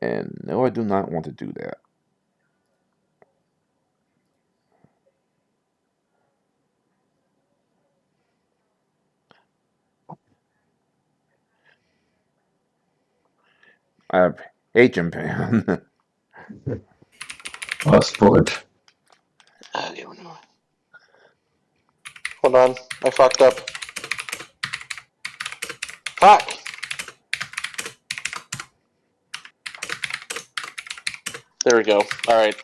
And no, I do not want to do that. I hate Japan. Passport. Hold on, I fucked up. Fuck! There we go. Alright.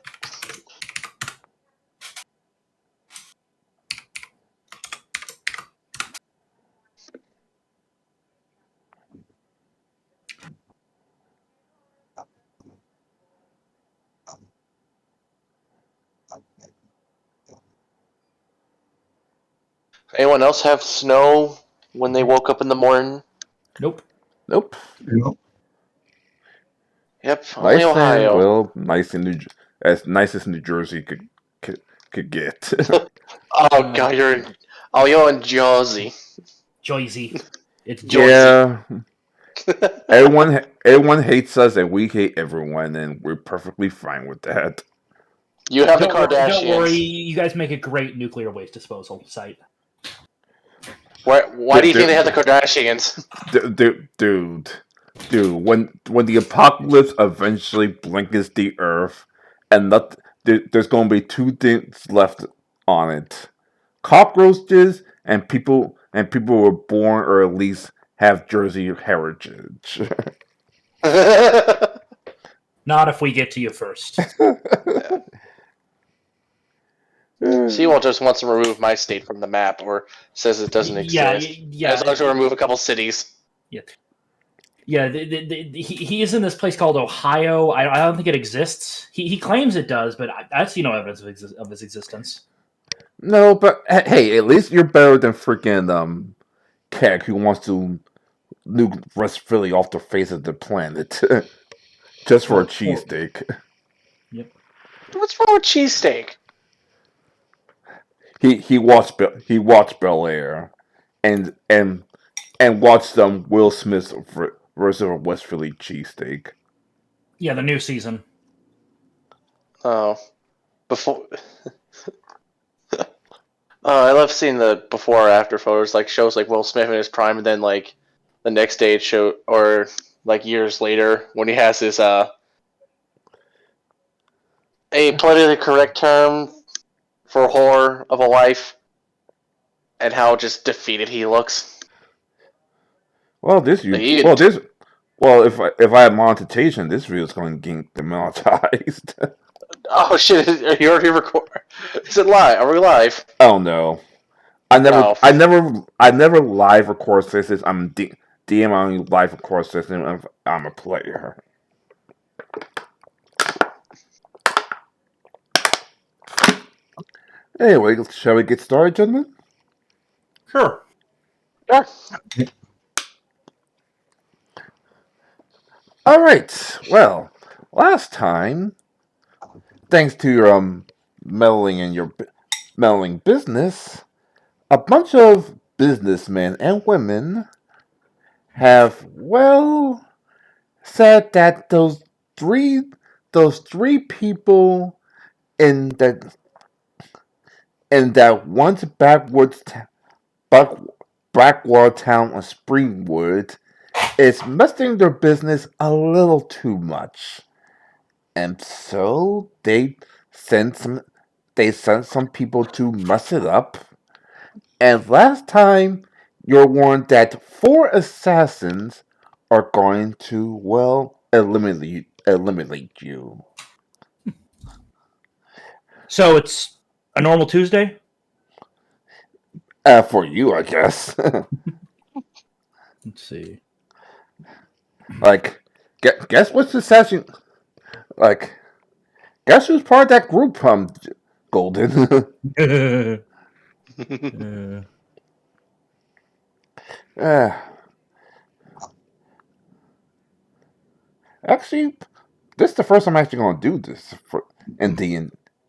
Anyone else have snow when they woke up in the morning? Nope. Nope. Nope. Yep, only Nice and Ohio. well, nice in as nice as New Jersey could get. Oh god, you're in Jersey. Joyzy. It's Joyzy. Yeah, everyone hates us and we hate everyone, and we're perfectly fine with that. You have the Don't worry. Kardashians. You guys make a great nuclear waste disposal site. Why do you think they have the Kardashians? Dude, when the apocalypse eventually blankets the earth, and there's going to be two things left on it: cockroaches and people who were born or at least have Jersey heritage. Not if we get to you first. Seawall just wants to remove my state from the map, or says it doesn't Yeah, exist. yeah, As long as we remove a couple cities. yeah. Yeah, he is in this place called Ohio. I don't think it exists. He claims it does, but I see no evidence of his existence. No, but hey, at least you're better than freaking Keck who wants to nuke West Philly off the face of the planet just for a cheesesteak. Yep. What's wrong with cheesesteak? He watched Bel Air and watched Will Smith's version of West Philly cheesesteak. Yeah, the new season. Oh, before. I love seeing the before or after photos, like shows like Will Smith in his prime, and then like the next day it show, or like years later when he has his a politically correct term for horror of a life, and how just defeated he looks. Well, Like, if I have monetization, this video is going to get demonetized. oh shit! Are you already record? Is it live? Are we live? Oh no, Oh, I never live record sessions. DM only live record sessions if I'm a player. Anyway, shall we get started, gentlemen? Sure. sure. All right. Well, last time, thanks to your meddling in your meddling business, a bunch of businessmen and women have said that three those three people in that once back, backwater town of Springwood is messing their business a little too much, and so sent some sent some people to mess it up. And last time, you're warned that four assassins are going to eliminate you. So it's a normal Tuesday. For you, I guess. Let's see. Like, guess what's assassin? Like, guess who's part of that group? Golden. uh, actually, this is the first time I'm actually going to do this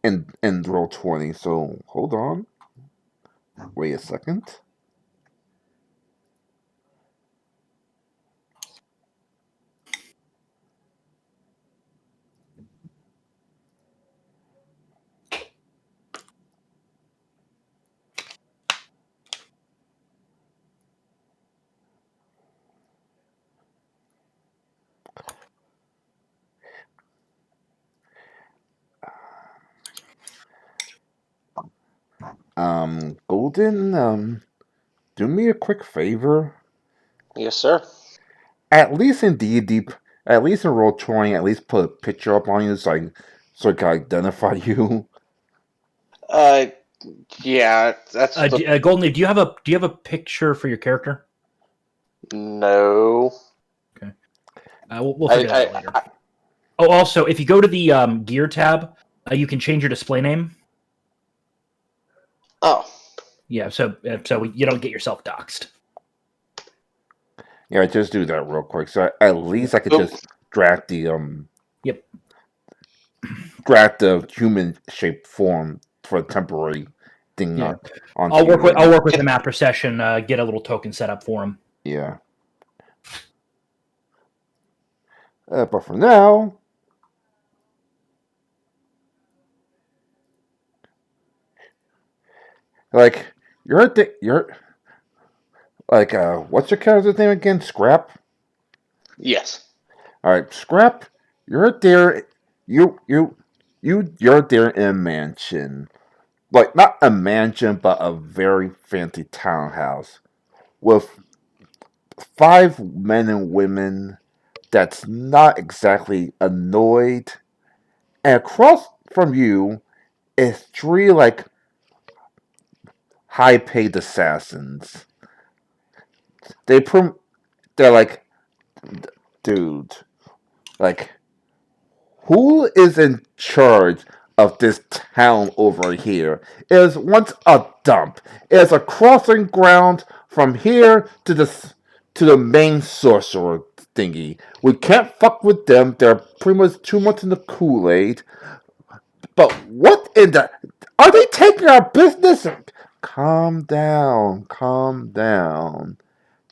in roll 20. So hold on. Wait a second. Golden, do me a quick favor. Yes, sir. At least in D&D, at least in role playing, at least put a picture up on you so I can identify you. Uh, yeah, that's the Golden, do you have a picture for your character? no. We'll figure that out later. Oh, also, if you go to the gear tab, you can change your display name. Oh, Yeah, so you don't get yourself doxxed. Yeah, just do that real quick. So at least I could Oop. just drag the Yep. drag the human shaped form for a temporary thing Yeah. onto I'll work with Yeah. him after session. Get a little token set up for him. Yeah. But for now, like you're like what's your character's name again? Scrap. Yes. All right, Scrap. You're there. You're there in a mansion, like not a mansion, but a very fancy townhouse with 5 men and women. That's not exactly annoyed. And across from you is 3 like high paid assassins. They're like, dude, like who is in charge of this town over here? It was once a dump. It is a crossing ground from here to the main sorcerer thingy. We can't fuck with them. They're pretty much too much in the Kool-Aid. But what in the... Are they taking our business? Calm down. Calm down.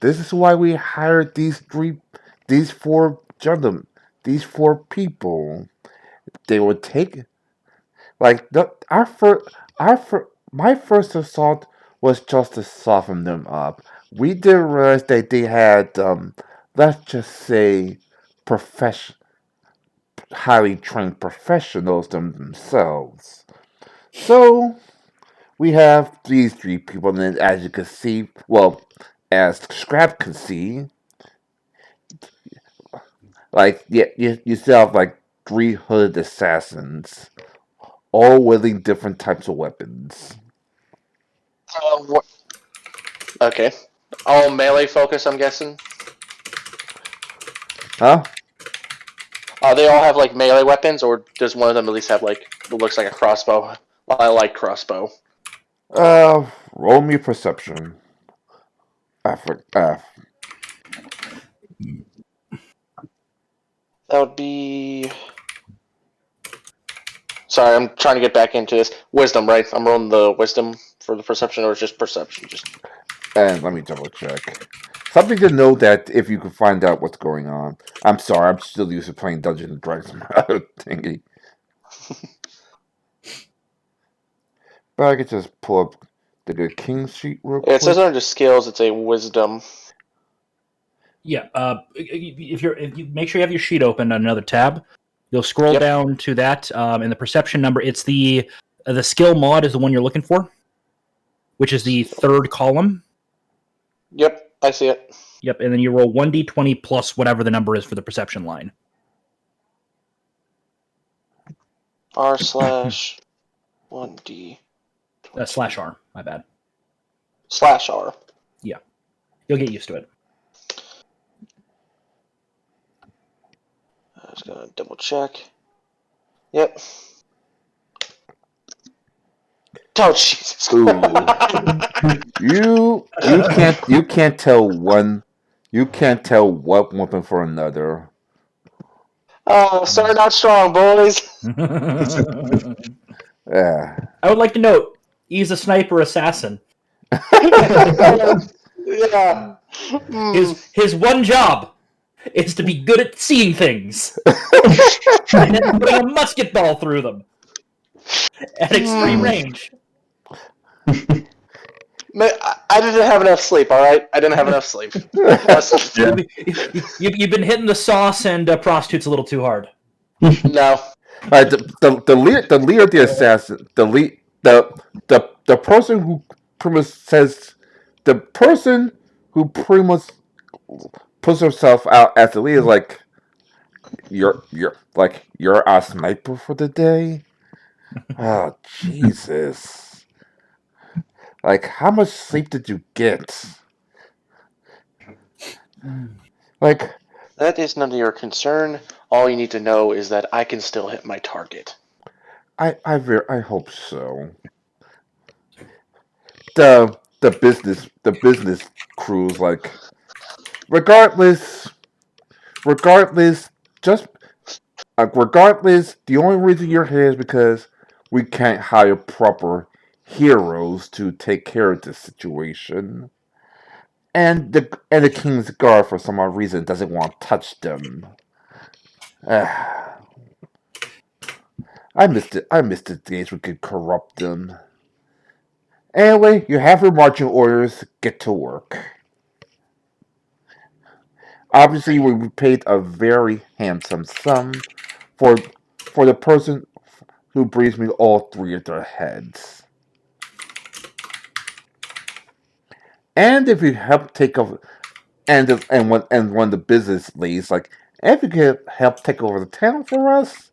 This is why we hired these 4 gentlemen, these 4 people. They would take... Like, my first assault was just to soften them up. We didn't realize that they had, let's just say, highly trained professionals themselves. So we have these 3 people, and then as you can see, well, as Scrap can see, like you still have like 3 hooded assassins, all wielding different types of weapons. Okay. All melee focus, I'm guessing. Huh? They all have like melee weapons, or does one of them at least have like what looks like a crossbow? I like crossbow. Roll me perception. That would be. Sorry, I'm trying to get back into this. Wisdom, right? I'm rolling the wisdom for the perception, or just perception? And let me double check. Something to know that if you can find out what's going on. I'm sorry, I'm still used to playing Dungeons and Dragons thingy. But I could just pull up the good king sheet real quick. It says under skills, it's a wisdom. Yeah. If you make sure you have your sheet open on another tab, you'll scroll down to that. And the perception number, it's the skill mod is the one you're looking for, which is the 3rd column. Yep, I see it. Yep, and then you roll 1d20 plus whatever the number is for the perception line. R/1d. /R, my bad. /R. Yeah. You'll get used to it. I was gonna double check. Yep. Oh Jesus! You can't tell one weapon for another. Oh, starting out strong, boys. Yeah. I would like to note, he's a sniper assassin. Yeah. His one job is to be good at seeing things and then putting a musket ball through them at extreme range. Man, I didn't have enough sleep. All right, I didn't have enough sleep. Yeah. You've been hitting the sauce and prostitutes a little too hard. No. Right, the leader of the assassin, the the person who pretty much says the person who pretty much puts herself out as the leader is like you're a sniper for the day. Oh Jesus! Like how much sleep did you get? Like That is none of your concern. All you need to know is that I can still hit my target. I hope so. The business crews like regardless regardless just regardless the only reason you're here is because we can't hire proper heroes to take care of this situation. And the King's Guard for some odd reason doesn't want to touch them. I missed the days we could corrupt them. Anyway, you have your marching orders. Get to work. Obviously, we were paid a very handsome sum for for the person who brings me all three of their heads. And if you help take over, and when the business leaves, like if you could help take over the town for us,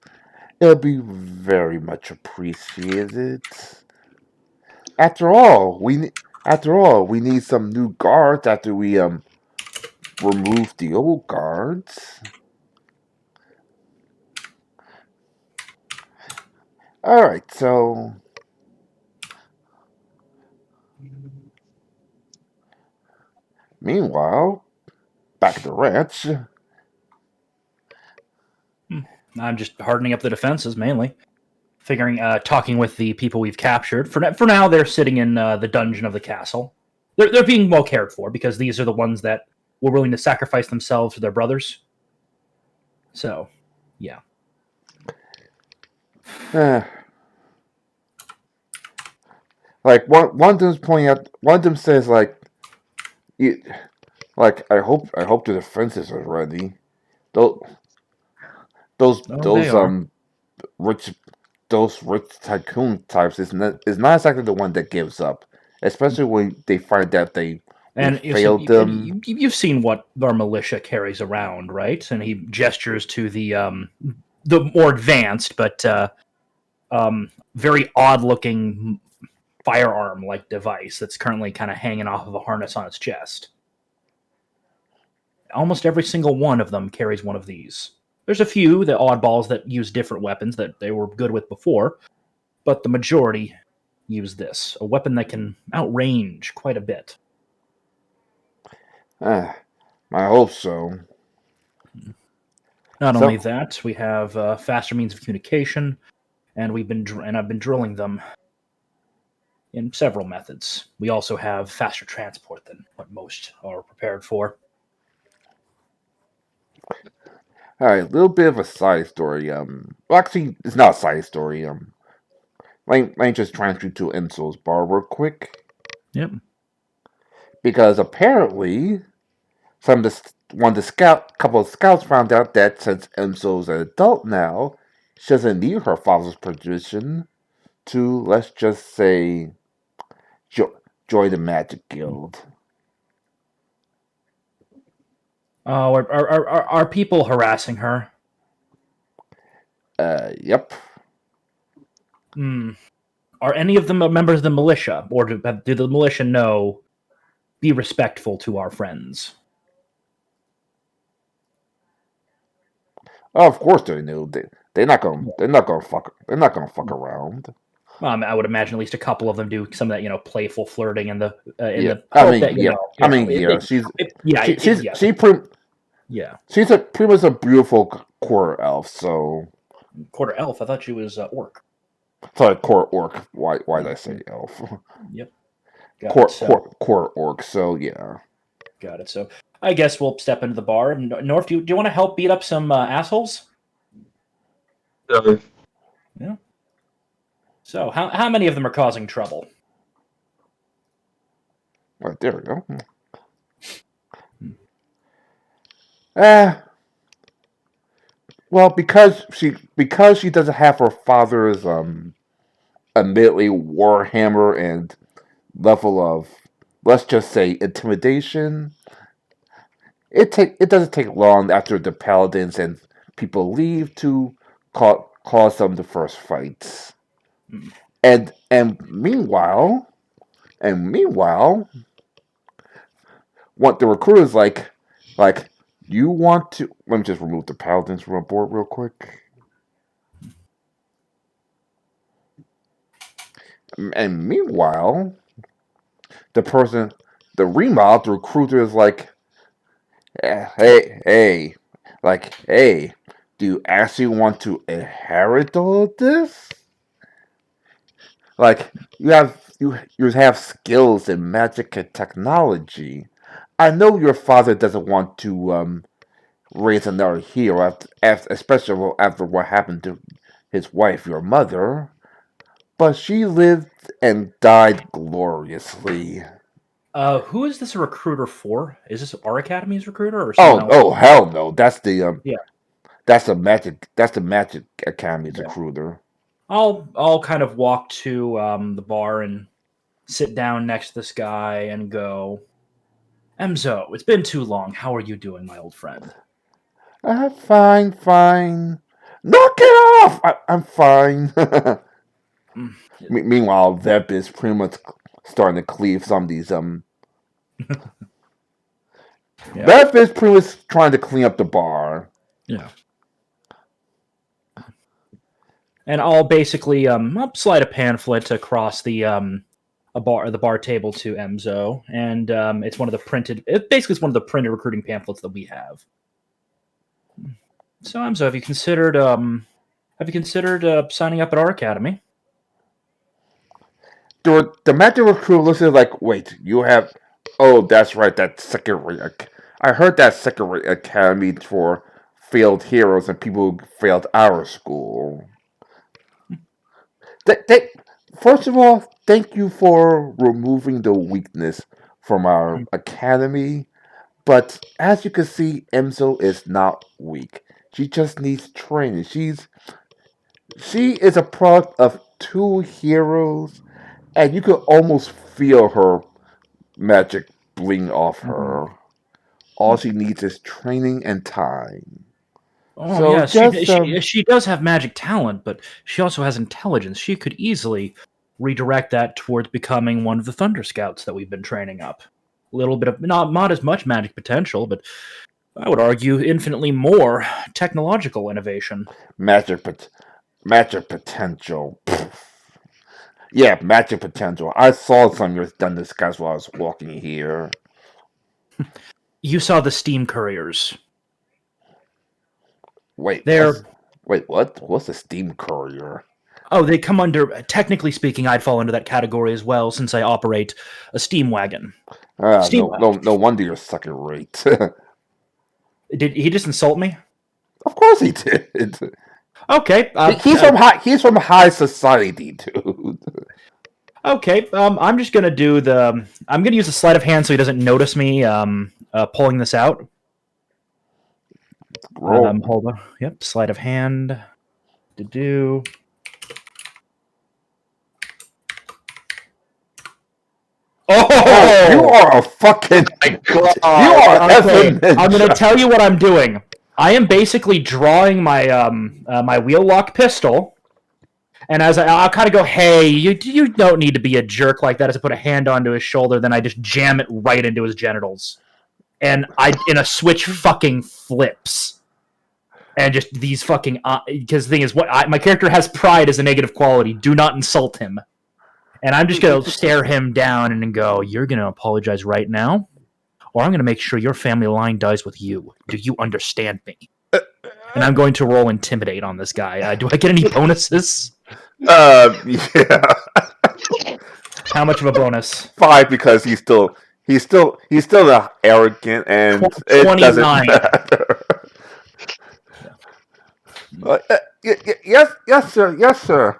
it'll be very much appreciated. After all, we need some new guards after we remove the old guards. All right, so meanwhile, back at the ranch. I'm just hardening up the defenses mainly. Figuring, talking with the people we've captured. For now, they're sitting in the dungeon of the castle. They're being well cared for because these are the ones that were willing to sacrifice themselves for their brothers. So, yeah. Eh, like one of them's pointing out. One of them says you, I hope the defenses are ready. Those those Oh, they those are. rich those rich tycoon types is not exactly the one that gives up, especially when they find out we And failed them. you've seen what our militia carries around, right? And he gestures to the more advanced but very odd looking firearm like device that's currently kind of hanging off of a harness on its chest. Almost every single one of them carries one of these. There's a few, the oddballs, that use different weapons that they were good with before, but the majority use this, a weapon that can outrange quite a bit. Eh, I hope so. Not only So, that, we have faster means of communication, and I've been drilling them in several methods. We also have faster transport than what most are prepared for. all right, a little bit of a side story. Well, actually, it's not a side story. Let me just transfer to Enzo's bar real quick Yep. because apparently some of couple of scouts found out that since Enzo's an adult now, she doesn't need her father's permission to, let's just say, join the Magic Guild. Oh, are people harassing her? Yep. Hmm. Are any of them members of the militia, or do the militia know? Be respectful to our friends. Oh, of course they knew. They're not gonna fuck around. I would imagine at least a couple of them do some of that, playful flirting in Yeah, the hope that yeah. She's yeah, she, she's yeah, she pretty, yeah. she's a pretty much a beautiful quarter elf. So Quarter elf. I thought she was orc. sorry, quarter orc. Why did I Mm-hmm. say elf? Yep, got it. So Quarter orc. So yeah. got it. So I guess we'll step into the bar. North, do you want to help beat up some assholes? So, Yeah. So how many of them are causing trouble? Right there we go. Hmm. Uh, well, because she doesn't have her father's immediately Warhammer and level of, let's just say, intimidation. It doesn't take long after the paladins and people leave to cause some of the first fights. Mm. And meanwhile, what the recruiter's like, you want to? Let me just remove the paladins from our board real quick. And meanwhile, the remodel, the recruiter is like, hey, hey, do you actually want to inherit all of this? Like, you have skills in magic and technology. I know your father doesn't want to raise another hero, especially after what happened to his wife, your mother. But she lived and died gloriously. Who is this a recruiter for? Is this our academy's recruiter or someone else? Oh hell no! Yeah. That's the Magic Academy's Yeah. recruiter. I'll kind of walk to the bar and sit down next to this guy and go, Emzo, it's been too long. How are you doing, my old friend? Fine. Knock it off! I'm fine. Mm, Meanwhile, Vep is pretty much starting to cleave some of these Yeah. Vep is pretty much trying to clean up the bar. Yeah. And I'll basically I'll slide a pamphlet across the bar table to Emzo, and it's one of the printed. Basically, it's one of the printed recruiting pamphlets that we have. So Emzo, have you considered signing up at our academy? The Magic recruiter looks at it like, wait, you have? Oh, that's right, that second rate. I heard that second rate academy for failed heroes and people who failed our school. They, first of all, thank you for removing the weakness from our academy. But as you can see, Emzo is not weak. She just needs training. She is a product of two heroes, and you can almost feel her magic bling off her. All she needs is training and time. Oh So yes, she, just she she does have magic talent, but she also has intelligence. She could easily redirect that towards becoming one of the Thunder Scouts that we've been training up. A little bit of not as much magic potential, but I would argue infinitely more technological innovation. magic, magic potential. Yeah, magic potential. I saw some of your thunder skies while I was walking here. You saw the steam couriers. Wait, They're what? What's a steam courier? they come under technically speaking, I'd fall into that category as well since I operate a steam wagon. Steam No wonder you're second rate. Did he just insult me? Of course he did. Okay. He's from high society, dude. Okay, I'm just gonna do the. I'm gonna use the sleight of hand so he doesn't notice me pulling this out. Roll. Hold on. Yep, sleight of hand. To do. Oh, you are a fucking. My God. You are Okay, effing ninja. I'm gonna tell you what I'm doing. I am basically drawing my my wheel lock pistol, and as I'll kind of go, "Hey, you don't need to be a jerk like that." As I put a hand onto his shoulder, then I just jam it right into his genitals, and in a switch fucking flips. And just these fucking because the thing is, my character has pride as a negative quality. Do not insult him. And I'm just gonna stare him down and go, "You're gonna apologize right now, or I'm gonna make sure your family line dies with you. Do you understand me?" And I'm going to roll intimidate on this guy. Do I get any bonuses? Yeah. How much of a bonus? 5 because he's still arrogant and it 29. doesn't matter. Yes, sir.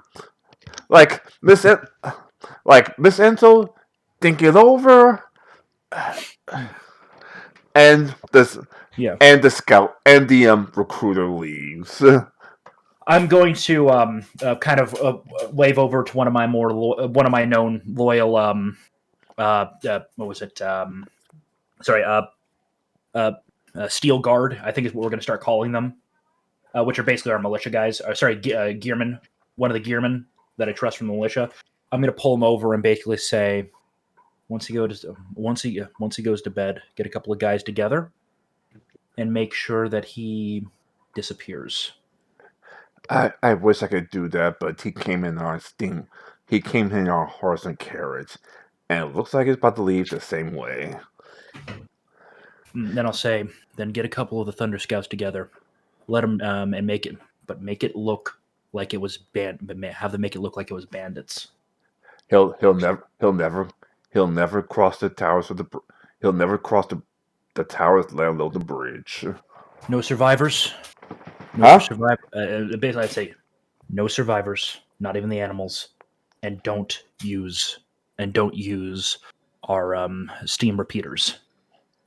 Like Miss, Miss Enzo, think it over, and this Yeah. and the scout and the recruiter leaves. I'm going to kind of wave over to one of my one of my known loyal what was it? Sorry, Steel Guard. I think is what we're going to start calling them, which are basically our militia guys. Gearmen. One of the gearmen that I trust from the militia. I'm going to pull him over and basically say, once he goes to bed, get a couple of guys together and make sure that he disappears. I wish I could do that, but he came in on steam. He came in on horse and carriage, and it looks like he's about to leave the same way. Then I'll say, then get a couple of the Thunder Scouts together, let them and make it look like it was have them make it look like it was bandits. He'll never cross the towers of the. He'll never cross the towers, let alone the bridge. No survivors. Huh? Basically, I'd say no survivors, not even the animals, and don't use our steam repeaters.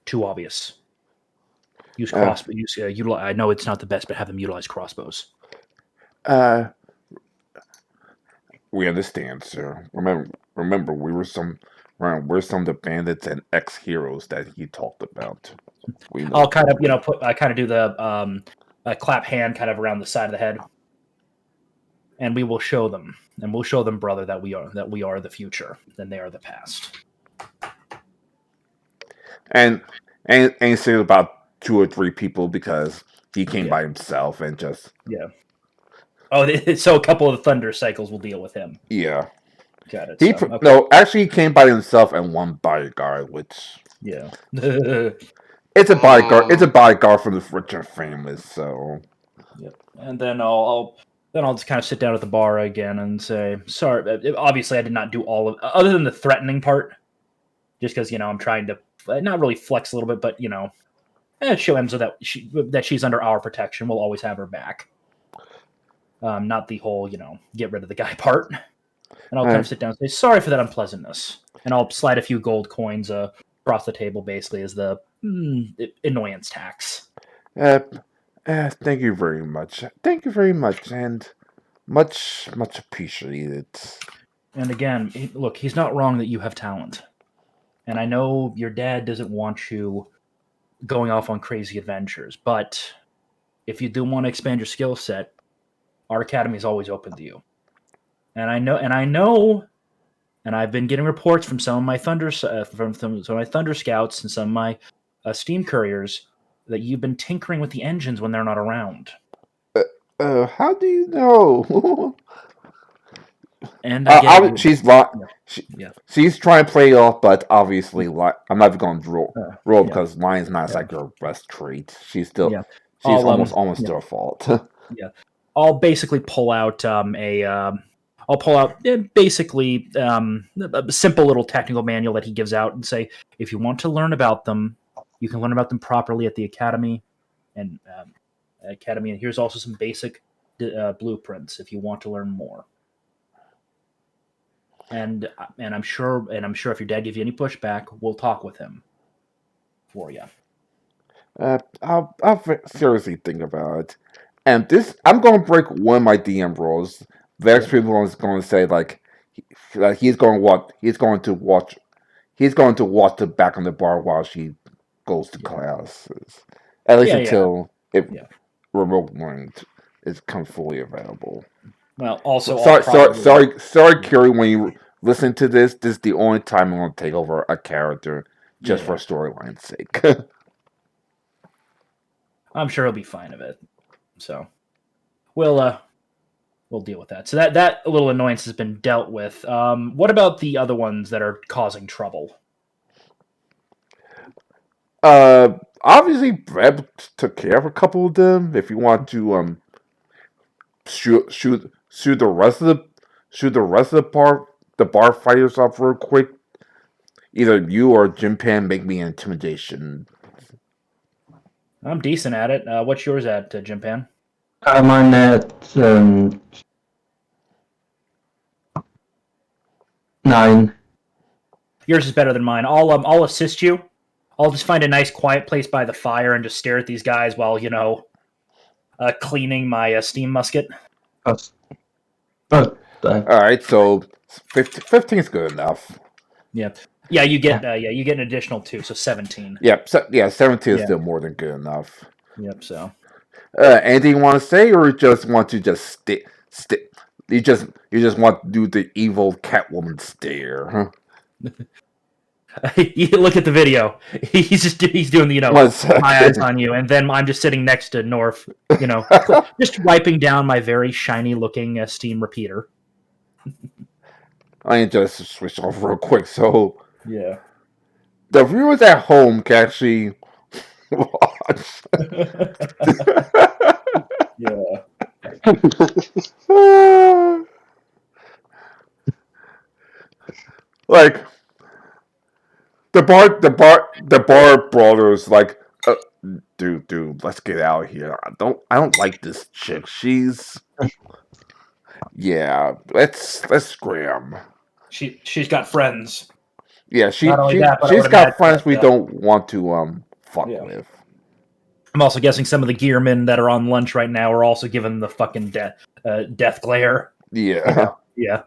Too obvious. Use crossbow. I know it's not the best, but have them utilize crossbows. We understand, sir. Remember, we're some of the bandits and ex-heroes that he talked about. We know. I'll kind of I kind of do the clap hand kind of around the side of the head, and we will show them, brother, that we are the future, and they are the past. And say about 2 or 3 people because he came by himself and just so a couple of the Thunder Cycles will deal with him. Yeah. Got it. No, actually, he came by himself and one bodyguard, which it's a bodyguard. It's a bodyguard from the rich and famous. So, and then I'll just kind of sit down at the bar again and say, sorry. Obviously, I did not do all of other than the threatening part, just because I'm trying to not really flex a little bit, but show Emzo that she's under our protection. We'll always have her back. Not the whole get rid of the guy part. And I'll kind of sit down and say, sorry for that unpleasantness. And I'll slide a few gold coins across the table, basically, as the annoyance tax. Thank you very much. Thank you very much, and much appreciated. And again, look, he's not wrong that you have talent. And I know your dad doesn't want you going off on crazy adventures, but if you do want to expand your skill set, our academy is always open to you. And I know, and I've been getting reports from some of my Thunder Scouts and some of my steam couriers that you've been tinkering with the engines when they're not around. How do you know? And she's trying to play it off, but obviously, I'm not even going to roll because lying is not like her best trait. She's almost their fault. I'll basically pull out basically a simple little technical manual that he gives out and say, if you want to learn about them, you can learn about them properly at the academy. And here's also some basic blueprints if you want to learn more. And I'm sure if your dad gives you any pushback, we'll talk with him for you. I'll seriously think about it. And I'm going to break one of my DM rules. The next people is going to say he's going to watch the back on the bar while she goes to classes. At least until remote learning is fully available. Well, also, sorry, Curie. When you listen to this is the only time I'm going to take over a character just for storyline's sake. I'm sure he'll be fine of it. So we'll deal with that. So that little annoyance has been dealt with. What about the other ones that are causing trouble? Obviously, Brad took care of a couple of them. If you want to shoot the rest of the bar fighters off real quick, either you or Jim Pan make me an intimidation. I'm decent at it. What's yours at, Jim Pan? I'm on at 9. Yours is better than mine. I'll assist you. I'll just find a nice quiet place by the fire and just stare at these guys while cleaning my steam musket. That's, oh, All right, so 15 is good enough. Yeah, you get you get an additional 2, so 17. Yep, 17 is Yeah. still more than good enough. Yep. So Anything you want to say, or you just want to just sti- you just want to do the evil Catwoman stare, huh? you look at the video. He's doing the One my eyes second. on you, and then I'm just sitting next to North. Just wiping down my very shiny looking Steam repeater. I need to just switch off real quick so Yeah. the viewers at home can actually watch. Yeah. Like the bar brawlers like, dude, let's get out of here. I don't like this chick. Yeah, let's scram. She's got friends. Yeah, Not only that, but I she's would got imagine friends we that. don't want to fuck Yeah. with. I'm also guessing some of the gearmen that are on lunch right now are also given the fucking death glare. Yeah. Yeah.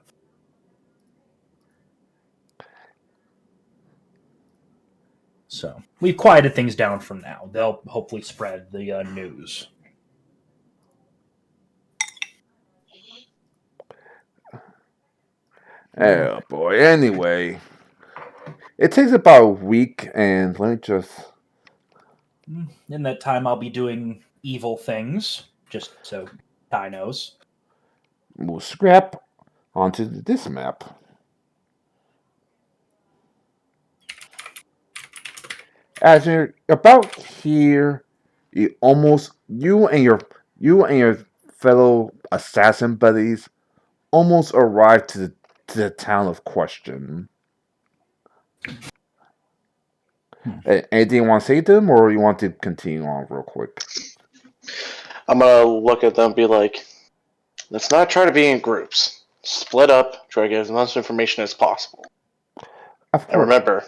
So we've quieted things down from now. They'll hopefully spread the news. Oh boy. Anyway, it takes about a week, and let me just. In that time, I'll be doing evil things, just so Ty knows. We'll scrap onto this map. As you're about here, you and your fellow assassin buddies almost arrive to the town of question. Anything you want to say to them, or you want to continue on real quick? I'm gonna look at them and be like, let's not try to be in groups. Split up, try to get as much information as possible. Of And course. remember,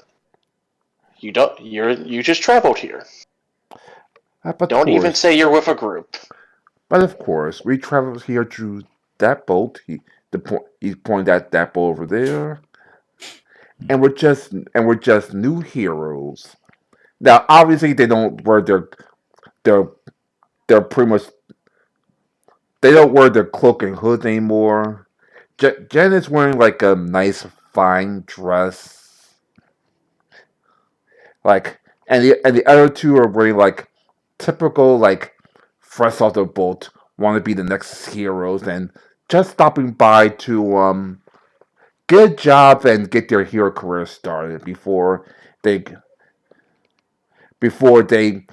you just traveled here. But Don't even say you're with a group. But of course, we traveled here through that boat. He pointed at that boat over there, and we're just new heroes. Now, obviously, they don't wear their they're pretty much they don't wear their cloak and hood anymore. Jen is wearing like a nice fine dress, like, and the other two are wearing like typical like fresh off the boat, want to be the next heroes, and just stopping by to get a job and get their hero career started they before they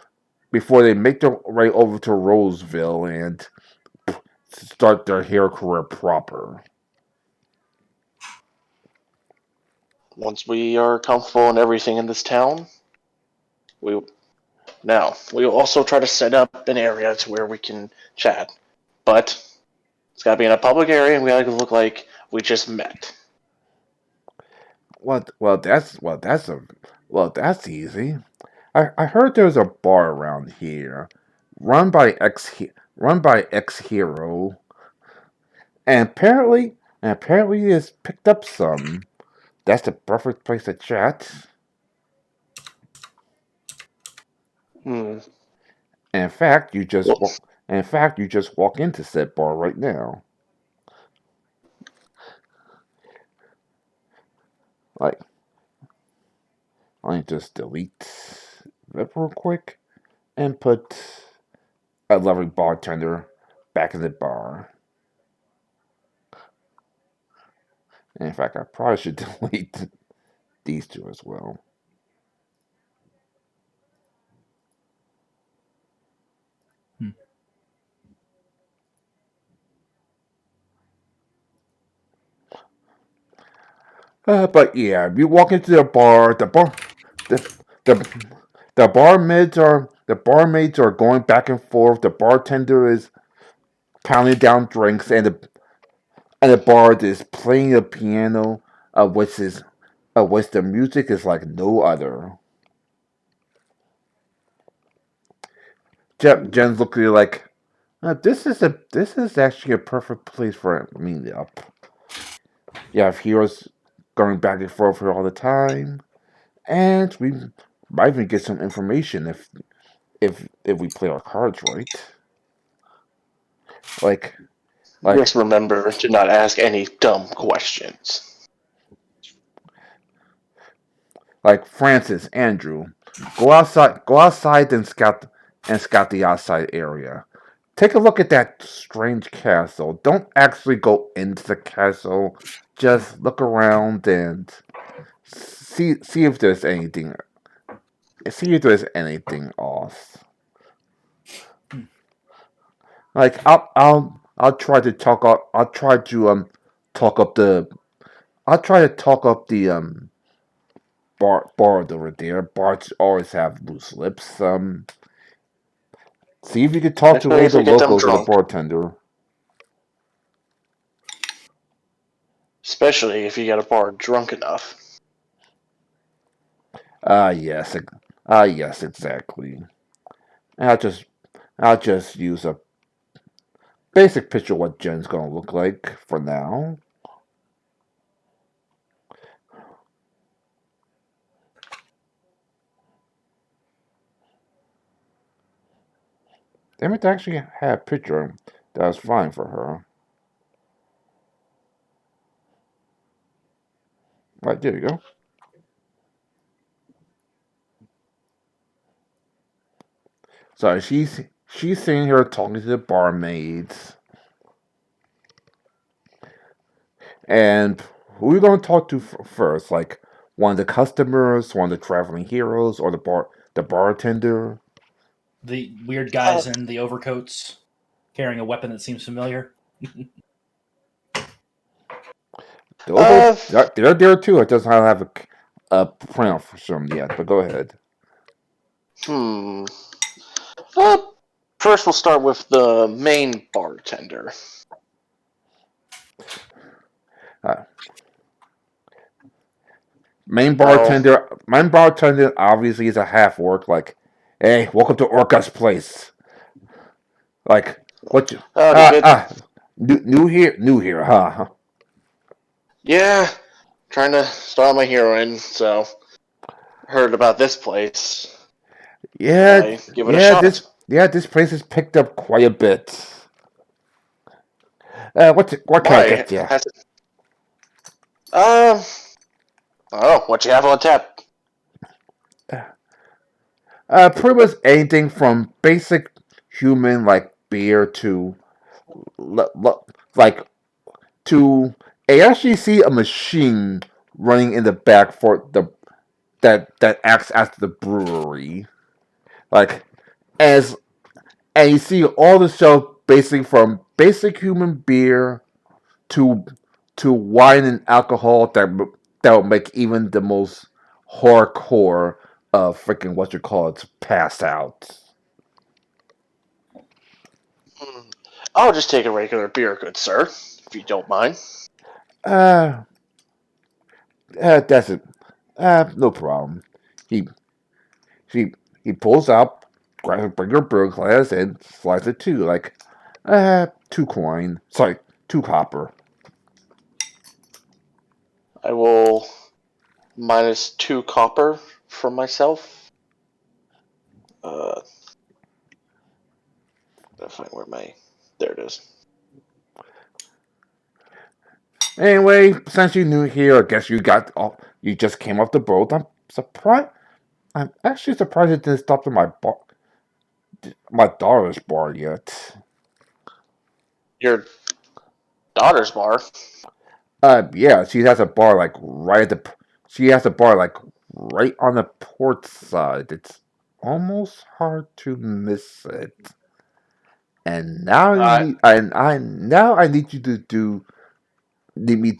before they make their way over to Roseville and start their hero career proper. Once we are comfortable in everything in this town, we we will also try to set up an area to where we can chat. But it's gotta be in a public area, and we gotta look like we just met. What? That's easy. I heard there's a bar around here, run by ex hero, and apparently it's picked up some. That's the perfect place to chat. Hmm. In fact, Well, you just walk into said bar right now. Like, let me just delete that real quick and put a lovely bartender back in the bar. And in fact, I probably should delete these two as well. But yeah, you walk into the bar. The, the, the barmaids are going back and forth. The bartender is pounding down drinks, and the bard is playing the piano, of which the music is like no other. Jen's looking like, This is actually a perfect place for a meetup. You have heroes going back and forth here all the time, and we might even get some information if we play our cards right. Like Just like remember to not ask any dumb questions. like Francis, Andrew, go outside and scout the outside area. Take a look at that strange castle. Don't actually go into the castle. Just look around and see if there's anything. See if there's anything off. Like I'll try to talk up. I'll try to talk up the. I'll try to talk up the bard over there. Bards always have loose lips. See if you can talk to Especially one of if the you get them locals or the drunk. bartender. Especially if you get a bar drunk enough. Ah yes, yes, exactly. I'll just I'll just use a basic picture of what Jen's gonna look like for now. Damn it, actually had a picture that was fine for her. Right, there you go. So she's sitting here talking to the barmaids. And who are we going to talk to first? Like one of the customers, one of the traveling heroes, or the bartender? The weird guys in the overcoats carrying a weapon that seems familiar. The over Uh, they're there too. It doesn't have a printout for some yet, but go ahead. hmm. Well, first we'll start with the main bartender. Uh, Now, main bartender obviously is a half orc. Like, hey, welcome to Orca's place. Like, what you howdy, good. new here, huh? Yeah, trying to start my heroine, so heard about this place. Yeah, I give it a shot. this place has picked up quite a bit. What can I Why? get you? Has it? Oh, what you have on tap? Pretty much anything from basic human like beer to like to I actually see a machine running in the back for the that acts as the brewery. Like as and you see all the stuff basically from basic human beer to wine and alcohol that will make even the most hardcore freaking what you call it pass out. Hmm. I'll just take a regular beer, good sir, if you don't mind. Uh, that's it. No problem. He he he pulls out, grabs a bigger beer glass and slides it too. Like, 2 coin. Sorry, 2 copper. I will minus 2 copper from myself. Gotta find where my. There it is. Anyway, since you're new here, I guess you just came off the boat. I'm surprised. I'm actually surprised it didn't stop at my daughter's bar yet. Your daughter's bar. Yeah, she has a bar like right at the. She has a bar like right on the port side. It's almost hard to miss it. And now you Uh, need, and I now I need you to need me.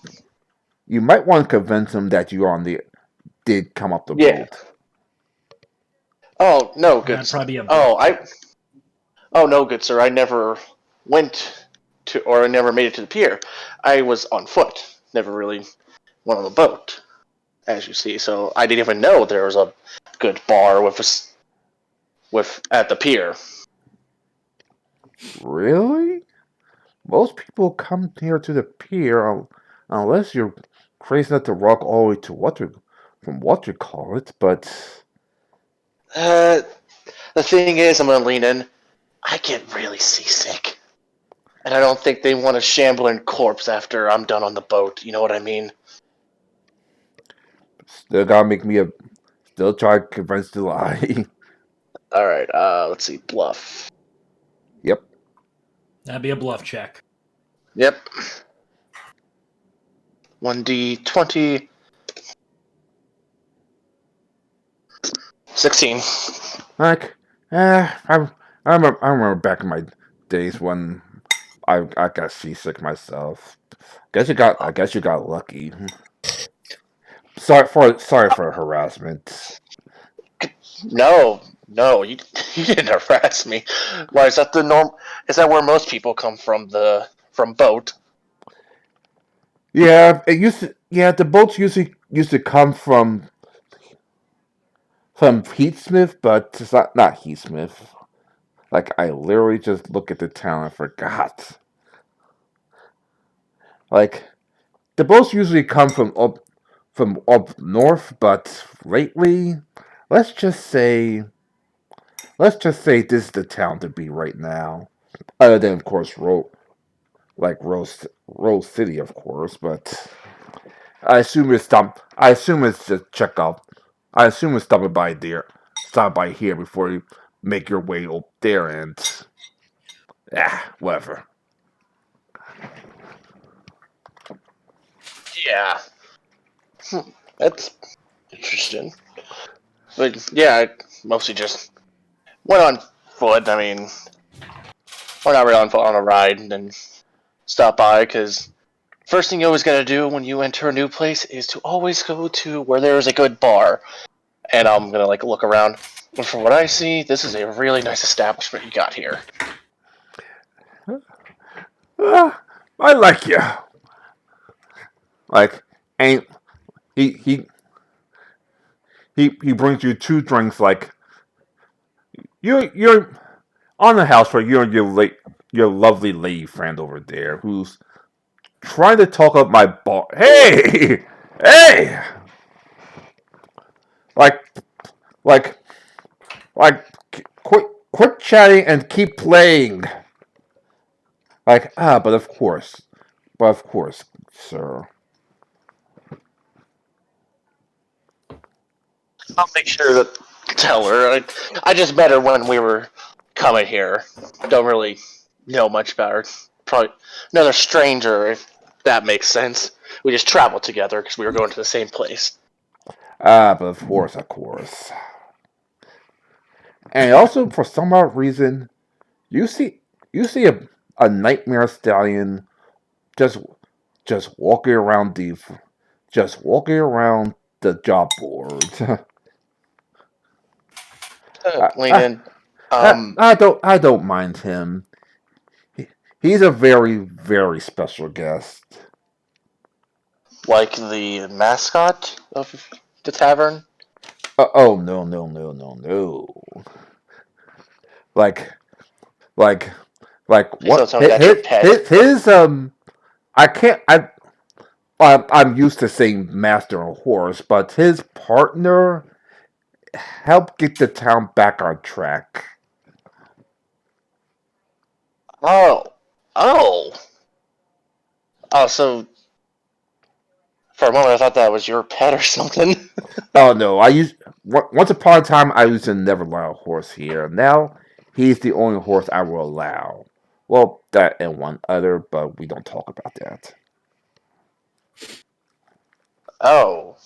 You might want to convince him that you did come up the yeah. boat. Oh no, good. That'd probably be a Oh, I. Oh no, good sir. I never went to, or I never made it to the pier. I was on foot. Never really went on the boat, as you see. So I didn't even know there was a good bar with at the pier. Really? Most people come here to the pier unless you're crazy enough to walk all the way to from what you call it, but Uh, the thing is, I'm gonna lean in. I get really seasick, and I don't think they want a shambling corpse after I'm done on the boat. You know what I mean? still gotta make me a still try to convince the lie. All right. Let's see. Bluff. Yep. That'd be a bluff check. Yep. 1d20. 16. Like, I remember back in my days when I got seasick myself. I guess you got lucky. Sorry for harassment. No, you you didn't harass me. Why is that the norm? Is that where most people come from? From boat? Yeah, it used to. Yeah, the boats used to come from Heathsmith, but it's not Heathsmith. Like I literally just look at the town and forgot. Like the boats usually come from up north, but lately, let's just say let's just say this is the town to be right now. Other than of course Rose City, of course, but I assume it's just check out. I assume it's stop by here before you make your way up there and whatever. Yeah. That's interesting. But yeah, I mostly just went on foot. I mean, we're not really on foot on a ride, and then stop by because first thing you always gotta do when you enter a new place is to always go to where there is a good bar. And I'm gonna like look around. And from what I see, this is a really nice establishment you got here. Uh, I like you. Like, ain't he he he brings you two drinks. Like you're on the house for you and your lovely lady friend over there who's trying to talk up my bar. Hey, hey, like like like quit chatting and keep playing. Like but of course, sir. I'll make sure to tell her. I just met her when we were coming here. Don't really know much about her. Probably another stranger, if that makes sense. We just traveled together because we were going to the same place. But of course. And also, for some odd reason, you see, you see a nightmare stallion just just walking around the just walking around the job board. I, I, Lenin, I don't mind him. He, he's a very special guest. like the mascot of the tavern. Oh no. Like like Please don't what tell me that's your pet. his I can't I'm used to saying master of horse, but his partner helped get the town back on track. Oh, oh, oh. So for a moment, I thought that was your pet or something. Oh no, once upon a time I used to never allow a horse here. Now he's the only horse I will allow. Well, that and one other, but we don't talk about that. Oh,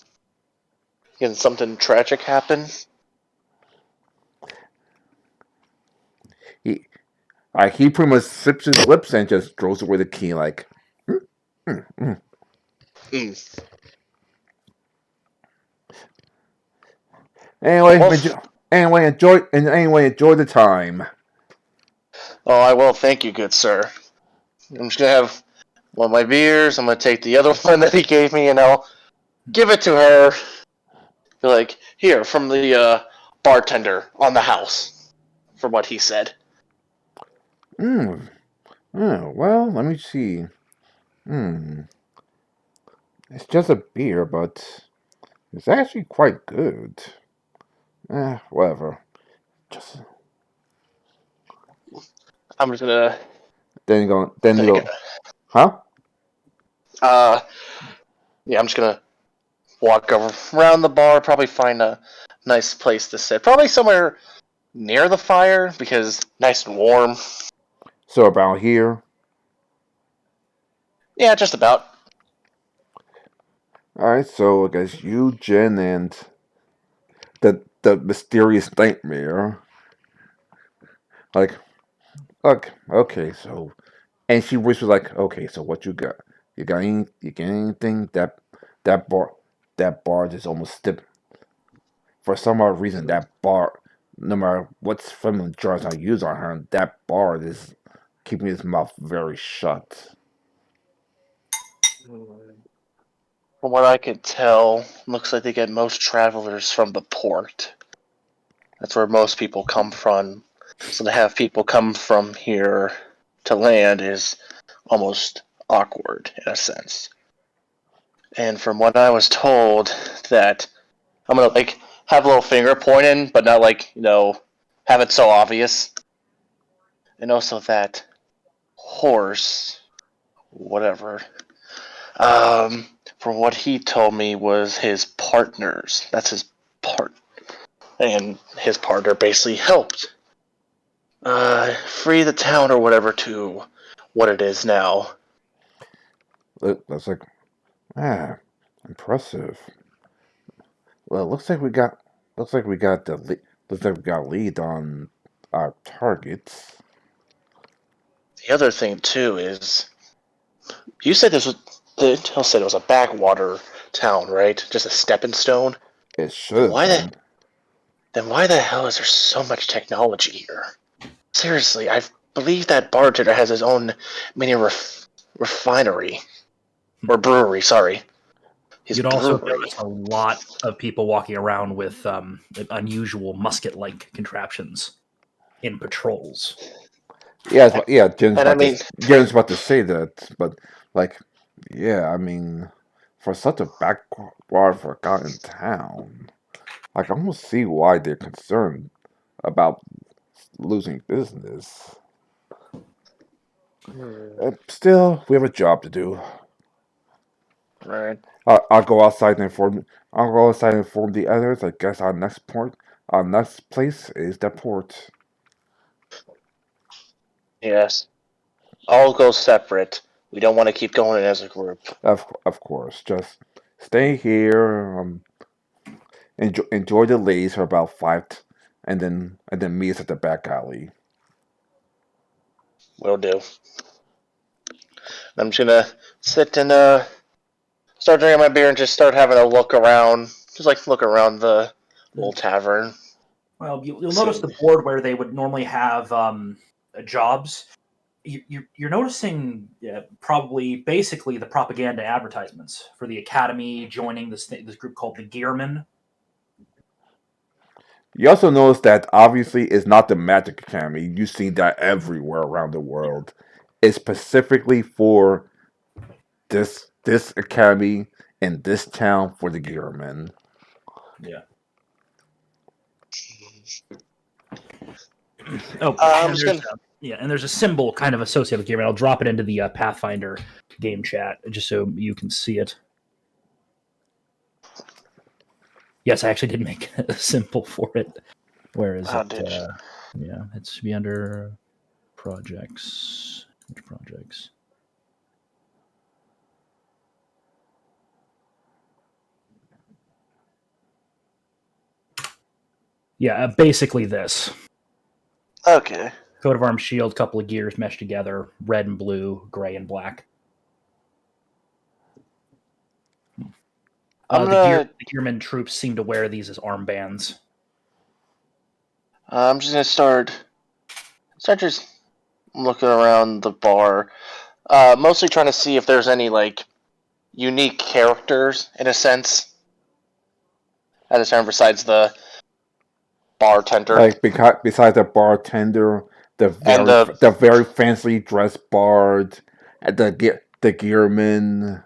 can something tragic happen? He he pretty much sips his lips and just throws away the key like. "Mm, mm." Mm. Anyway, Well, enjoy the time. oh, I will. Thank you, good sir. I'm just gonna have one of my beers. I'm gonna take the other one that he gave me, and I'll give it to her. Be like, here from the bartender on the house, from what he said. Hmm. Well, let me see. Hmm. It's just a beer, but it's actually quite good. Whatever. Just I'm just gonna then you go. Then you take go. Huh? uh yeah, I'm just gonna walk over around the bar, probably find a nice place to sit. Probably somewhere near the fire because nice and warm. So about here. Yeah, just about. All right. So I guess you, Jen, and the mysterious nightmare. Like, look. Okay. So, and she whispers like, okay. So what you got? You got anything? That bar that bar just almost stiff. For some odd reason, that bar, no matter what feminine jars I use on her, that bar is keeping his mouth very shut. From what I could tell, looks like they get most travelers from the port. That's where most people come from. So to have people come from here to land is almost awkward in a sense. And from what I was told, that I'm gonna like have a little finger pointing, but not like have it so obvious. And also that horse, whatever. From what he told me was his partners. That's his part, and his partner basically helped free the town or whatever to what it is now. That's like, ah, impressive. Well, looks like we got looks like we got lead on our targets. The other thing too is you said this was the intel said it was a backwater town, right? Just a stepping stone. It should Then have why the been. then why the hell is there so much technology here? Seriously, I believe that bartender has his own mini refinery or brewery. Sorry, his You'd also brewery. notice a lot of people walking around with unusual musket-like contraptions in patrols. Yeah, yeah. And I mean, Jen's about to say that, but like, yeah. I mean, for such a backward, forgotten town, like I almost see why they're concerned about losing business. Still, we have a job to do. right? I'll go outside and inform. I'll go outside and inform the others. I guess our next place is the port. Yes, all go separate. We don't want to keep going as a group. Of course, just stay here. Enjoy the lays for about and then meet us at the back alley. Will do. I'm just gonna sit and start drinking my beer and just start having a look around, just like look around the little tavern. Well, you'll notice See, the board where they would normally have jobs. You're noticing probably basically the propaganda advertisements for the academy joining this group called the Gearmen. You also notice that obviously it's not the Magic Academy. You see that everywhere around the world. It's specifically for this academy in this town for the Gearmen. Yeah. Oh, I'm and just gonna. there's a symbol kind of associated with Gearmen. I'll drop it into the Pathfinder game chat just so you can see it. Yes, I actually did make a symbol for it. Where is How it? did you? Yeah, it should be under projects. Which projects? Yeah, basically this. Okay. Coat of arms, shield, couple of gears meshed together, red and blue, gray and black. I'm The gonna. Gearman troops seem to wear these as armbands. I'm just gonna start just looking around the bar, mostly trying to see if there's any like unique characters in a sense at a time besides the bartender. Like besides the bartender, And the the very fancy dressed bard, and the gearman,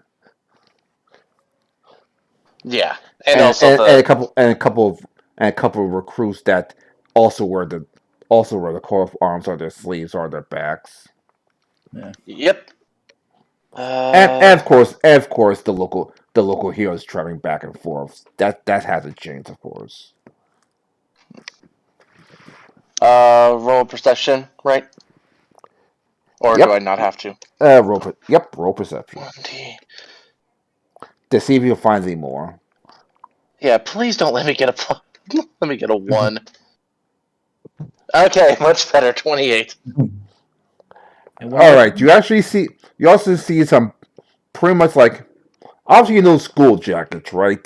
yeah, and also and the a couple of recruits that also wear the coat of arms on their sleeves or their backs. yep. And of course, the local heroes traveling back and forth. That hasn't changed, of course. Roll perception, right? Or do I Yep. not have to? Roll perception 1D. to see if you'll find any more. Yeah, please don't let me get let me get a 1. Okay, much better. 28. And All right, you also see some pretty much like obviously you know school jackets, right?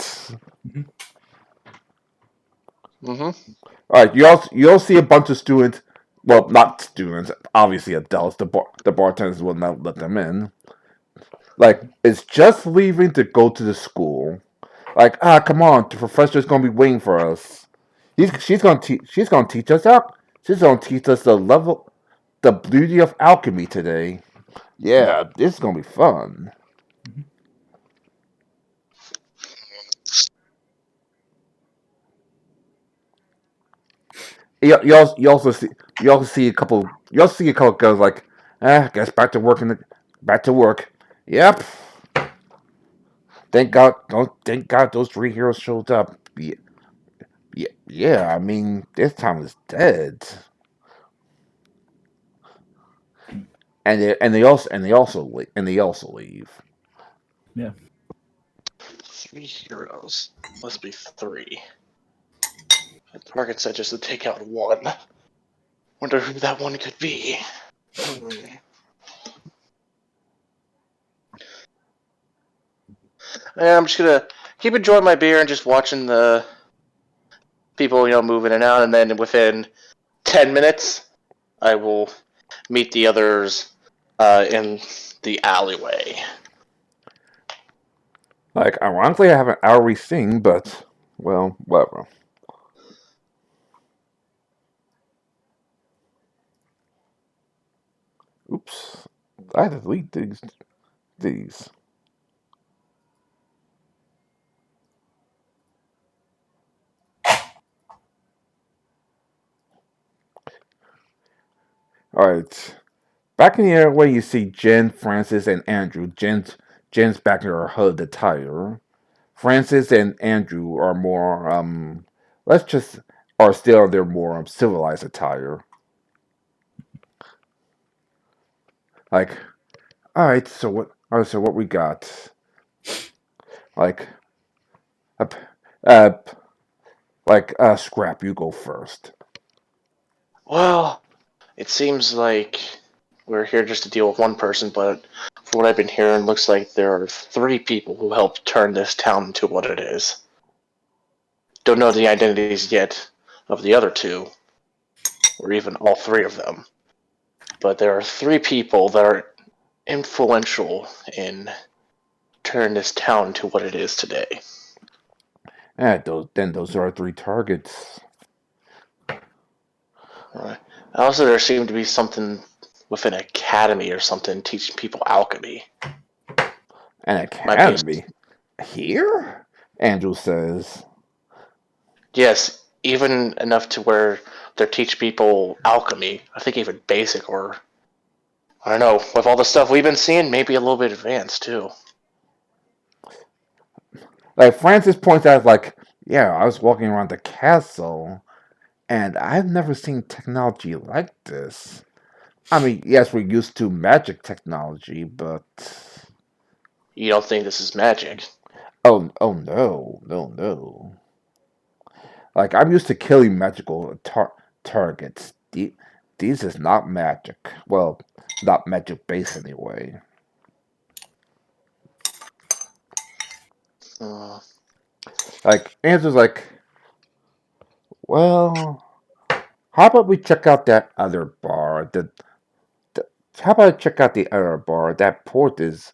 Mm-hmm. All right, you also see a bunch of students. Well, not students, obviously adults. The bartenders will not let them in. Like it's just leaving to go to the school. Like come on, the professor's gonna be waiting for us. She's gonna teach us out. She's gonna teach us the beauty of alchemy today. Yeah, this is gonna be fun. You also see a couple girls like guess back to work. Yep. Thank God those three heroes showed up. Yeah, I mean this time is dead. And they also leave. Yeah. 3 heroes. Must be 3. The target said just to take out 1. Wonder who that one could be. Yeah, I'm just gonna keep enjoying my beer and just watching the people, moving in and out, and then within 10 minutes, I will meet the others in the alleyway. Like ironically I haven't already seen, but well, whatever. Oops. I had to delete these. Alright. Back in the airway, you see Jen, Francis, and Andrew. Jen's back in her hood attire. Francis and Andrew are more, let's just, are still in their more civilized attire. Like, alright, so what we got? Like, uh, uh, Scrap, you go first. Well, it seems like we're here just to deal with one person, but from what I've been hearing, it looks like there are 3 people who helped turn this town into what it is. Don't know the identities yet of the other 2, or even all 3 of them. But there are 3 people that are influential in turning this town to what it is today. Those are our three targets. Right. Also, there seemed to be something with an academy or something teaching people alchemy. An Might be academy? Here? Andrew says. yes, even enough to where they teach people alchemy. I think even basic, or I don't know. With all the stuff we've been seeing, maybe a little bit advanced too. Like, Francis points out, like, yeah, I was walking around the castle, and I've never seen technology like this. I mean, yes, we're used to magic technology, but You don't think this is magic? oh no, no, no. Like, I'm used to killing magical targets. These is not magic. Well, not magic based anyway. Uh, Like, answers like, well, how about we check out that other bar? How about I check out the other bar? That port is.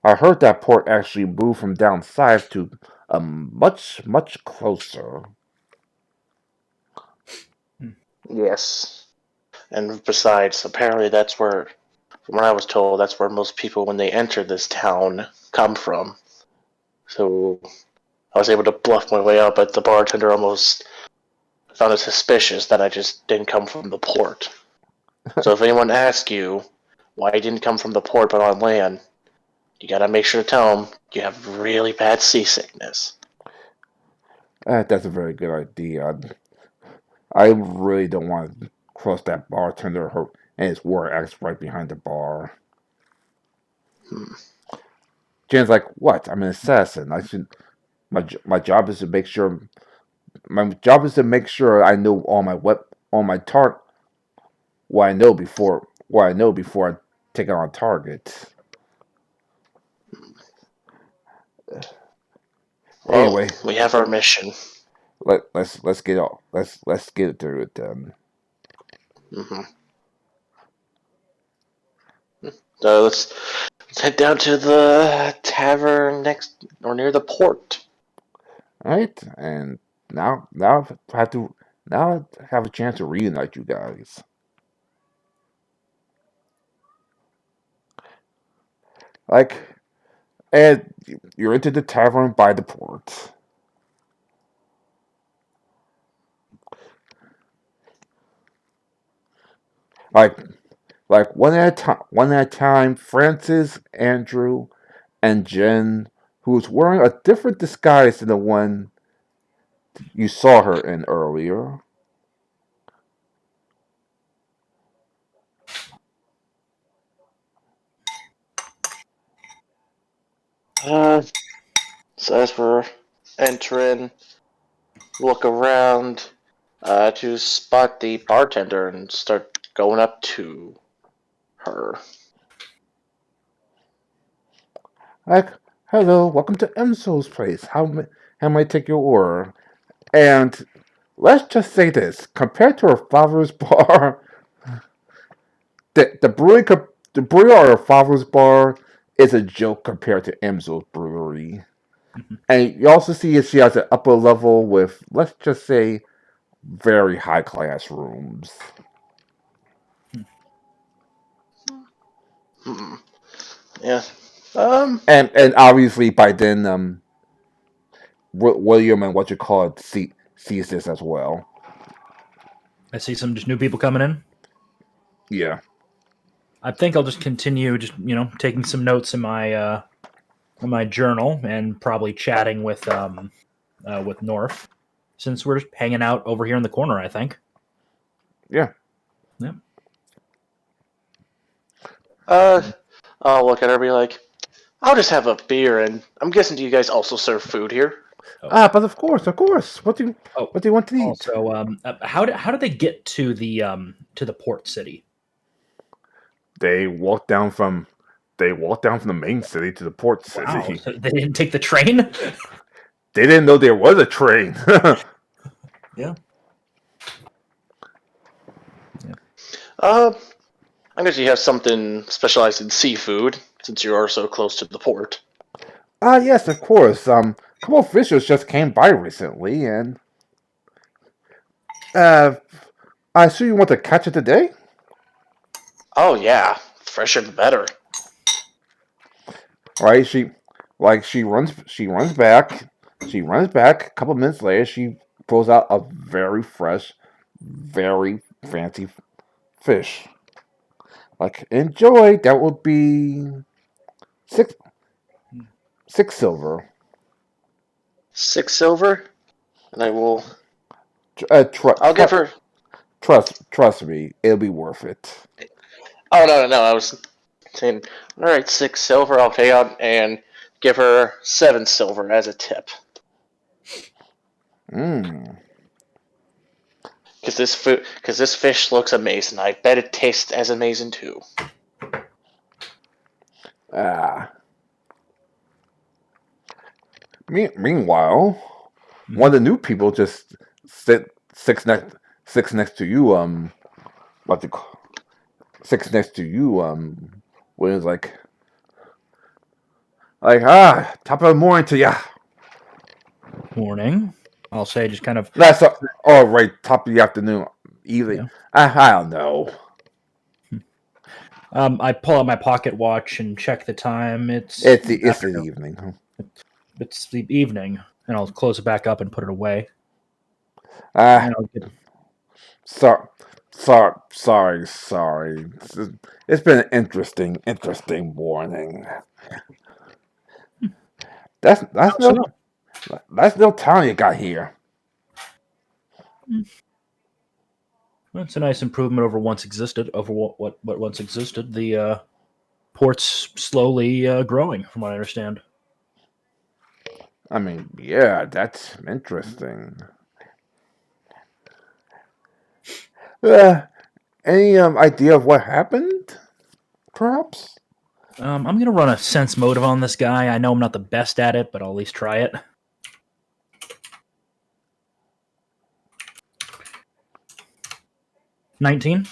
I heard that port actually moved from down south to much closer. yes. And besides, apparently that's where, from what I was told, that's where most people, when they enter this town, come from. So I was able to bluff my way out, but the bartender almost found it suspicious that I just didn't come from the port. So if anyone asks you why you didn't come from the port but on land, you gotta make sure to tell them you have really bad seasickness. That's a very good idea. I really don't want to cross that bartender and his war axe right behind the bar. Hmm. Jan's like, what? I'm an assassin. I should. My job is to make sure. My job is to make sure I know all my what I know before I take it on target. Well, Anyway, we have our mission. let's get off. Let's get through it then. Mm-hmm. So let's head down to the tavern next or near the port. All right, and now I have to now I have a chance to reunite you guys. Like, and you're into the tavern by the port. Like, one at a time. Francis, Andrew, and Jen, who was wearing a different disguise than the one you saw her in earlier. So as we're entering, look around to spot the bartender and start going up to her. Like, hello, welcome to Emso's place. How may I take your order? And let's just say this: compared to her father's bar, the brewery at her father's bar is a joke compared to Emso's brewery. And you also see that she has an upper level with, let's just say, very high class rooms. Hmm. Yeah. And obviously by then, William and what you call it sees this as well. I see some just new people coming in. Yeah. I think I'll just continue, just taking some notes in my journal and probably chatting with North, since we're just hanging out over here in the corner. I think. Yeah. Yep. I'll look at her and be like, I'll just have a beer, and I'm guessing you guys also serve food here? But of course, of course. Oh, What do you want to eat? also, how did they get to the port city? They walked down from the main city to the port Wow, city. so they didn't take the train. They didn't know there was a train. Yeah. I guess you have something specialized in seafood, since you are so close to the port. Yes, of course. A couple of fishers just came by recently, and uh, I assume you want to catch it today. Oh yeah, fresher the better. Right? She runs back. She runs back. A couple minutes later, she pulls out a very fresh, very fancy fish. Like, enjoy. That would be six six silver. 6 silver, and I will. Tr- I'll give her. trust me, it'll be worth it. Oh no. I was saying, all right, 6 silver. I'll pay out and give her 7 silver as a tip. Mmm. Because this fish looks amazing. I bet it tastes as amazing too. Ah. Meanwhile, one of the new people just sits next to you. What the sits next to you. When it's top of the morning to ya. Morning. I'll say, just kind of. That's all right. Top of the afternoon. Evening. Yeah. I don't know. I pull out my pocket watch and check the time. It's It's the afternoon. evening. Huh? It's the evening, and I'll close it back up and put it away. Ah, And I'll get, sorry. It's been an interesting morning. That's so, no time you got here. it's a nice improvement over once existed. Over what once existed. The port's slowly growing, from what I understand. I mean, yeah, that's interesting. Uh, any idea of what happened? Perhaps. I'm gonna run a sense motive on this guy. I know I'm not the best at it, but I'll at least try it. 19.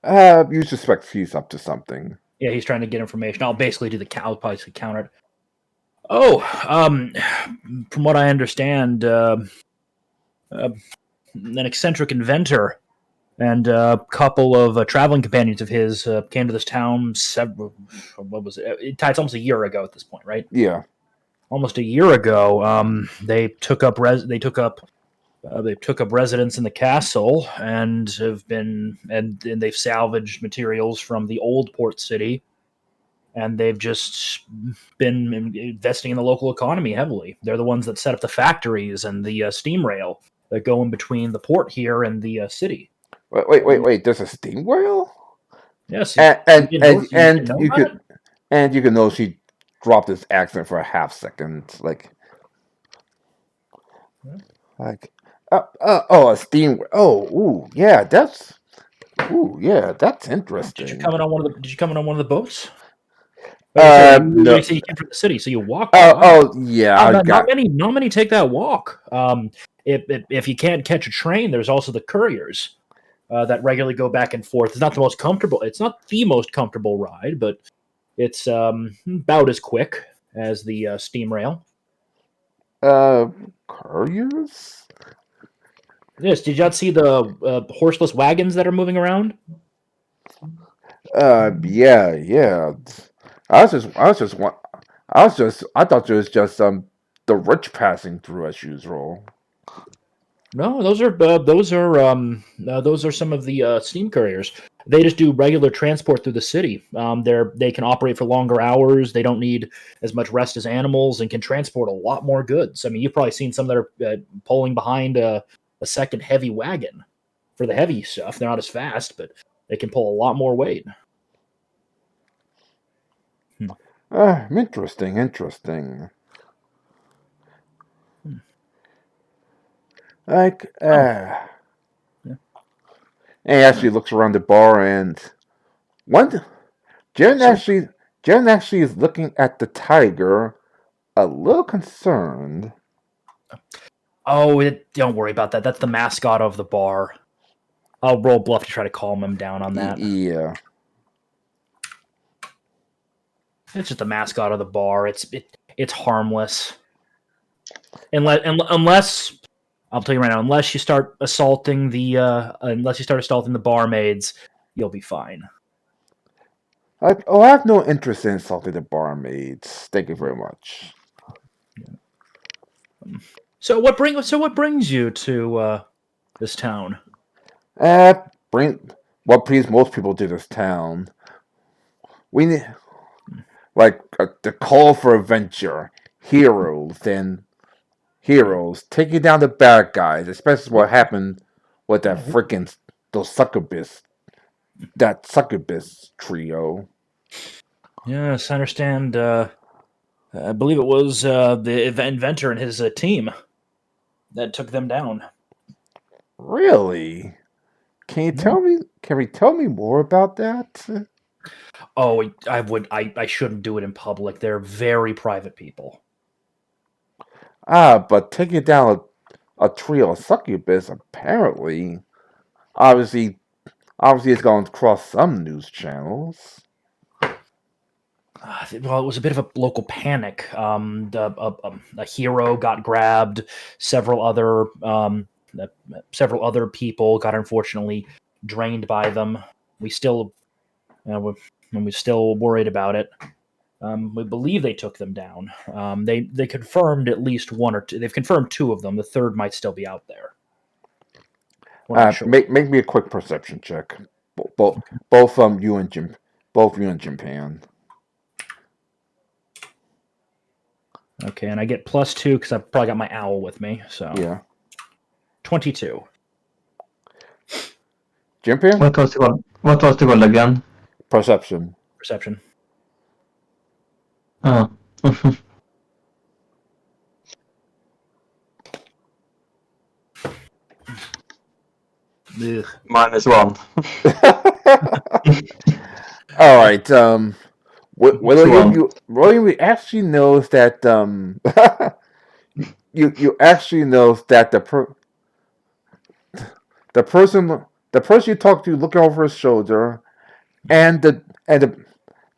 You suspect he's up to something. Yeah, he's trying to get information. I'll basically do the I'll probably counter it. Oh, from what I understand, an eccentric inventor and a couple of traveling companions of his came to this town. What was it? It's almost a year ago at this point, right? Yeah. Almost a year ago. They took up residence in the castle and have been and they've salvaged materials from the old port city, and they've just been investing in the local economy heavily. They're the ones that set up the factories and the steam rail that go in between the port here and the city. Wait. There's a steam whale, Yes, and you didn't know, you didn't know about it? you can know she dropped his accent for a half second, like oh, a steam. That's Did you interesting. come in on one of the? Did you come in on one of the boats? Oh, yeah, sorry, No. you said you came from the city, so you walked it. Wow. Yeah, Not, I not, got. not many take that walk. If you can't catch a train, there's also the couriers that regularly go back and forth. It's not the most comfortable. It's not the most comfortable ride, but it's about as quick as the steam rail. Uh, Couriers? Yes. Did you not see the horseless wagons that are moving around? Yeah. I thought it was just the rich passing through as usual. No, those are some of the steam couriers. They just do regular transport through the city. They can operate for longer hours. They don't need as much rest as animals and can transport a lot more goods. I mean, you've probably seen some that are pulling behind a second heavy wagon for the heavy stuff. They're not as fast, but they can pull a lot more weight. Hmm. Interesting. Hmm. Like, Oh, yeah. and he actually looks around the bar, and one Jen So, actually Jen actually is looking at the tiger, a little concerned. don't worry about that. That's the mascot of the bar. I'll roll bluff to try to calm him down on that. Yeah. It's just the mascot of the bar. It's harmless. Unless I'll tell you right now, unless you start assaulting the barmaids, you'll be fine. I have no interest in insulting the barmaids. Thank you very much. So what brings you to this town? Uh, bring what brings most people to this town. We need the call for adventure, heroes taking down the bad guys. Especially what happened with that succubus trio. Yes, I understand. I believe it was the inventor and his team that took them down. Really? Can you Yeah. tell me? Can we tell me more about that? Oh, I shouldn't do it in public. They're very private people. But taking down a trio of succubus apparently, obviously, it's going to cross some news channels. Well, it was a bit of a local panic. A hero got grabbed. Several other people got unfortunately drained by them. We still when we're still worried about it. We believe they took them down. They confirmed at least one or two. They've confirmed two of them. The third might still be out there. We're not sure. Make me a quick perception check. Both you and Jim Pan. Okay, and I get +2 because I've probably got my owl with me. So Yeah. 22 Jim Pan? What was the goal again? Perception. perception. Oh. Ugh. -1. All right. Sure. William actually knows that you actually knows that the person you talked to looking over his shoulder, and the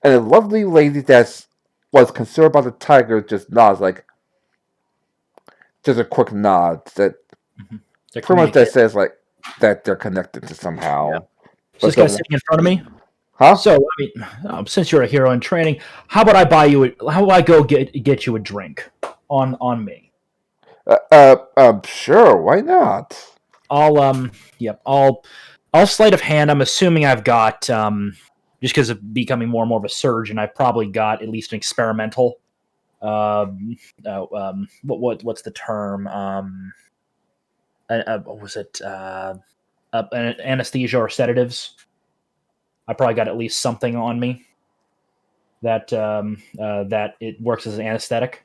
lovely lady that was concerned about the tiger just nods, like just a quick nod that They're pretty much that communicating. says like that they're connected to somehow. Yeah. So this guy's sitting in front of me. Huh? So I mean, since you're a hero in training, how about I buy you? How about I go get you a drink on me? Sure. Why not? I'll sleight of hand. I'm assuming I've got just because of becoming more and more of a surgeon, I've probably got at least an experimental. What's the term? What was it? Anesthesia or sedatives. I probably got at least something on me that that it works as an anesthetic.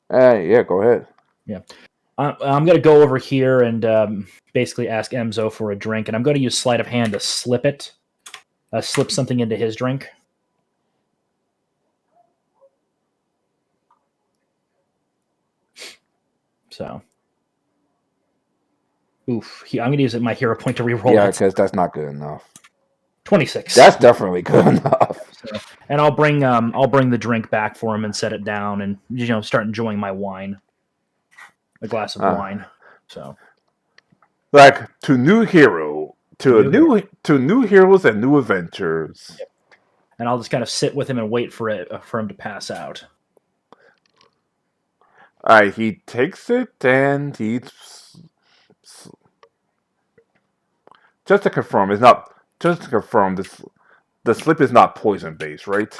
Yeah. Go ahead. Yeah. I'm going to go over here and basically ask Emzo for a drink, and I'm going to use sleight of hand to slip something into his drink. So, I'm going to use my hero point to reroll. Yeah, because that's not good enough. 26. That's definitely good enough. So, and I'll bring the drink back for him and set it down, and start enjoying my wine, a glass of wine. So, like to new heroes and new adventures. Yep. And I'll just kind of sit with him and wait for him to pass out. Alright, he takes it and just to confirm, this the slip is not poison based, right?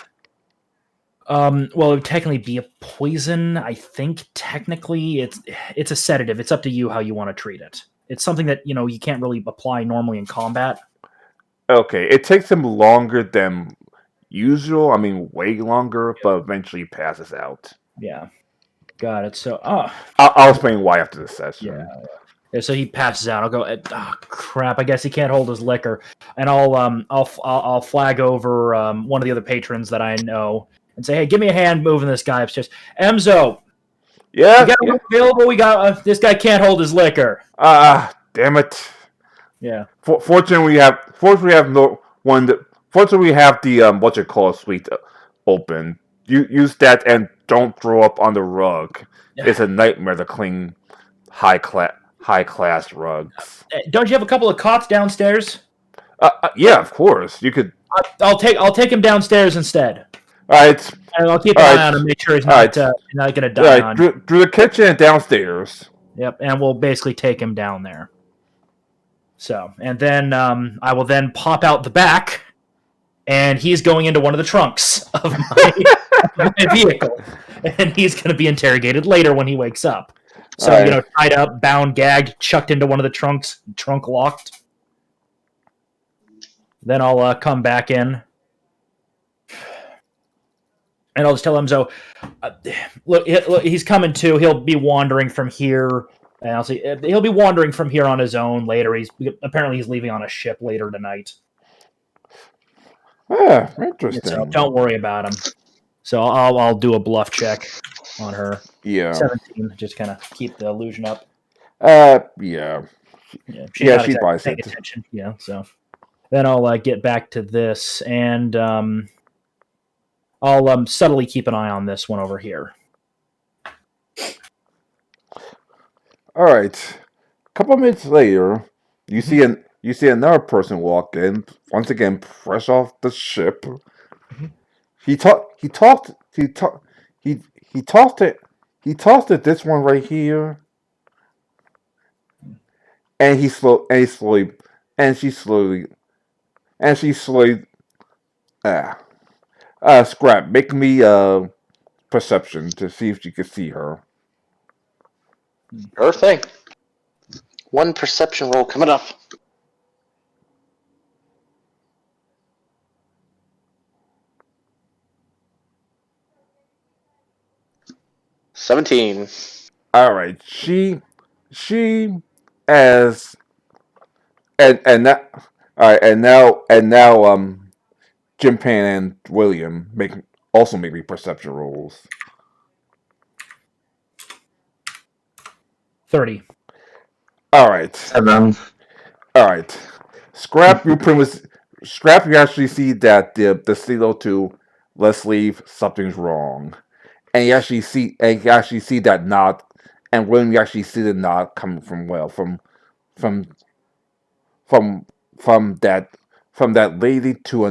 Well, it would technically be a poison. I think technically it's a sedative. It's up to you how you want to treat it. It's something that you can't really apply normally in combat. Okay, it takes him longer than usual. I mean, way longer, but eventually passes out. Yeah, got it. So, I'll explain why after this session. Yeah, so he passes out. I'll go. Oh crap! I guess he can't hold his liquor, and I'll flag over one of the other patrons that I know and say, "Hey, give me a hand moving this guy upstairs." Emzo, Yeah, we got one available. We got this guy can't hold his liquor. Damn it. Yeah. Fortunately, we have no one. Fortunately, we have the suite open. You use that and don't throw up on the rug. It's a nightmare to clean high class rugs. Don't you have a couple of cots downstairs? Yeah, of course. You could. I'll take him downstairs instead. All right. And I'll keep an eye on him, make sure he's not going to die. All right, through the kitchen and downstairs. Yep, and we'll basically take him down there. So, and then I will then pop out the back, and he's going into one of the trunks of my vehicle, and he's going to be interrogated later when he wakes up. So, right. Tied up, bound, gagged, chucked into one of the trunks, trunk locked. Then I'll come back in, and I'll just tell him, so, look, he's coming to. He'll be wandering from here. And I'll say he'll be wandering from here on his own later. He's leaving on a ship later tonight. Yeah, interesting. So don't worry about him. So I'll do a bluff check on her. Yeah. 17, just kind of keep the illusion up. Yeah. She buys paying it. attention. Yeah. So then I'll get back to this, and I'll subtly keep an eye on this one over here. All right. A couple minutes later, you see you see another person walk in, once again fresh off the ship. Mhm. He talked. He talked. He he tossed it. He tossed it. This one right here, and he slowly, and she slowly, and she slowly. Ah, Scrap. Make me perception to see if you can see her. Sure thing. One perception roll coming up. $17. All right. She as and that. All right, and now Jim Pan and William make me perception rolls. 30. All right, 7. all right. Scrap, you pretty much scrap. You actually see that the Silo to let's leave. Something's wrong, and you actually see that nod, and William, you actually see the nod coming from from from that lady to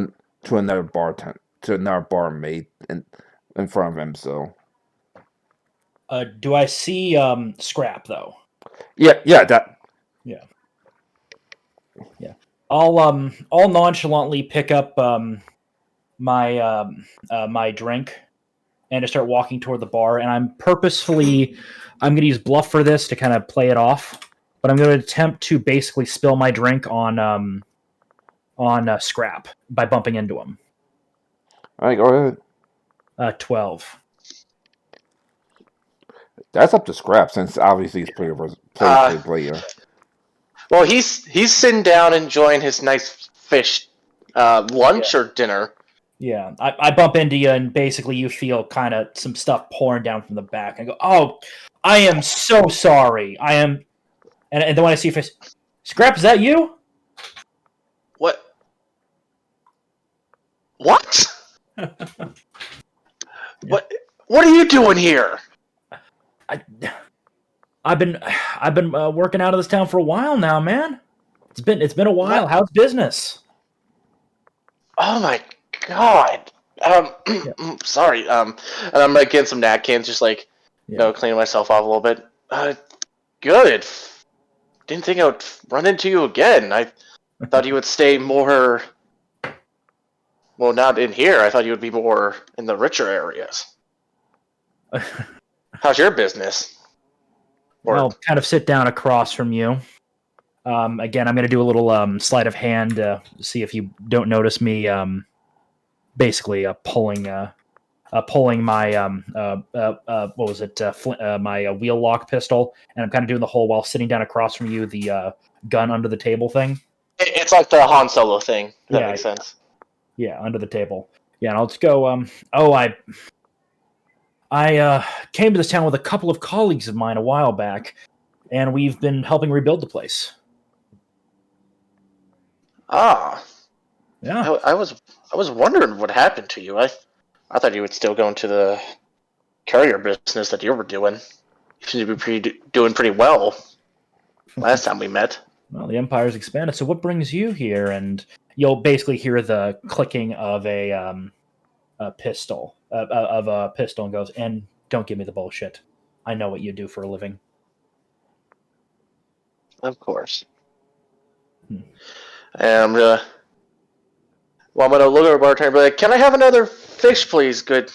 another bartender to another barmaid in front of him. So Do I see Scrap though? yeah, that Yeah. Yeah. I'll nonchalantly pick up my drink and to start walking toward the bar. And I'm going to use bluff for this to kind of play it off. But I'm going to attempt to basically spill my drink on Scrap by bumping into him. all right. Go ahead. 12. That's up to Scrap since obviously he's Uh, player. well, he's sitting down enjoying his nice fish lunch or dinner. Yeah, I bump into you, and basically you feel kind of some stuff pouring down from the back. I go, "Oh, I am so sorry. I am," and then when I see your face, Scrap, is that you? What? What? What? What are you doing here? I, I've been working out of this town for a while now, man. It's been a while. What? How's business? Oh my god. Yeah, Sorry. And I'm like getting some napkins, just like yeah. cleaning myself off a little bit. Good. Didn't think I would run into you again. I thought you would stay more. Well, not in here. I thought you would be more in the richer areas. How's your business? I'll kind of sit down across from you. Again, I'm going to do a little sleight of hand to see if you don't notice me. Basically, pulling my what was it? My wheel lock pistol, and I'm kind of doing the whole while sitting down across from you, the gun under the table thing. It's like the Han Solo thing. If that Yeah, makes sense. yeah, under the table. Yeah, and I'll just go. Oh, I came to this town with a couple of colleagues of mine a while back, and we've been helping rebuild the place. Ah, Yeah. I was wondering what happened to you. I thought you would still go into the courier business that you were doing. You seem to be doing pretty well. Last time we met. Well, the Empire's expanded. So what brings you here? And you'll basically hear the clicking of a pistol, of a pistol, and goes, and don't give me the bullshit. I know what you do for a living. Of course. Hmm. And I'm gonna look at our bartender and be like, "Can I have another fish, please? Good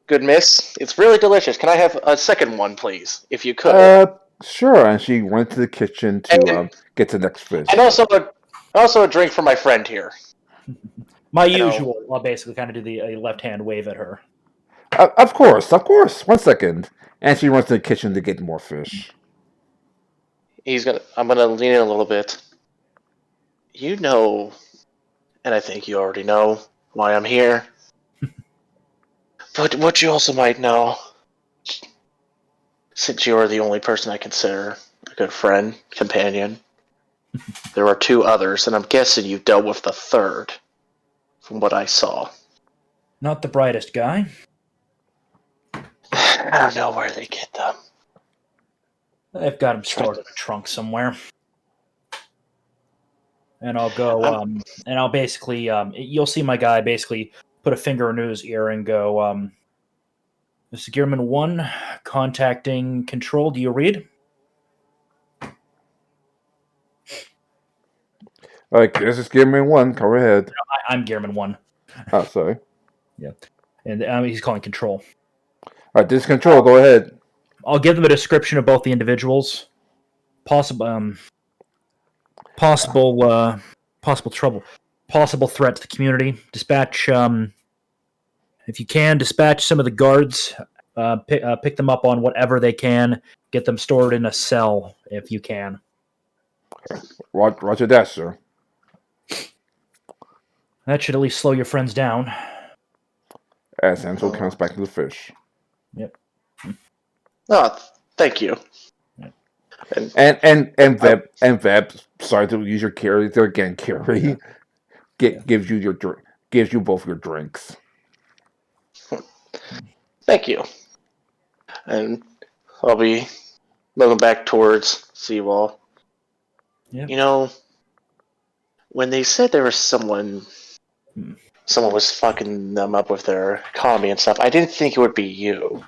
miss. It's really delicious. Can I have a second one, please, if you could? Sure. And she went to the kitchen to And get the next and fish. also a drink for my friend here. My I know. usual. I'll basically kind of do the left hand wave at her. Of course, of course. 1 second. And she runs to the kitchen to get more fish. I'm gonna lean in a little bit. You know, and I think you already know why I'm here. But what you also might know, since you are the only person I consider a good friend, companion, there are two others, and I'm guessing you dealt with the third, from what I saw. Not the brightest guy. I don't know where they get them. I've got him stored in a trunk somewhere. and I'll go. And I'll basically. You'll see my guy basically put a finger into his ear and go. This is Gearman 1 contacting Control. Do you read? All right, this is Gearman 1. Go ahead. I'm Gearman 1. Oh, sorry. Yeah. And he's calling Control. All right, this is Control. Go ahead. I'll give them a description of both the individuals. Possible trouble. Possible threat to the community. Dispatch, if you can, dispatch some of the guards. Pick them up on whatever they can. Get them stored in a cell if you can. Roger that, sir. That should at least slow your friends down. As Ansel comes back to the fish. Yep. Oh, thank you. And Veb, sorry to use your character again, Carrie. Gives you both your drinks. Thank you. And I'll be looking back towards Seawall. Yep. You know, when they said there was someone was fucking them up with their economy and stuff, I didn't think it would be you.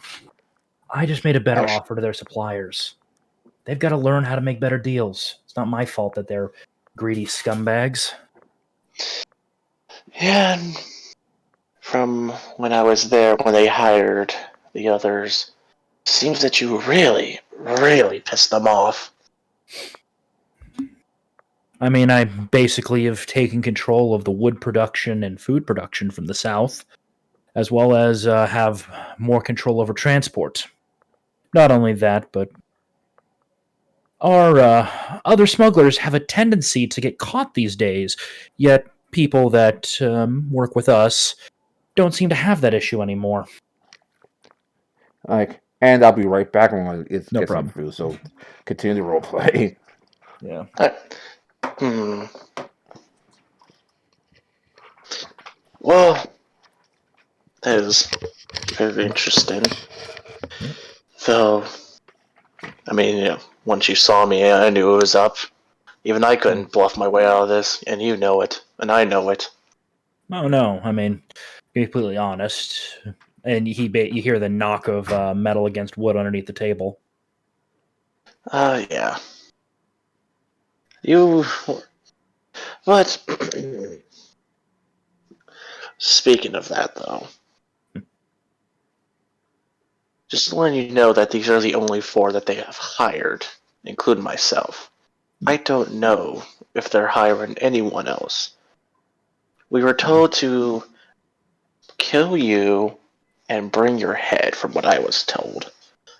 I just made a better offer to their suppliers. They've got to learn how to make better deals. It's not my fault that they're greedy scumbags. Yeah, and from when I was there, when they hired the others, seems that you really, really pissed them off. I mean, I basically have taken control of the wood production and food production from the south, as well as have more control over transport. Not only that, but our other smugglers have a tendency to get caught these days, yet people that work with us don't seem to have that issue anymore. And I'll be right back when it No gets problem. through. So continue the role play. Yeah. Well, that is very interesting. Though, I mean, once you saw me, I knew it was up. Even I couldn't bluff my way out of this, and you know it, and I know it. Oh no, I mean, to be completely honest, and you hear the knock of metal against wood underneath the table. Yeah. But speaking of that, though, just letting you know that these are the only 4 that they have hired, including myself. I don't know if they're hiring anyone else. We were told to kill you and bring your head, from what I was told,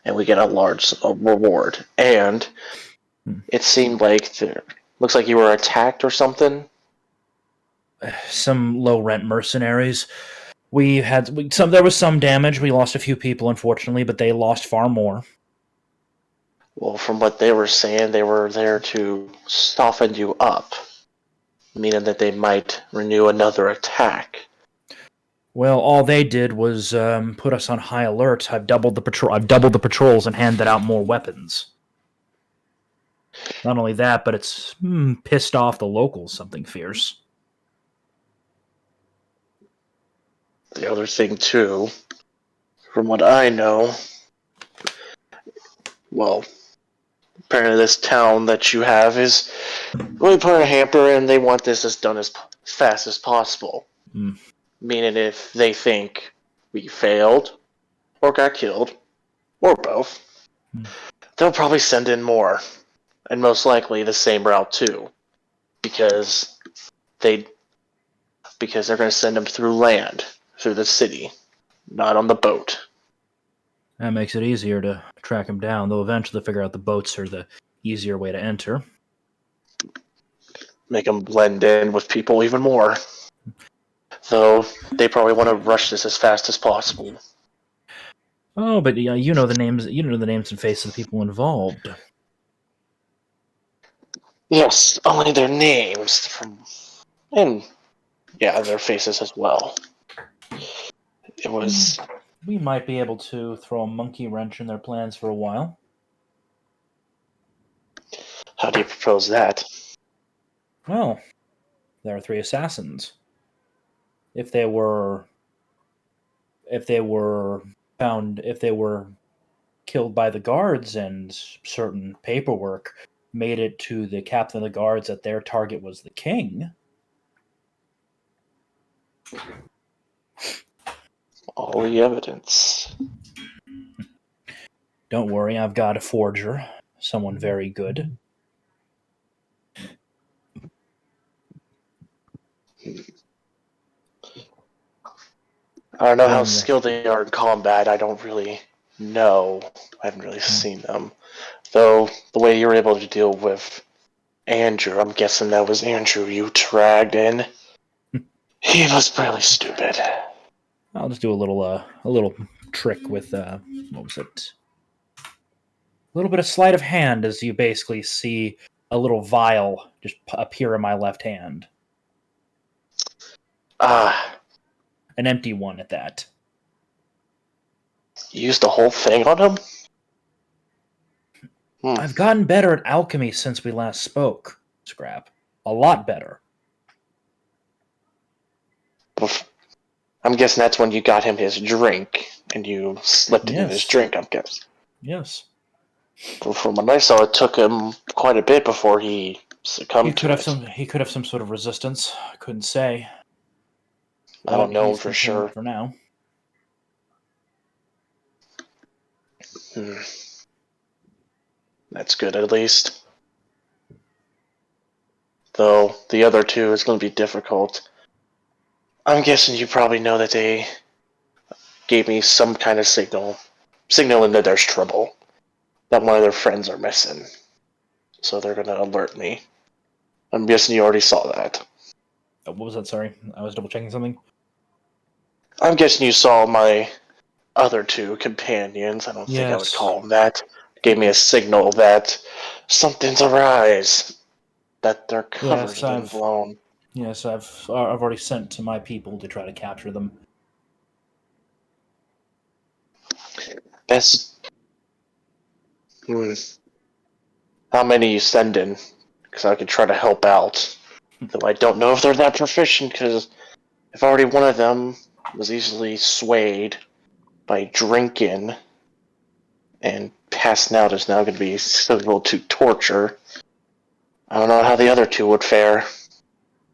and we get a large reward. And it seemed like looks like you were attacked or something. Some low rent mercenaries. There was some damage. We lost a few people, unfortunately, but they lost far more. Well, from what they were saying, they were there to soften you up, meaning that they might renew another attack. Well, all they did was put us on high alert. I've doubled the patrols and handed out more weapons. Not only that, but it's pissed off the locals something fierce. The other thing, too, from what I know, well, apparently this town that you have is really put in a hamper, and they want this as done as fast as possible. Meaning if they think we failed, or got killed, or both, they'll probably send in more. And most likely the same route, too. Because they're going to send them through land, through the city, not on the boat. That makes it easier to track them down. They'll eventually figure out the boats are the easier way to enter. Make them blend in with people even more. Though they probably want to rush this as fast as possible. Oh, but you know the names. You know the names and faces of the people involved. Yes, only their names and their faces as well. It was. We might be able to throw a monkey wrench in their plans for a while. How do you propose that? Well, There are 3 assassins. If they were killed by the guards and certain paperwork made it to the captain of the guards that their target was the king. All the evidence. Don't worry, I've got a forger, someone very good. I don't know how One- skilled they are in combat. I don't really know. I haven't really seen them. Though, the way you were able to deal with Andrew, I'm guessing that was Andrew you dragged in. He was really stupid. I'll just do a little trick with what was it? A little bit of sleight of hand as you basically see a little vial just appear in my left hand, Ah, an empty one at that. you used the whole thing on him? I've gotten better at alchemy since we last spoke, Scrap. A lot better. I'm guessing that's when you got him his drink, and you slipped it in his Yes. drink, I'm guessing. Yes. But from what I saw, it took him quite a bit before he succumbed to it. He could have some sort of resistance. I couldn't say. I don't know He's for contained sure. for now. That's good, at least. Though, the other two is going to be difficult. I'm guessing you probably know that they gave me some kind of signaling that there's trouble. That one of their friends are missing. So they're going to alert me. I'm guessing you already saw that. What was that? Sorry, I was double checking something. I'm guessing you saw my other two companions. I don't think I would Yes. call them that. Gave me a signal that something's arise. That their cover's been blown. Yes, I've already sent to my people to try to capture them. Best. How many you sending? Because I could try to help out. Though I don't know if they're that proficient, because if already one of them was easily swayed by drinking and passing out is now going to be suitable to torture. I don't know how the other two would fare.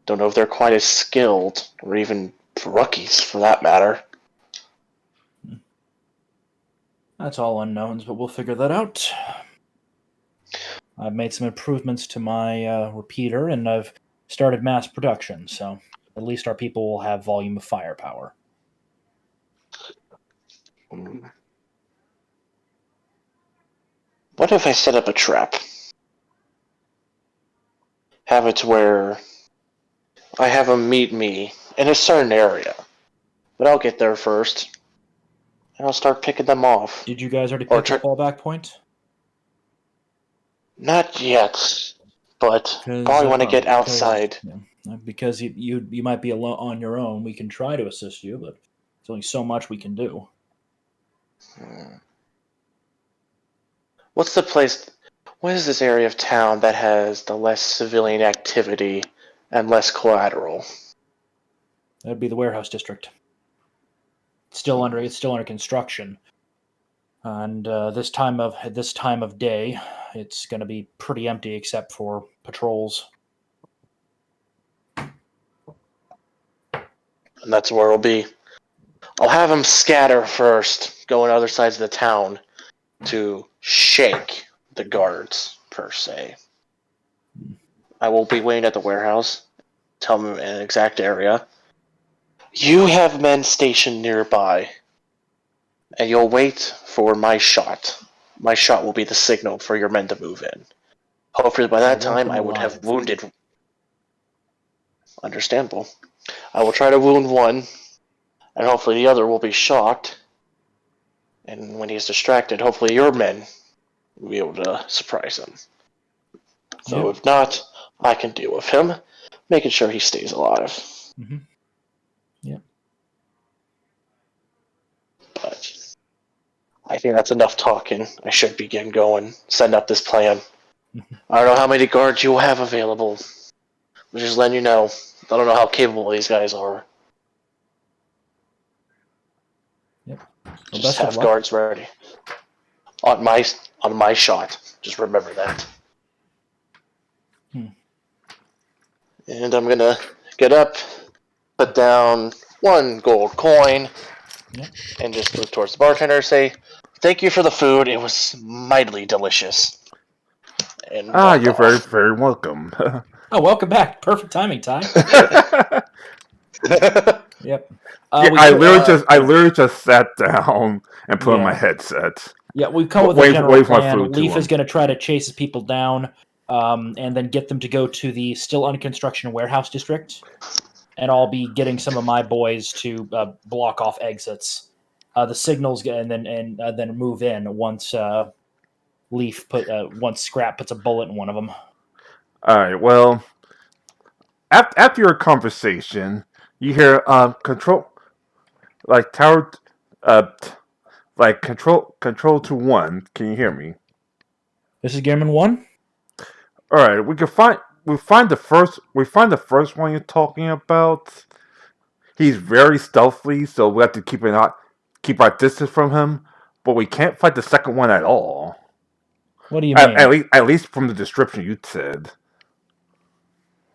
Don't know if they're quite as skilled, or even rookies for that matter. That's all unknowns, but we'll figure that out. I've made some improvements to my repeater, and I've started mass production, so at least our people will have volume of firepower. What if I set up a trap? Have it where I have them meet me in a certain area, but I'll get there first, and I'll start picking them off. Did you guys already Or pick a fallback point? Not yet, but probably want to get outside. Because you might be alone on your own. We can try to assist you, but there's only so much we can do. What's the place? What is this area of town that has the less civilian activity and less collateral? That'd be the warehouse district. It's still under construction, and this time of day, it's going to be pretty empty except for patrols. And that's where it'll be. I'll have them scatter first, go on other sides of the town to shake the guards, per se. I will be waiting at the warehouse. Tell them an exact area. You have men stationed nearby, and you'll wait for my shot. My shot will be the signal for your men to move in. Hopefully by that time I would have wounded. Understandable. I will try to wound one, and hopefully the other will be shocked. And when he's distracted, hopefully your men will be able to surprise him. So if not, I can deal with him, making sure he stays alive. Mm-hmm. Yeah. But I think that's enough talking. I should begin going, setting up this plan. I don't know how many guards you will have available. Just letting you know. I don't know how capable these guys are. Well, Just best of have luck. guards ready. On my shot. Just remember that. And I'm gonna get up, put down 1 gold coin, and just move towards the bartender. Say, "Thank you for the food. It was mightily delicious." And walk You're very, off. very welcome. Oh, welcome back. Perfect timing, Ty. Yep. Yeah, I literally just sat down and put on my Yeah. headset. Yeah, we've come with a Wait general for my plan. food to Leaf is them. going to try to chase his people down, and then get them to go to the still under construction warehouse district, and I'll be getting some of my boys to block off exits, the signals, and then move in once once Scrap puts a bullet in one of them. All right. Well, after your conversation, you hear control like tower like control to 1. Can you hear me? This is Gearman 1. All right. We find the first one you're talking about. He's very stealthy, so we have to keep our distance from him. But we can't fight the second one at all. What do you mean? At least from the description you said.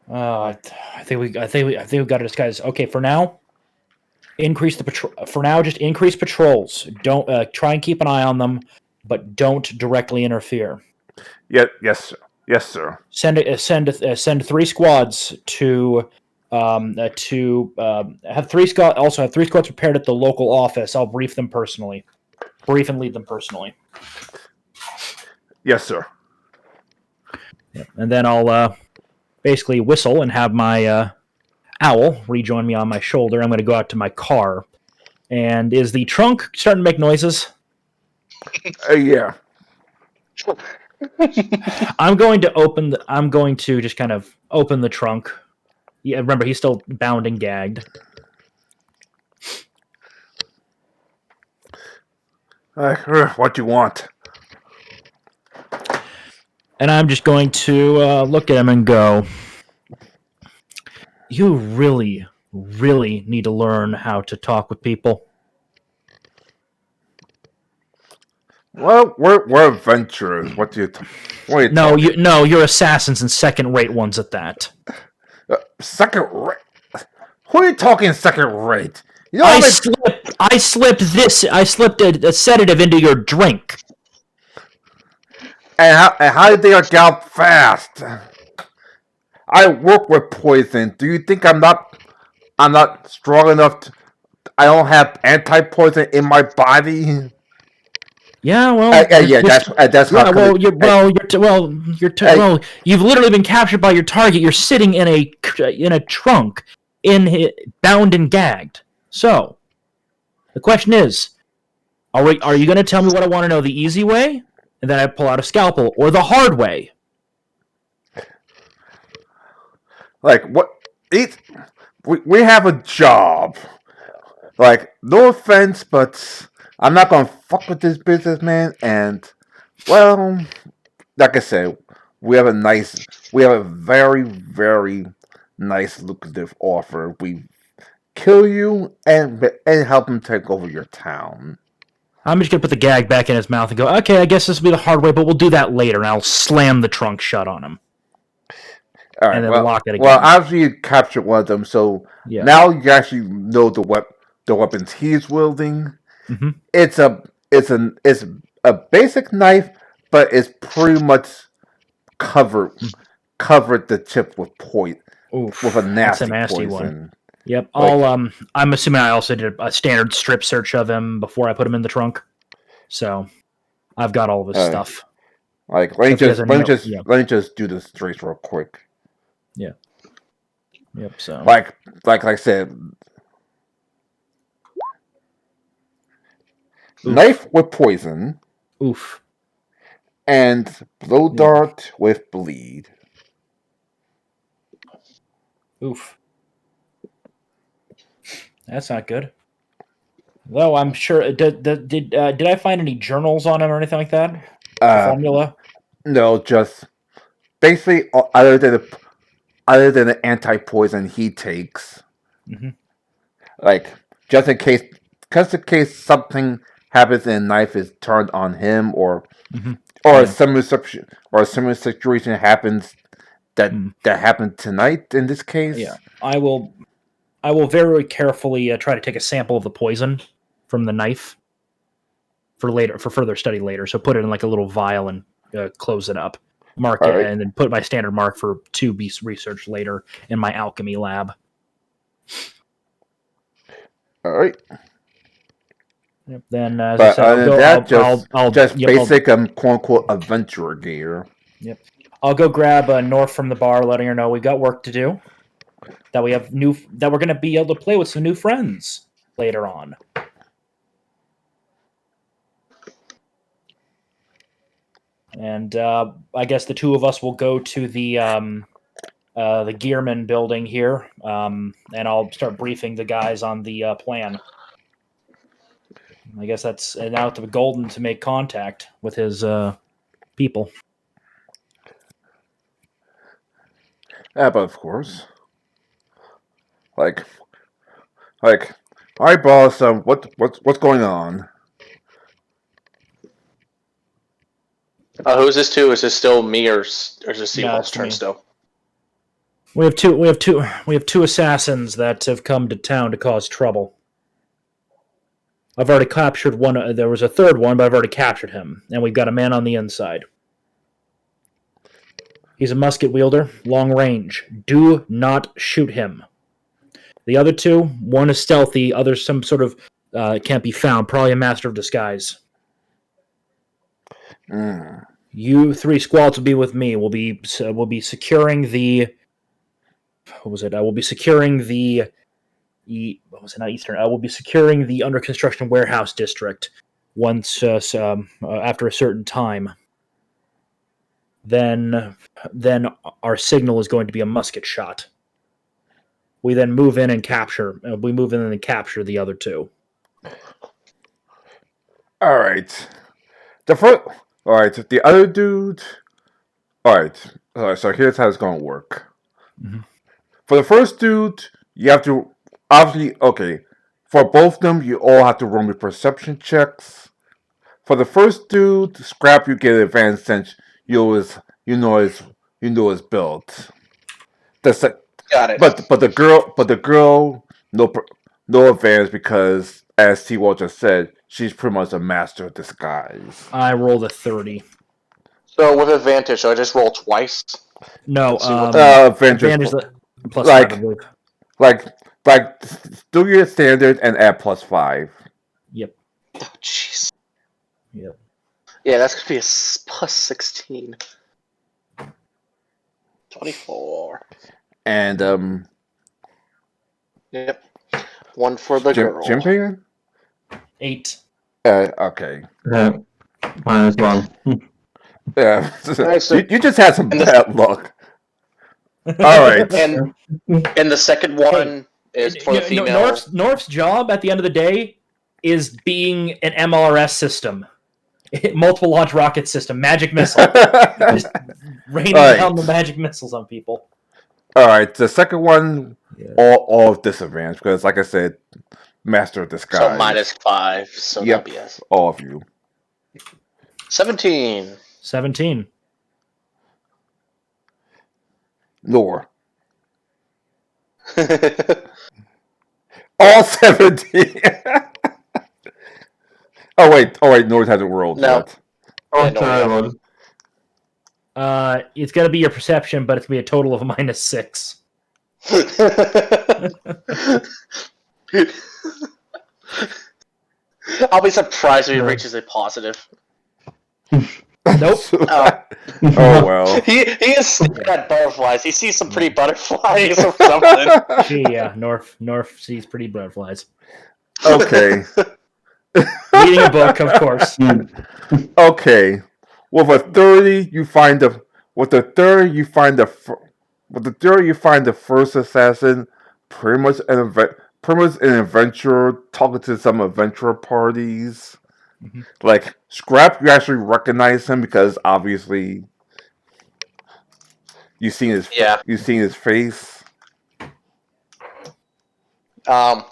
I think we got to disguise. Okay, for now, increase the patrol. For now, just increase patrols. Don't try and keep an eye on them, but don't directly interfere. Yes, sir. Send 3 squads to have 3 squads. Also have 3 squads prepared at the local office. I'll brief and lead them personally. Yes, sir. And then I'll basically whistle and have my owl rejoin me on my shoulder. I'm going to go out to my car. And is the trunk starting to make noises? Yeah. I'm going to just kind of open the trunk. Yeah, remember he's still bound and gagged. What you want? And I'm just going to look at him and go, "You really, really need to learn how to talk with people." Well, we're adventurers. What are you talking? No, you're assassins and second-rate ones at that. Second rate? Who are you talking second rate? You know I slipped a sedative into your drink. and how did they get out fast? I work with poison. Do you think I'm not strong enough? I don't have anti-poison in my body. Yeah, well, that's how. You've literally been captured by your target. You're sitting in a trunk, bound and gagged. So, the question is, are you going to tell me what I want to know the easy way, and then I pull out a scalpel, or the hard way? Like what? We have a job. Like, no offense, but I'm not gonna fuck with this businessman. And well, like I said, we have a very, very nice, lucrative offer. We kill you and help him take over your town. I'm just going to put the gag back in his mouth and go, "Okay, I guess this will be the hard way, but we'll do that later." And I'll slam the trunk shut on him. All right, And then lock it again. Well, obviously you captured one of them, so now you actually know the weapons he's wielding. Mm-hmm. It's a basic knife, but it's pretty much covered the tip with with a nasty poison. One. Yep. I'm assuming I also did a standard strip search of him before I put him in the trunk, so I've got all of his stuff. Like, let me just do this trace real quick. Yeah. Yep. So like I said, knife with poison. Oof. And blow dart with bleed. Oof. That's not good. Though I'm sure. Did I find any journals on him or anything like that? The formula? No, just basically other than other than the anti-poison he takes. Mhm. Like, just in case something happens and a knife is turned on him, or Mhm. or Yeah. a similar situation happens that Mm. that happened tonight in this case. Yeah, I will very carefully try to take a sample of the poison from the knife for further study later. So put it in like a little vial and close it up, mark All it, right. and then put my standard mark for to be researched later in my alchemy lab. All right. Yep. Then, as I But said, I'll other than go. that, just Yep. basic quote unquote adventurer gear. Yep. I'll go grab North from the bar, letting her know we got work to do. That we have that we're going to be able to play with some new friends later on. And I guess the two of us will go to the Gearman building here, and I'll start briefing the guys on the plan. I guess that's now to Golden to make contact with his people. Yeah, but of course, like, all right, boss. What's going on? Who's this to? Is this still me or is this No, Seawall's it's turn me. still? We have two assassins that have come to town to cause trouble. I've already captured one. There was a third one, but I've already captured him, and we've got a man on the inside. He's a musket wielder, long range. Do not shoot him. The other two, one is stealthy, other some sort of can't be found. Probably a master of disguise. Mm. You three squads will be with me. We'll be securing the. What was it? I will be securing the. What was it? Not Eastern. I will be securing the under construction warehouse district. Once after a certain time, then our signal is going to be a musket shot. We then move in and capture. We move in and capture the other two. All right. The first. All right. The other dude. All right. So here's how it's gonna work. Mm-hmm. For the first dude, you have to obviously okay. For both of them, you all have to roll me perception checks. For the first dude, scrap you get advantage since you know his build. The sec- Got it. but the girl no advantage because as T-Wall just said, she's pretty much a master of disguise. I rolled a 30. So with advantage, I just roll twice. No, Let's see what Advantage plus like 5, I believe. like do your standard and add +5. Yep. Oh, jeez. Yep. Yeah, that's gonna be a plus 16. 24. And Yep. One for the girl. Jimpan? 8. Okay. -1. Yeah. Nice. You just had some And the- bad luck. All right. And the second one is for the female. North's job at the end of the day is being an MLRS system, multiple launch rocket system, magic missile, just raining down the magic missiles on people. All right. The second one, all of disadvantage because, like I said, master of disguise. So -5. So yep, that'd be us. all of you. 17. 17. Nor. All 17. Oh wait, Nord hasn't rolled No. yet. What no, do I no. roll? It's gonna be your perception, but it's gonna be a total of -6. I'll be surprised if he reaches a positive. Nope. Oh. Oh well. He is staring at butterflies. He sees some pretty butterflies or something. Gee, yeah, North sees pretty butterflies. Okay. Reading a book, of course. Okay. With a 30, you find the first assassin pretty much an adventurer talking to some adventurer parties. Mm-hmm. Like Scrap, you actually recognize him because obviously You seen his Yeah. You seen his face? I'm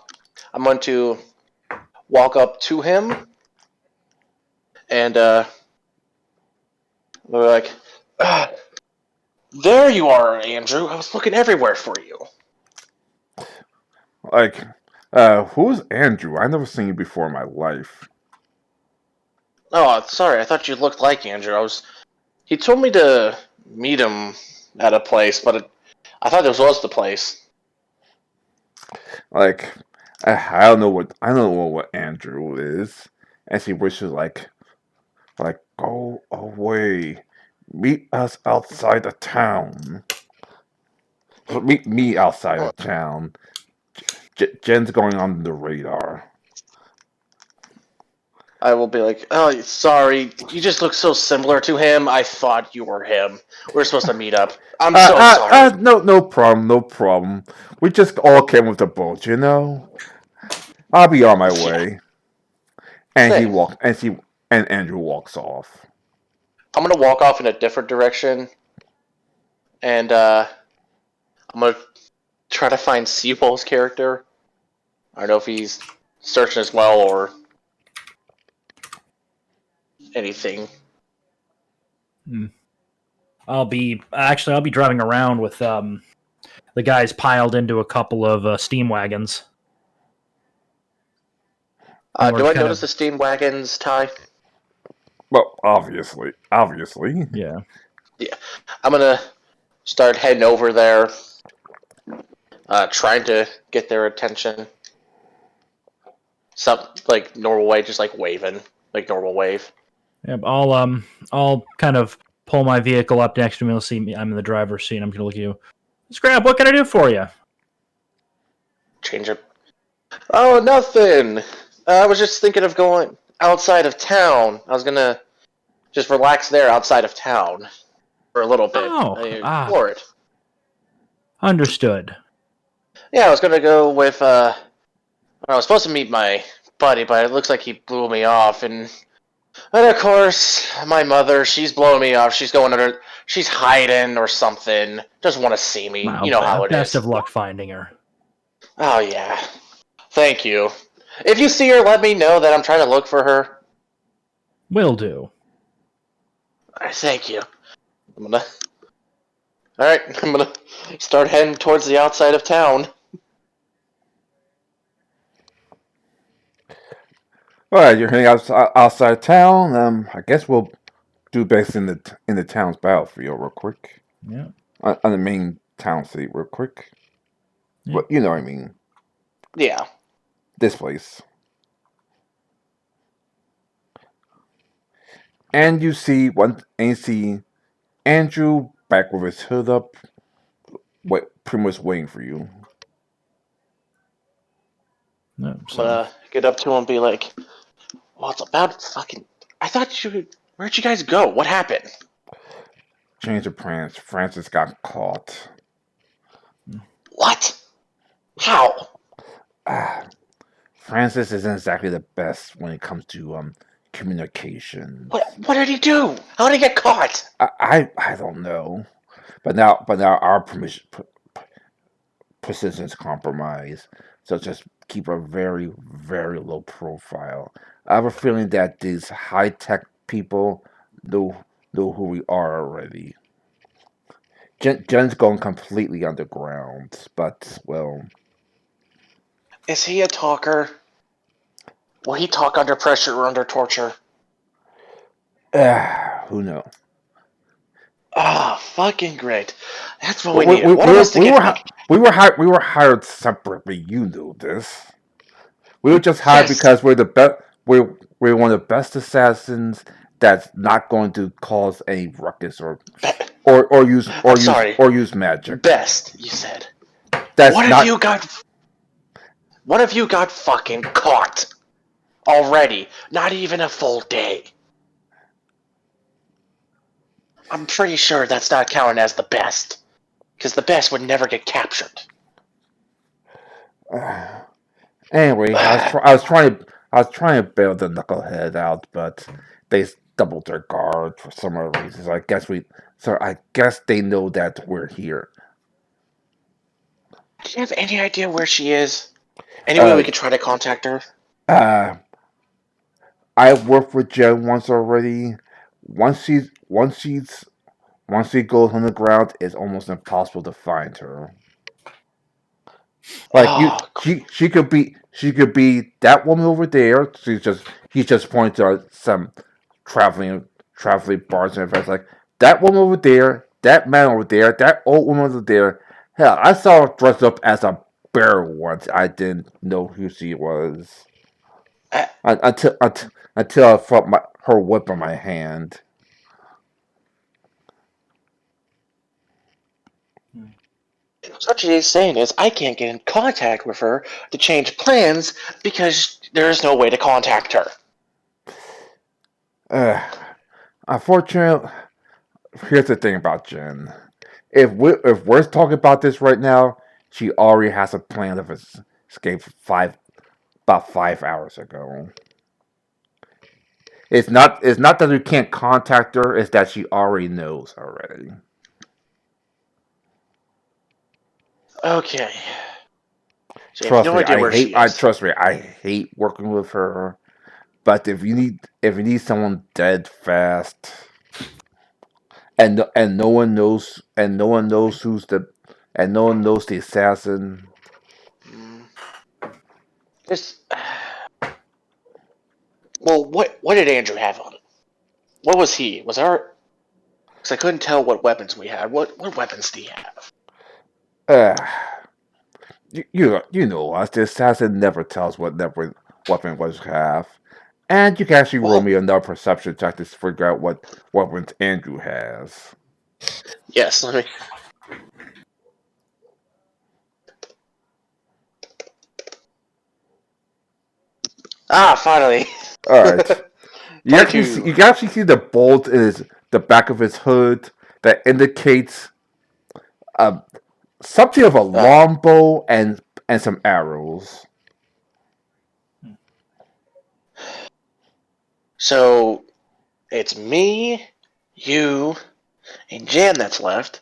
going to walk up to him and we're like, "Ah, there you are, Andrew. I was looking everywhere for you." Like, who's Andrew? I've never seen you before in my life. Oh, sorry. I thought you looked like Andrew. He told me to meet him at a place, but I thought this was the place. Like, I don't know what Andrew is. And she wishes like go away, meet us outside the town. Meet me outside Oh, of town. Jen's going on the radar. I will be like, "Oh, sorry. You just look so similar to him. I thought you were him. We're supposed to meet up. I'm so sorry." No problem, no problem. We just all came with the boat, you know. I'll be on my Yeah, way. And same. Andrew walks off. I'm gonna walk off in a different direction, and I'm gonna try to find Seawolf's character. I don't know if he's searching as well or anything. I'll be driving around with the guys piled into a couple of steam wagons. And Do we're I kind notice of the steam wagons, Ty? Well, obviously. yeah. Yeah, I'm gonna start heading over there, trying to get their attention. Some like normal way, just like waving, like normal wave. Yep, I'll kind of pull my vehicle up next to me. You'll see me. I'm in the driver's seat. I'm gonna look at you. Scrap. What can I do for you? Change it. Oh, nothing. I was just thinking of going outside of town. I was gonna just relax there outside of town for a little bit. Oh, Explore it. understood. Yeah, I was gonna go with. I was supposed to meet my buddy, but it looks like he blew me off, and of course, my mother, she's blowing me off. She's going under. She's hiding or something. Doesn't want to see me. Well, You know how it best is. of luck finding her. Oh yeah. Thank you. If you see her, let me know that I'm trying to look for her. Will do. Thank you. I'm gonna. All right, I'm gonna start heading towards the outside of town. All right, you're heading outside town. I guess we'll do base in the town's battlefield real quick. Yeah. On the main town city real quick. Yeah. But you know what I mean. Yeah. This place. And you see Andrew back with his hood up, pretty much waiting for you. No, I'm so. gonna get up to him and be like, "Well, it's about fucking. I thought you. Where'd you guys go? What happened?" Change of plans. Francis got caught. What? How? Francis isn't exactly the best when it comes to communication. What did he do? How did he get caught? I don't know, but now our position is compromised. So just keep a very very low profile. I have a feeling that these high tech people know who we are already. Jen's going completely underground, but well, Is he a talker? Will he talk under pressure or under torture? who knows? Ah, fucking great. That's what we needed. One of us to get. We were hired separately. You knew this. We were just hired Yes. because we're the best. We're one of the best assassins that's not going to cause any ruckus or use magic. Best, you said. That's What not. if you got fucking caught already? Not even a full day. I'm pretty sure that's not counted as the best, because the best would never get captured. Anyway, I was trying to bail the knucklehead out, but they doubled their guard for some other reasons. So I guess they know that we're here. Do you have any idea where she is? Any way Uh, we could try to contact her? uh, I worked with Jen once already. Once she goes on the ground, it's almost impossible to find her. Like you, Oh, she could be that woman over there. He's just pointing to some traveling bars and events. Like that woman over there, that man over there, that old woman over there. Hell, I saw her dressed up as a bear once. I didn't know who she was I, until I felt her whip in my hand. so what she's saying is I can't get in contact with her to change plans because there is no way to contact her. Uh, Unfortunately, here's the thing about Jen. If we're talking about this right now, she already has a plan of escape about 5 hours ago. It's not that we can't contact her, it's that she already knows already. Okay. So you have no idea where she is. Trust me, I hate working with her. But if you need someone dead fast and no one knows who's the and no one knows the assassin. Mm, Just well, what did Andrew have on it? What was he? Was our? Because I couldn't tell what weapons we had. What weapons do he have? Uh, you know us. The assassin never tells what weapon was have. And you can actually roll Well, me another perception check to figure out what weapons Andrew has. yes. Let me. Finally. Alright. 22. You can actually see the bolt in the back of his hood that indicates uh, something of a Ah, longbow and some arrows. so it's me, you, and Jan that's left.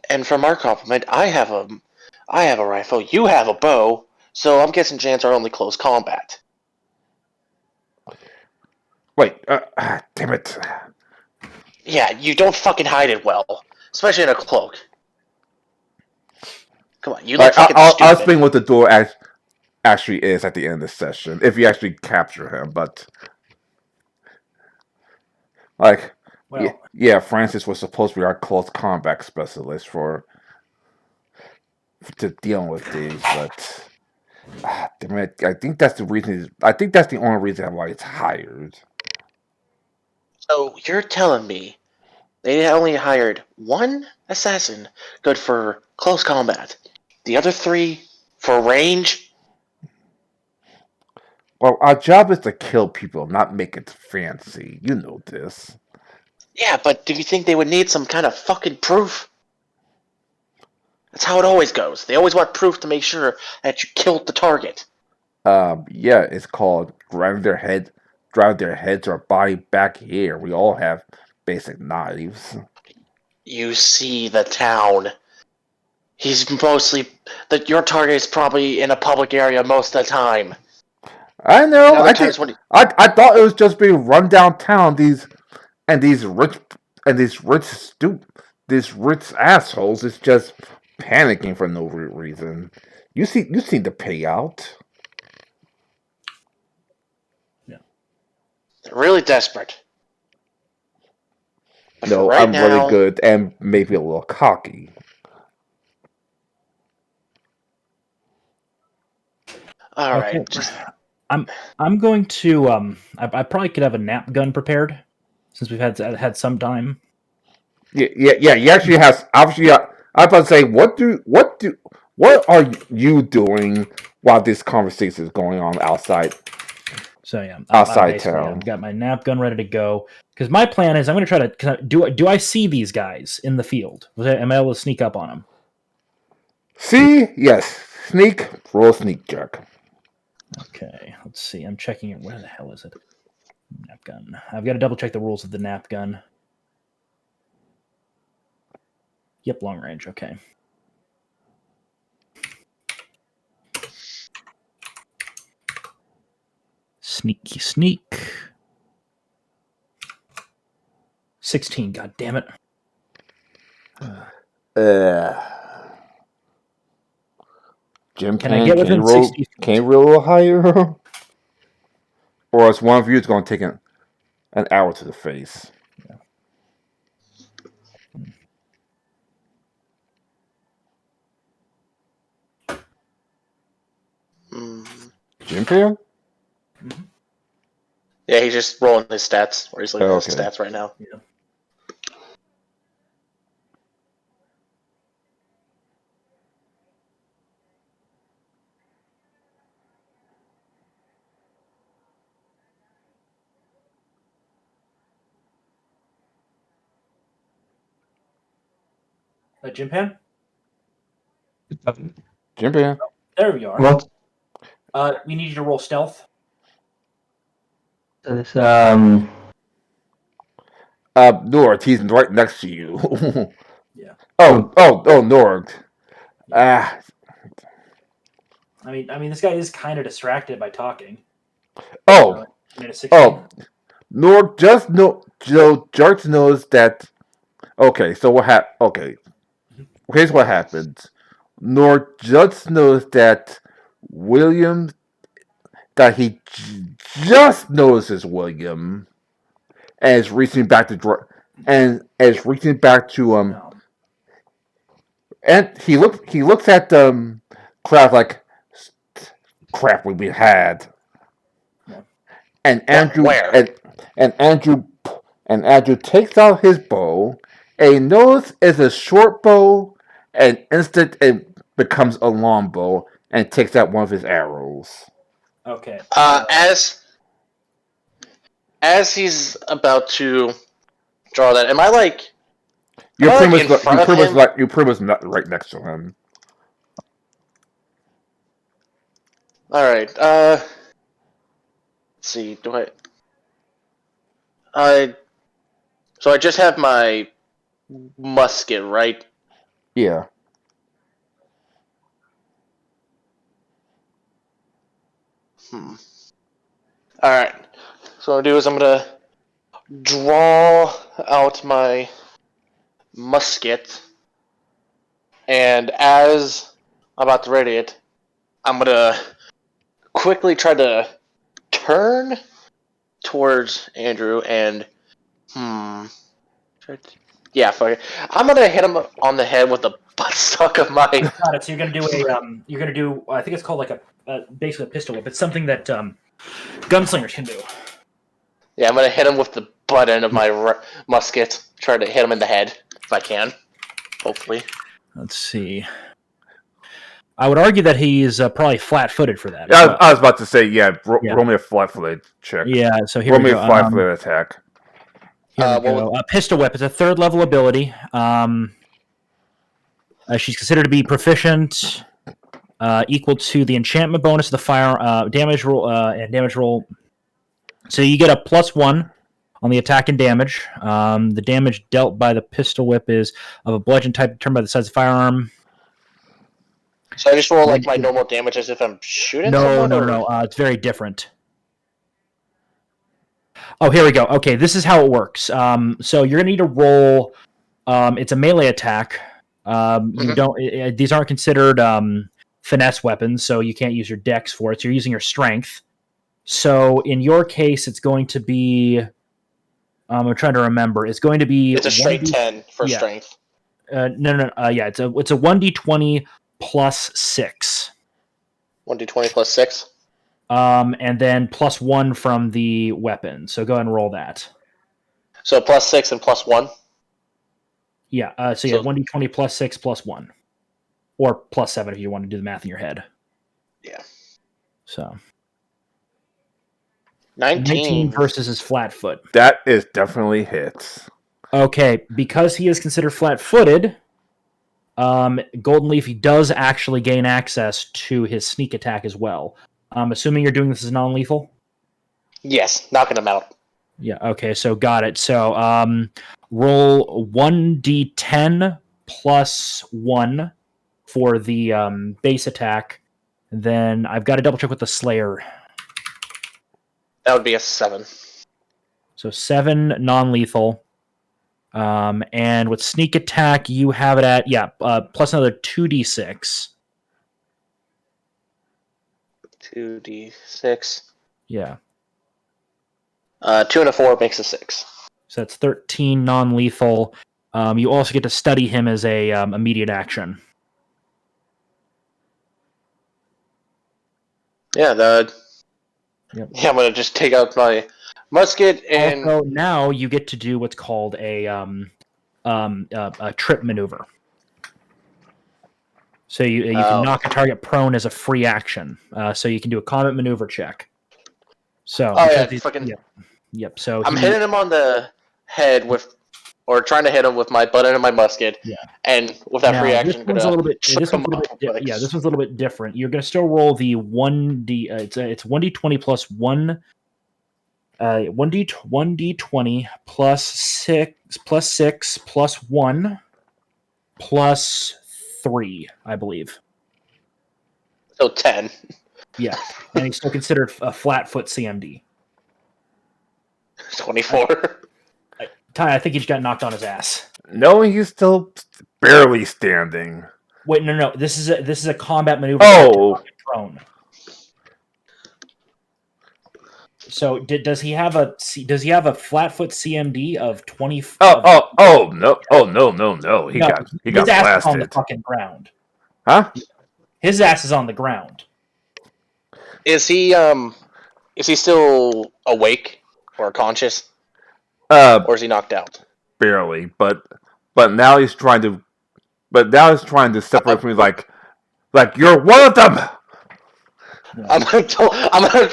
And from our complement, I have a rifle. You have a bow. So I'm guessing Jan's our only close combat. Wait, damn it. Yeah, you don't fucking hide it well, especially in a cloak. Come on, you look Like, fucking I'll stupid. explain what the door actually is at the end of the session, if you actually capture him, but like, Well, yeah, Francis was supposed to be our close combat specialist to dealing with these, but damn it, I think that's the reason. I think that's the only reason why it's hired. So you're telling me they only hired one assassin good for close combat, the other three for range? Well, our job is to kill people, not make it fancy. You know this. Yeah, but do you think they would need some kind of fucking proof? That's how it always goes. They always want proof to make sure that you killed the target. Yeah, it's called drive their heads or body back here. We all have basic knives. You see the town. He's mostly that your target is probably in a public area most of the time. I And know. other times when I thought it was just being run downtown. And these rich and these rich assholes is just panicking for no reason. You see the payout. yeah. they're really desperate. But for No, right I'm really now, good and maybe a little cocky. all Okay. right, just I'm going to I probably could have a nap gun prepared since we've had some time. Yeah. He actually has obviously. I was about to say, what are you doing while this conversation is going on So yeah, I'm outside basically town? I've got my nap gun ready to go because my plan is I'm going to try to do I see these guys in the field? Am I able to sneak up on them? See, yes, roll sneak check. Okay, let's see. I'm checking it. Where the hell is it? Nap gun. I've got to double check the rules of the nap gun. Yep, long range. Okay. Sneaky sneak. 16. God damn it. Jim Can I get can you within roll? 60 feet? Can you roll a little higher? Or is one of you is going to take an arrow to the face? Jim can? Yeah, he's just rolling his stats, or he's looking at his Okay. stats right now. Yeah. Jim Pan? Jim can. There we are. What? We need you to roll stealth. This Nord, he's right next to you. Yeah. Oh, Nord. Ah, I mean, this guy is kind of distracted by talking. oh, I mean, a 16. oh. Nord just Jarts knows that. Okay, so what happened? Okay, here's what happens. Nord just knows that William, that he just notices William, and is reaching back to No. and he looks at the crowd like, crap, we had. Yeah. And Andrew Where? and Andrew takes out his bow, and he knows it's a short bow, and instant it becomes a long bow, and takes out one of his arrows. Okay. As he's about to draw that, am I like? You're Am I, pretty like, in much front of him? you're pretty much not right next to him. All right. Let's see. So I just have my musket, right? Yeah. All right. So what I'm gonna do is I'm gonna draw out my musket, and as I'm about to ready it, I'm gonna quickly try to turn towards Andrew and yeah, fuck it. I'm gonna hit him on the head with the buttstock of my. Got it. So you're gonna do you're gonna do. I think it's called like basically a pistol whip. It's something that gunslingers can do. Yeah, I'm gonna hit him with the butt end of my musket. Try to hit him in the head if I can. Hopefully. Let's see. I would argue that he's probably flat-footed for that. Yeah, As well. I was about to say, yeah, Yeah. roll me a flat-footed check. Yeah. So here Roll we me go. a flat-footed attack. Here we go. Pistol whip is a 3rd level ability. She's considered to be proficient, equal to the enchantment bonus of the fire damage roll and damage roll. So you get a +1 on the attack and damage. The damage dealt by the pistol whip is of a bludgeon type determined by the size of the firearm. So I just roll like my normal damage as if I'm shooting No, someone? no. It's very different. Oh, here we go. Okay, this is how it works. So you're gonna need to roll. It's a melee attack. You don't. These aren't considered finesse weapons, so you can't use your dex for it. So you're using your strength. So in your case, it's going to be. I'm trying to remember. It's going to be. It's a straight 10 for yeah. strength. No. Yeah, it's a 1d20 plus 6. 1d20 plus 6. And then +1 from the weapon. So go ahead and roll that. So plus 6 and plus 1. Yeah. So 1d20 plus 6 plus 1, or plus 7 if you want to do the math in your head. Yeah. So 19 versus his flat foot. That is definitely hits. Okay, because he is considered flat-footed, Golden Leaf does actually gain access to his sneak attack as well. I'm assuming you're doing this as non-lethal? Yes, knocking him out. Yeah, okay, so got it. So roll 1d10 +1 for the base attack. Then I've got to double check with the Slayer. That would be a 7. So 7 non-lethal. And with sneak attack, you have it at plus another 2d6. 2d6. Yeah. 2 and a 4 makes a 6. So that's 13 non-lethal. You also get to study him as a immediate action. Yeah, Yep. yeah, I'm gonna just take out my musket and Also, now you get to do what's called a trip maneuver. So you can knock a target prone as a free action. So you can do a combat maneuver check. So yep. So I'm hitting him on the head or trying to hit him with my butt end of my musket. Yeah. And with that free action, this one's a little bit different. You're going to still roll the 1d. It's 1d20 plus 1. 1d20 plus 6 plus 1 plus 3, I believe. So 10. Yeah, and he's still considered a flat-foot CMD. 24. Ty, I think he just got knocked on his ass. No, he's still barely standing. Wait, no. This is a combat maneuver. Oh, Prone. So does he have a flat-foot CMD of 20? No. He got his ass is on the blasted. fucking ground. Huh? His ass is on the ground. Is he still awake or conscious? Or is he knocked out? Barely, but now he's trying to separate from me like you're one of them. Yeah. I'm gonna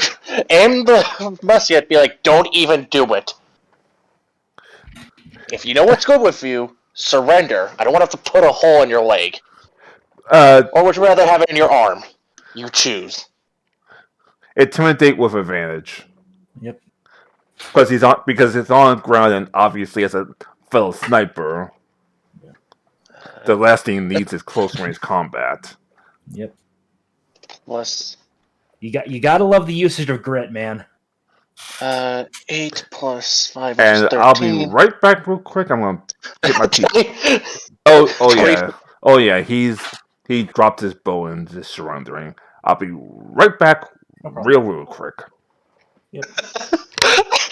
aim the musket, be like, don't even do it. If you know what's good with you, surrender. I don't want to have to put a hole in your leg. Or would you rather have it in your arm? You choose. Intimidate with advantage. Yep. Because it's on the ground, and obviously as a fellow sniper, the last thing he needs is close range combat. Yep. Plus You gotta love the usage of grit, man. 8 plus 5 And is 13. I'll be right back real quick. I'm gonna get my teeth. 20. Oh yeah. He dropped his bow and is surrendering. I'll be right back, real quick. Yep.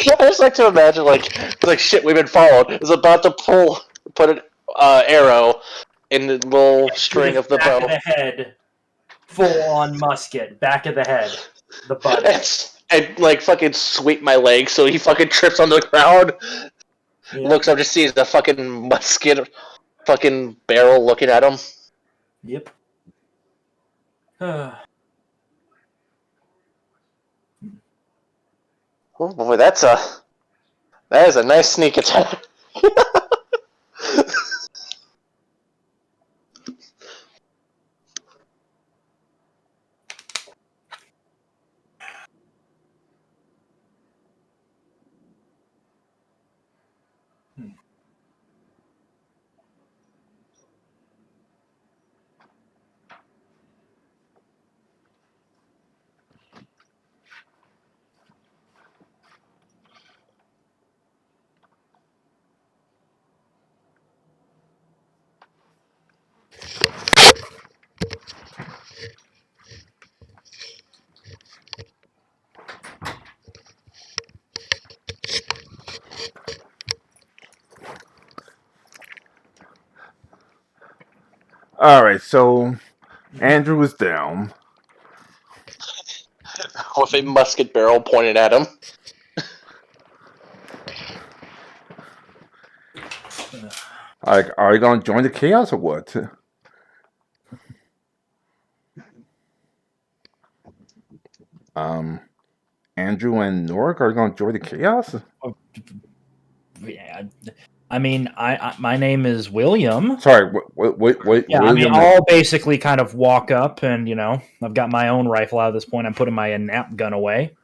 I just like to imagine like shit we've been followed is about to put an arrow in the little string of the back bow. of the head, full on musket, back of the head, the butt. And like fucking sweep my leg so he fucking trips on the ground. Yeah. Looks up, just sees the fucking musket, fucking barrel looking at him. Yep. Oh boy, that is a nice sneak attack. Alright, so Andrew is down. With a musket barrel pointed at him. Are you gonna join the chaos or what? Andrew and Norik are gonna join the chaos? Yeah. I mean, my name is William. Sorry, wait, Yeah, William. I mean, I'll basically kind of walk up and, I've got my own rifle out at this point. I'm putting my nap gun away.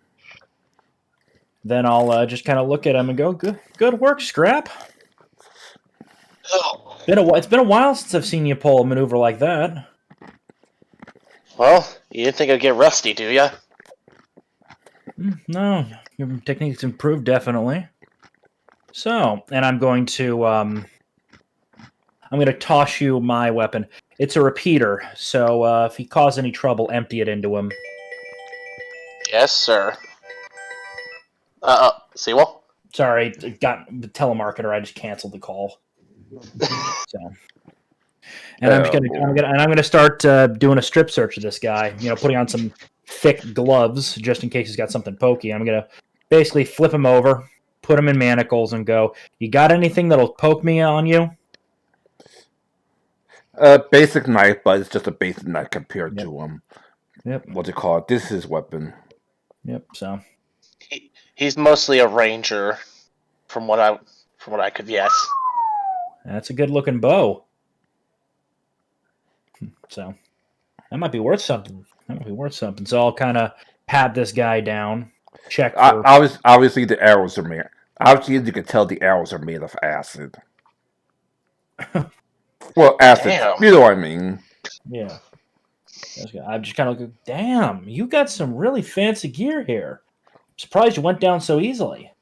Then I'll just kind of look at him and go, good work, Scrap. Oh, It's been a while since I've seen you pull a maneuver like that. Well, you didn't think I'd get rusty, do ya? No, your technique's improved definitely. So, and I'm going to toss you my weapon. It's a repeater, so if he causes any trouble, empty it into him. Yes, sir. Sewell? Sorry, it got the telemarketer. I just canceled the call. So, and I'm gonna start doing a strip search of this guy. Putting on some thick gloves just in case he's got something pokey. I'm gonna basically flip him over, put him in manacles, and go. You got anything that'll poke me on you? Basic knife, but it's just a basic knife compared Yep. to Yep. what do you call it? This is his weapon. Yep. So He's mostly a ranger, from what I could guess. that's a good looking bow. So that might be worth something. So I'll kind of pat this guy down. Check for. Obviously, the arrows are made. Obviously, you can tell the arrows are made of acid. Well, acid. Damn. You know what I mean. Yeah. I'm just kind of like, damn, you got some really fancy gear here. I'm surprised you went down so easily.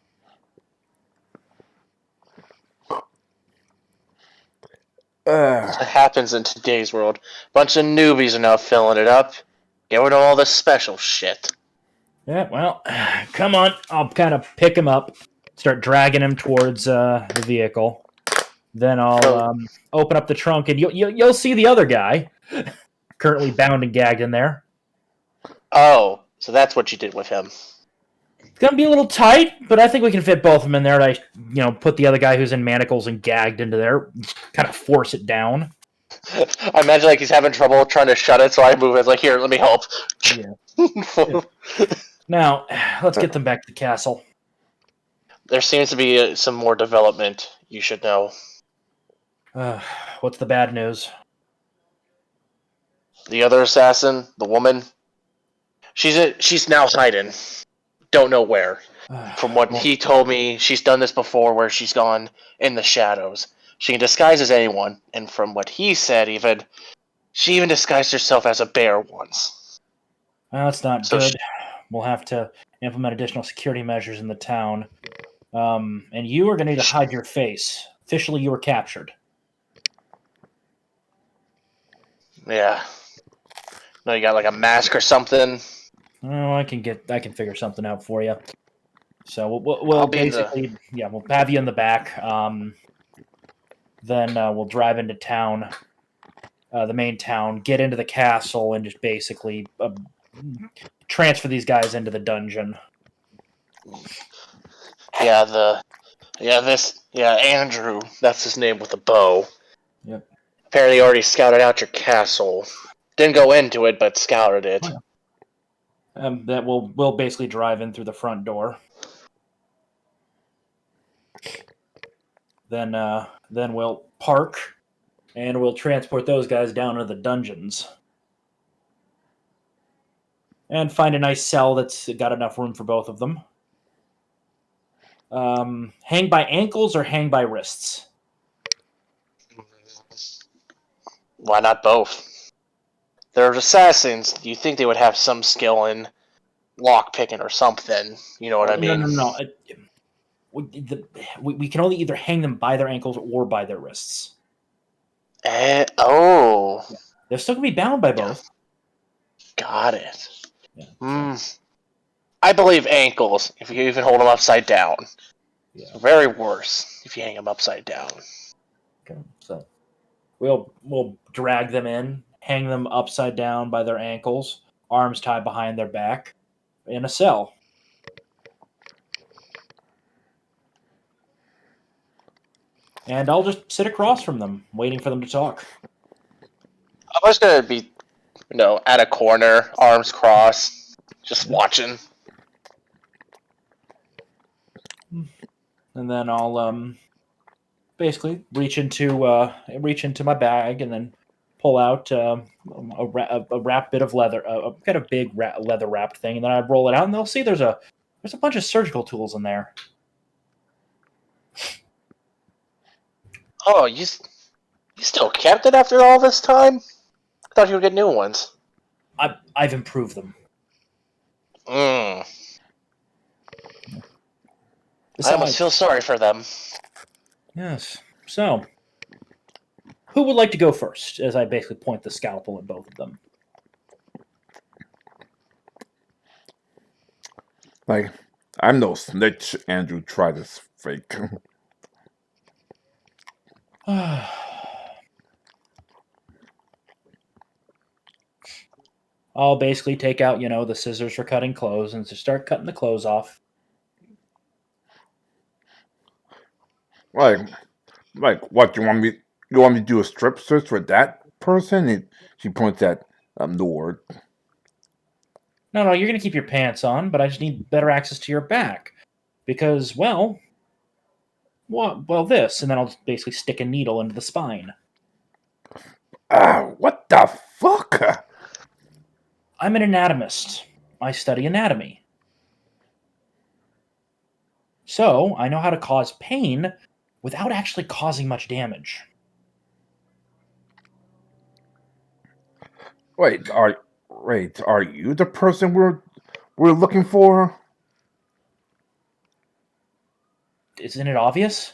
That's what happens in today's world. Bunch of newbies are now filling it up. Get rid of all the special shit. Yeah, well, come on. I'll kind of pick him up, start dragging him towards the vehicle. Then I'll open up the trunk, and you'll see the other guy currently bound and gagged in there. Oh, so that's what you did with him. It's gonna be a little tight, but I think we can fit both of them in there. Put the other guy who's in manacles and gagged into there, kind of force it down. I imagine like he's having trouble trying to shut it, so I move it like, here, let me help. Yeah. Now, let's get them back to the castle. There seems to be some more development, you should know. What's the bad news? The other assassin, the woman, she's now hiding. Don't know where. From what he told me, she's done this before where she's gone in the shadows. She can disguise as anyone, and from what he said, she even disguised herself as a bear once. Well, that's not So good. We'll have to implement additional security measures in the town. And you are going to need to hide your face. Officially, you were captured. Yeah. No, you got like a mask or something. Oh, I can figure something out for you. So we'll I'll be basically, we'll have you in the back. Then we'll drive into town, the main town, get into the castle, and just basically transfer these guys into the dungeon. Andrew. That's his name with the bow. Yep. Apparently, already scouted out your castle. Didn't go into it, but scouted it. Oh, yeah. That we'll basically drive in through the front door. Then we'll park, and we'll transport those guys down to the dungeons, and find a nice cell that's got enough room for both of them. Hang by ankles or hang by wrists? Why not both? They're assassins. You think they would have some skill in lock picking or something? You know what I mean? No. We can only either hang them by their ankles or by their wrists. Oh. They're still going to be bound by both. Got it. Yeah, I believe ankles, if you even hold them upside down. Yeah. Very worse if you hang them upside down. Okay, so we'll drag them in, hang them upside down by their ankles, arms tied behind their back, in a cell. And I'll just sit across from them, waiting for them to talk. I was gonna be, at a corner, arms crossed, just watching. And then I'll basically reach into my bag and then pull out a wrapped bit of leather, a kind of big leather wrapped thing, and then I roll it out, and they'll see there's a bunch of surgical tools in there. Oh, You still kept it after all this time? I thought you would get new ones. I've improved them. I Besides, almost feel sorry for them. yes. So, who would like to go first? As I basically point the scalpel at both of them. Like, I'm no snitch, Andrew tried this fake. I'll basically take out, the scissors for cutting clothes and just start cutting the clothes off. like, what, you want me to do a strip search for that person? And she points at Nord. No, you're going to keep your pants on, but I just need better access to your back. Because, well, this. And then I'll basically stick a needle into the spine. What the fuck? I'm an anatomist. I study anatomy. So, I know how to cause pain without actually causing much damage. Wait, are you the person we're looking for? Isn't it obvious?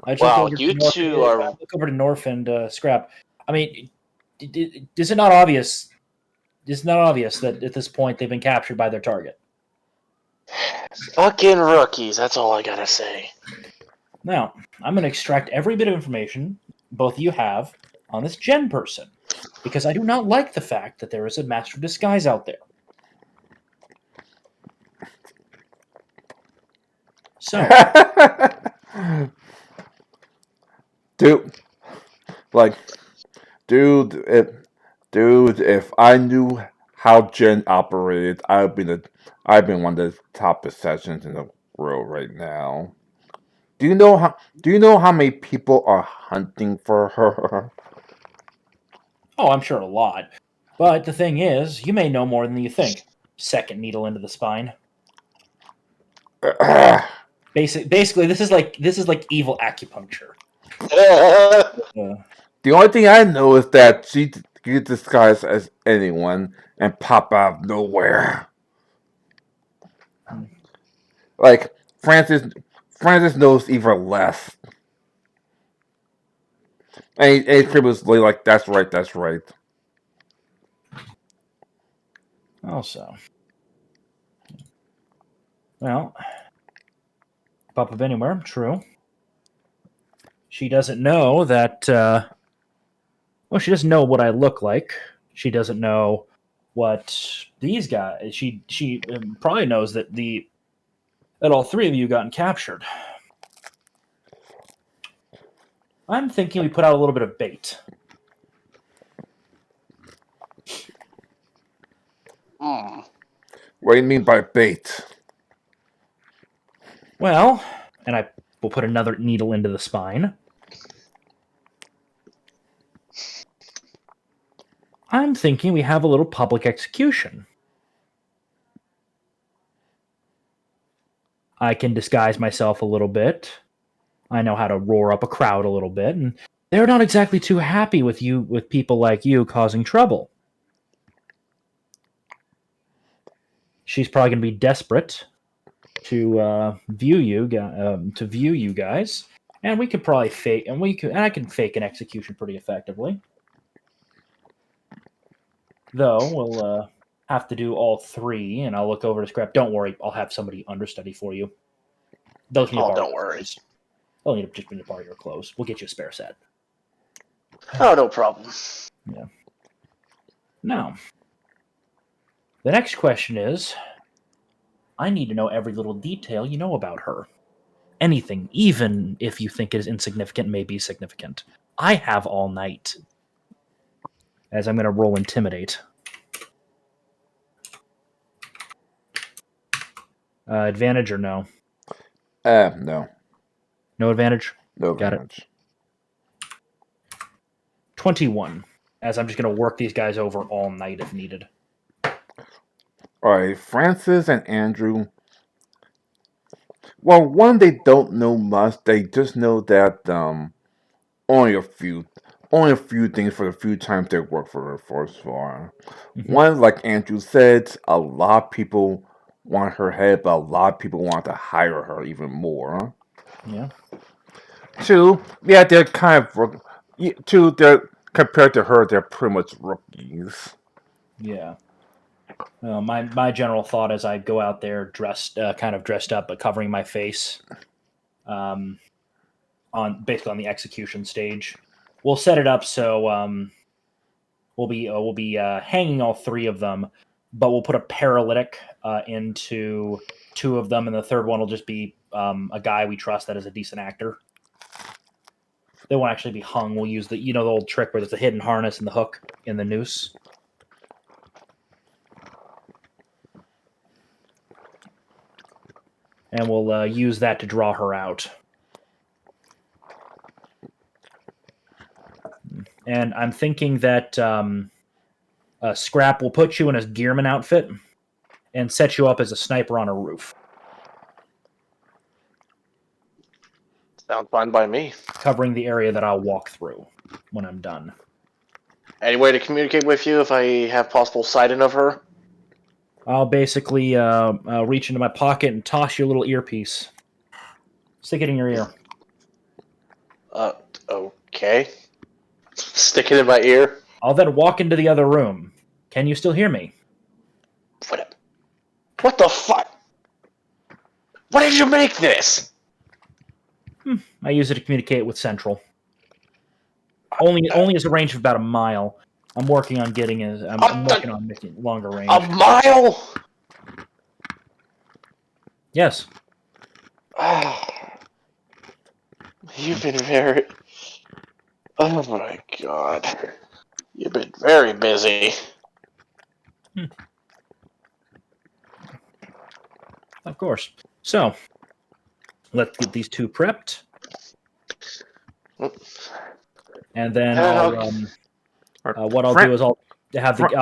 I just Wow, look over you to Norf, two are. I look over to Norf and Scrap. I mean, is it not obvious? It's not obvious that at this point they've been captured by their target. Fucking rookies, that's all I gotta say. Now, I'm going to extract every bit of information both of you have on this Gen person, because I do not like the fact that there is a master of disguise out there. So, dude, if I knew how Gen operated, I'd been one of the top assassins in the world right now. Do you know how many people are hunting for her? oh, I'm sure a lot. But the thing is, you may know more than you think. Second needle into the spine. Basically, this is like evil acupuncture. The only thing I know is that she can disguise as anyone and pop out of nowhere. Like Francis knows even less. And he was like, "That's right, that's right." Also, well, pop up anywhere. True. She doesn't know that. Well, she doesn't know what I look like. She doesn't know what these guys. She probably knows that all three of you gotten captured. I'm thinking we put out a little bit of bait. What do you mean by bait? Well, and I will put another needle into the spine. I'm thinking we have a little public execution. I can disguise myself a little bit. I know how to roar up a crowd a little bit, and they're not exactly too happy with people like you causing trouble. She's probably going to be desperate to view you guys, and we could probably fake, and I can fake an execution pretty effectively. Though we'll have to do all three, and I'll look over to Scrap. Don't worry, I'll have somebody understudy for you. They'll need to borrow don't your worry. clothes. They'll need to borrow your clothes. We'll get you a spare set. Oh, no problem. Yeah. Now, the next question is, I need to know every little detail you know about her. Anything, even if you think it is insignificant, may be significant. I have all night. As I'm going to roll Intimidate. Advantage or no? No. No advantage? No Got advantage. it. 21. As I'm just going to work these guys over all night if needed. Alright, Francis and Andrew. Well, one, they don't know much. They just know that only a few, only a few things for the few times they worked for her for so far. Mhm. One, like Andrew said, a lot of people want her head, but a lot of people want to hire her even more. Yeah. Two, yeah, they're kind of two. They're compared to her, they're pretty much rookies. Yeah. My general thought as I go out there dressed, kind of dressed up, but covering my face, um, on basically on the execution stage. We'll set it up so we'll be hanging all three of them, but we'll put a paralytic into two of them, and the third one will just be a guy we trust that is a decent actor. They won't actually be hung. We'll use the old trick where there's a hidden harness and the hook in the noose. And we'll use that to draw her out. And I'm thinking that Scrap will put you in a gearman outfit and set you up as a sniper on a roof, Sounds fine by me. covering the area that I'll walk through when I'm done. Any way to communicate with you if I have possible sighting of her? I'll basically reach into my pocket and toss you a little earpiece. Stick it in your ear. Uh, okay. Stick it in my ear. I'll then walk into the other room. Can you still hear me? What the fuck? What did you make this? I use it to communicate with Central. Only as a range of about a mile. I'm working on getting I'm working on making longer range. A mile? Yes. You've been very. Oh my god. You've been very busy. Of course. So, let's get these two prepped. And then what I'll do is I'll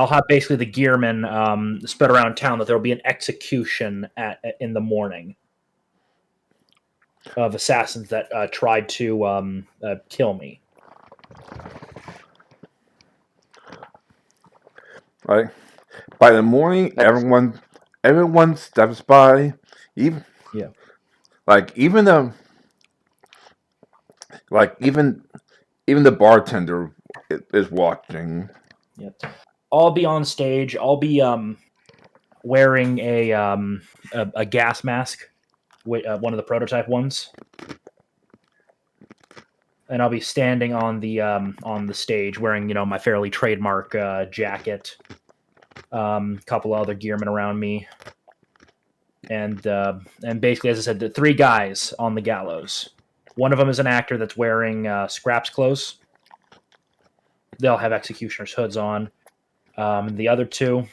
have basically the gearmen spread around town that there will be an execution in the morning of assassins that tried to kill me. Right. By the morning, everyone steps by, even Yeah. like even the even the bartender is watching. Yep. I'll be on stage. I'll be wearing a gas mask, one of the prototype ones, and I'll be standing on the stage wearing my fairly trademark jacket. Couple other gearmen around me, and basically, as I said, the three guys on the gallows. One of them is an actor that's wearing Scrap's clothes. They'll have executioner's hoods on. The other two,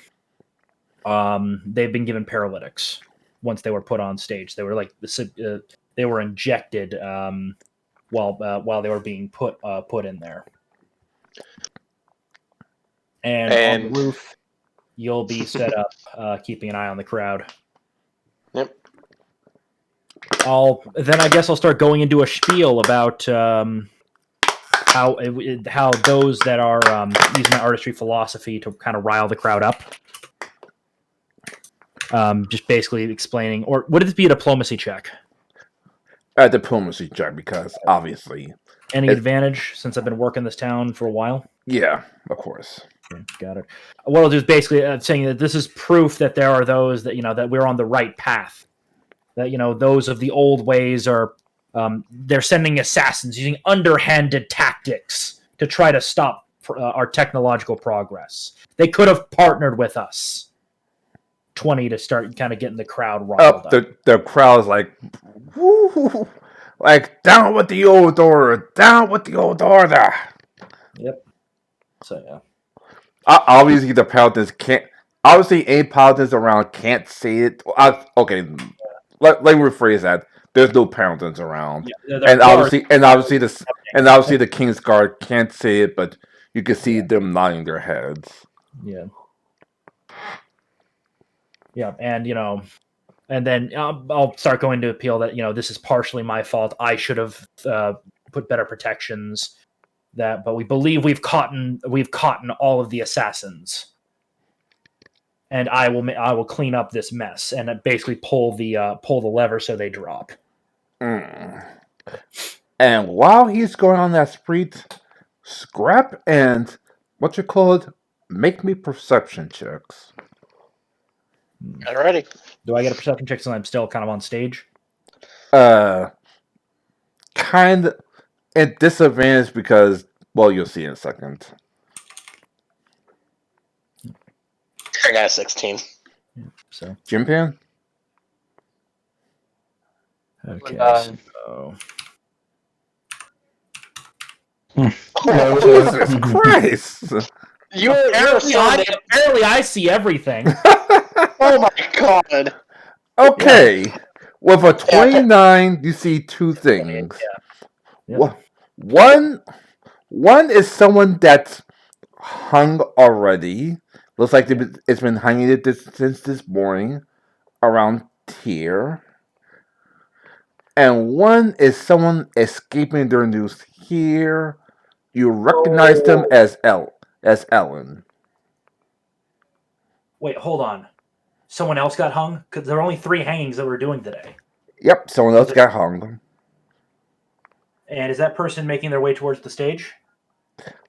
they've been given paralytics once they were put on stage. They were they were injected while they were being put in there. And on the roof, you'll be set up, keeping an eye on the crowd. Yep. I guess I'll start going into a spiel about how those that are using my artistry philosophy to kind of rile the crowd up. Just basically explaining, or would it be a diplomacy check? A diplomacy check, because obviously. Any advantage since I've been working this town for a while? Yeah, of course. Okay, got it. What I'll do is basically saying that this is proof that there are those that that we're on the right path. That those of the old ways are they're sending assassins using underhanded tactics to try to stop our technological progress. They could have partnered with us. 20 to start kind of getting the crowd riled up. The crowd's like, woo, like down with the old order, down with the old order. Yep. So yeah. Obviously, the paladins can't. Obviously, any paladins around can't see it. Okay, let me rephrase that. There's no paladins around, Yeah, and obviously the King's Guard can't see it, but you can see them nodding their heads. Yeah. Yeah, and and then I'll start going to appeal that this is partially my fault. I should have put better protections. But we believe we've caught all of the assassins, and I will clean up this mess and basically pull the lever so they drop. Mm. And while he's going on that spree, Scrap and make me perception checks. Alrighty. Do I get a perception check since I'm still kind of on stage? Kind of at disadvantage because, well, you'll see in a second. I got a 16. So Jim Pan? okay. So Jesus Christ! apparently I see everything. Oh my god! Okay, with a 29, you see two things. Yeah. One is someone that's hung already. Looks like it's been hanging since this morning around here. And one is someone escaping their news here. You recognize them as Ellen. Wait, hold on. Someone else got hung? Because there are only 3 hangings that we're doing today. Yep, someone else got hung. And is that person making their way towards the stage?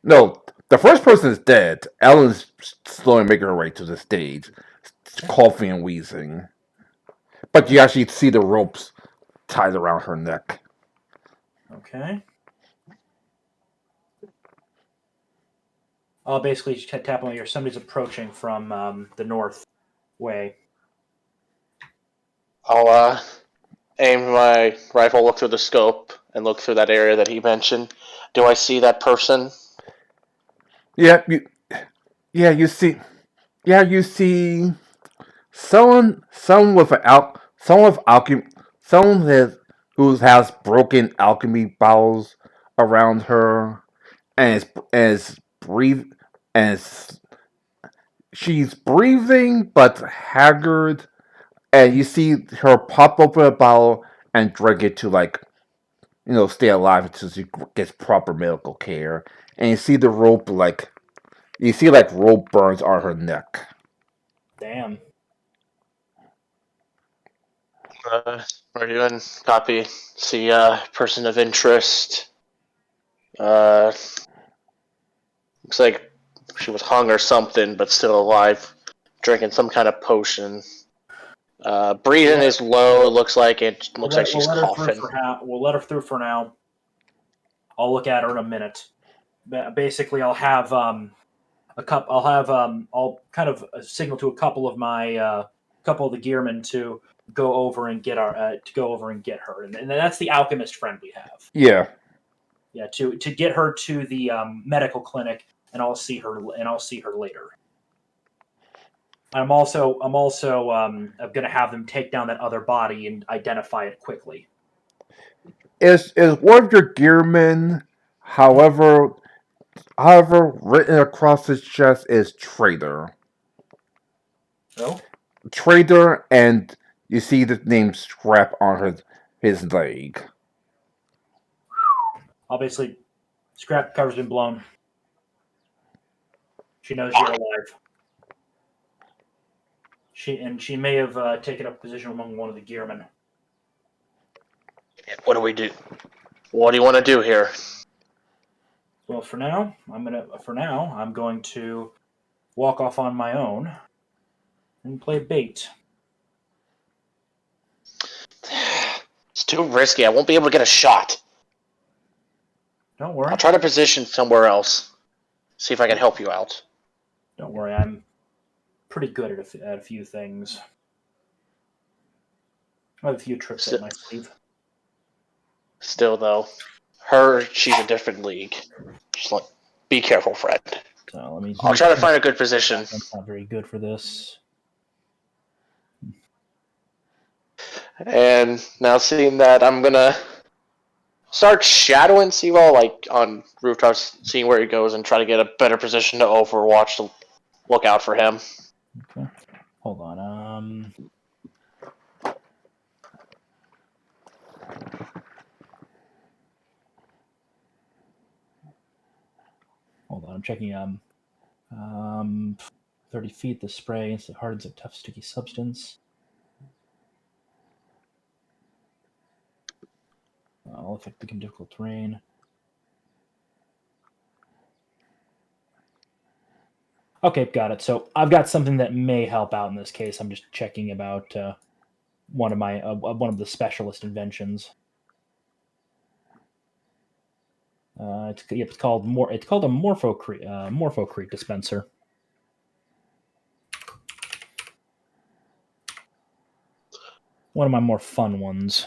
No, the first person is dead. Ellen's slowly making her way to the stage, coughing and wheezing. But you actually see the ropes tied around her neck. Okay. I'll basically tap on here. Somebody's approaching from the north way. I'll aim my rifle, look through the scope, and look through that area that he mentioned. Do I see that person? Yeah, you see someone with alchemy, who has broken alchemy bottles around her, and she's breathing but haggard, and you see her pop open a bottle and drink it to stay alive until she gets proper medical care, and you see the rope rope burns on her neck. Damn. We're doing copy. See person of interest. Looks like she was hung or something, but still alive, drinking some kind of potion. Breathing is low. It looks like she's coughing. We'll let her through for now. I'll look at her in a minute. Basically, I'll have I'll kind of signal to a couple of my couple of the gearmen to go over and get her, and that's the alchemist friend we have. Yeah. Yeah, to get her to the medical clinic, and I'll see her later. I'm also going to have them take down that other body and identify it quickly. Is one of your gearmen, however, written across his chest is traitor. Oh? Traitor, and you see the name Scrap on his leg. Obviously, Scrap cover's been blown. She knows you're alive. She may have taken up a position among one of the gearmen. What do we do? What do you want to do here? Well, for now, I'm going to walk off on my own and play bait. It's too risky. I won't be able to get a shot. Don't worry. I'll try to position somewhere else. See if I can help you out. Don't worry. I'm pretty good at a few things. I have a few tricks up my sleeve. Still, though, she's a different league. Just be careful, Fred. So let me. I'll try to find a good position. I'm not very good for this. And now seeing that, I'm gonna start shadowing Seawall, on rooftops, seeing where he goes, and try to get a better position to overwatch to look out for him. Okay. Hold on. hold on. I'm checking. 30 feet. The spray hardens a tough, sticky substance. All affect become difficult terrain. Okay, got it. So I've got something that may help out in this case. I'm just checking about one of the specialist inventions. It's called a morphocrete dispenser. One of my more fun ones.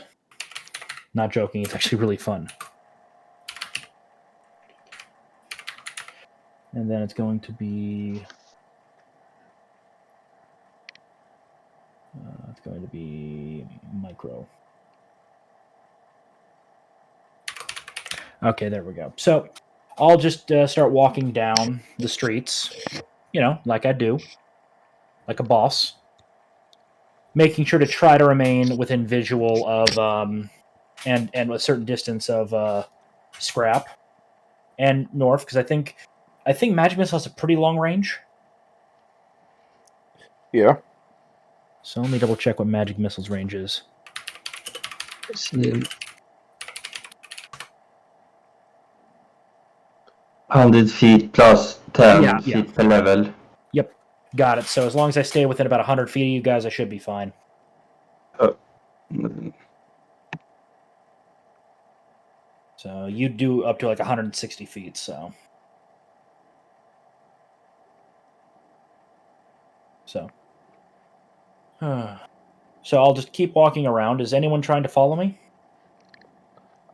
Not joking, it's actually really fun. And then it's going to be micro. Okay, there we go. So I'll just start walking down the streets, like I do, like a boss, making sure to try to remain within visual of and a certain distance of Scrap and North, because I think Magic Missile has a pretty long range. Yeah. So let me double check what Magic Missile's range is. 100 feet plus 10 Yeah. feet per level. Yep, got it. So as long as I stay within about 100 feet of you guys, I should be fine. So you do up to like 160 feet. So I'll just keep walking around. Is anyone trying to follow me?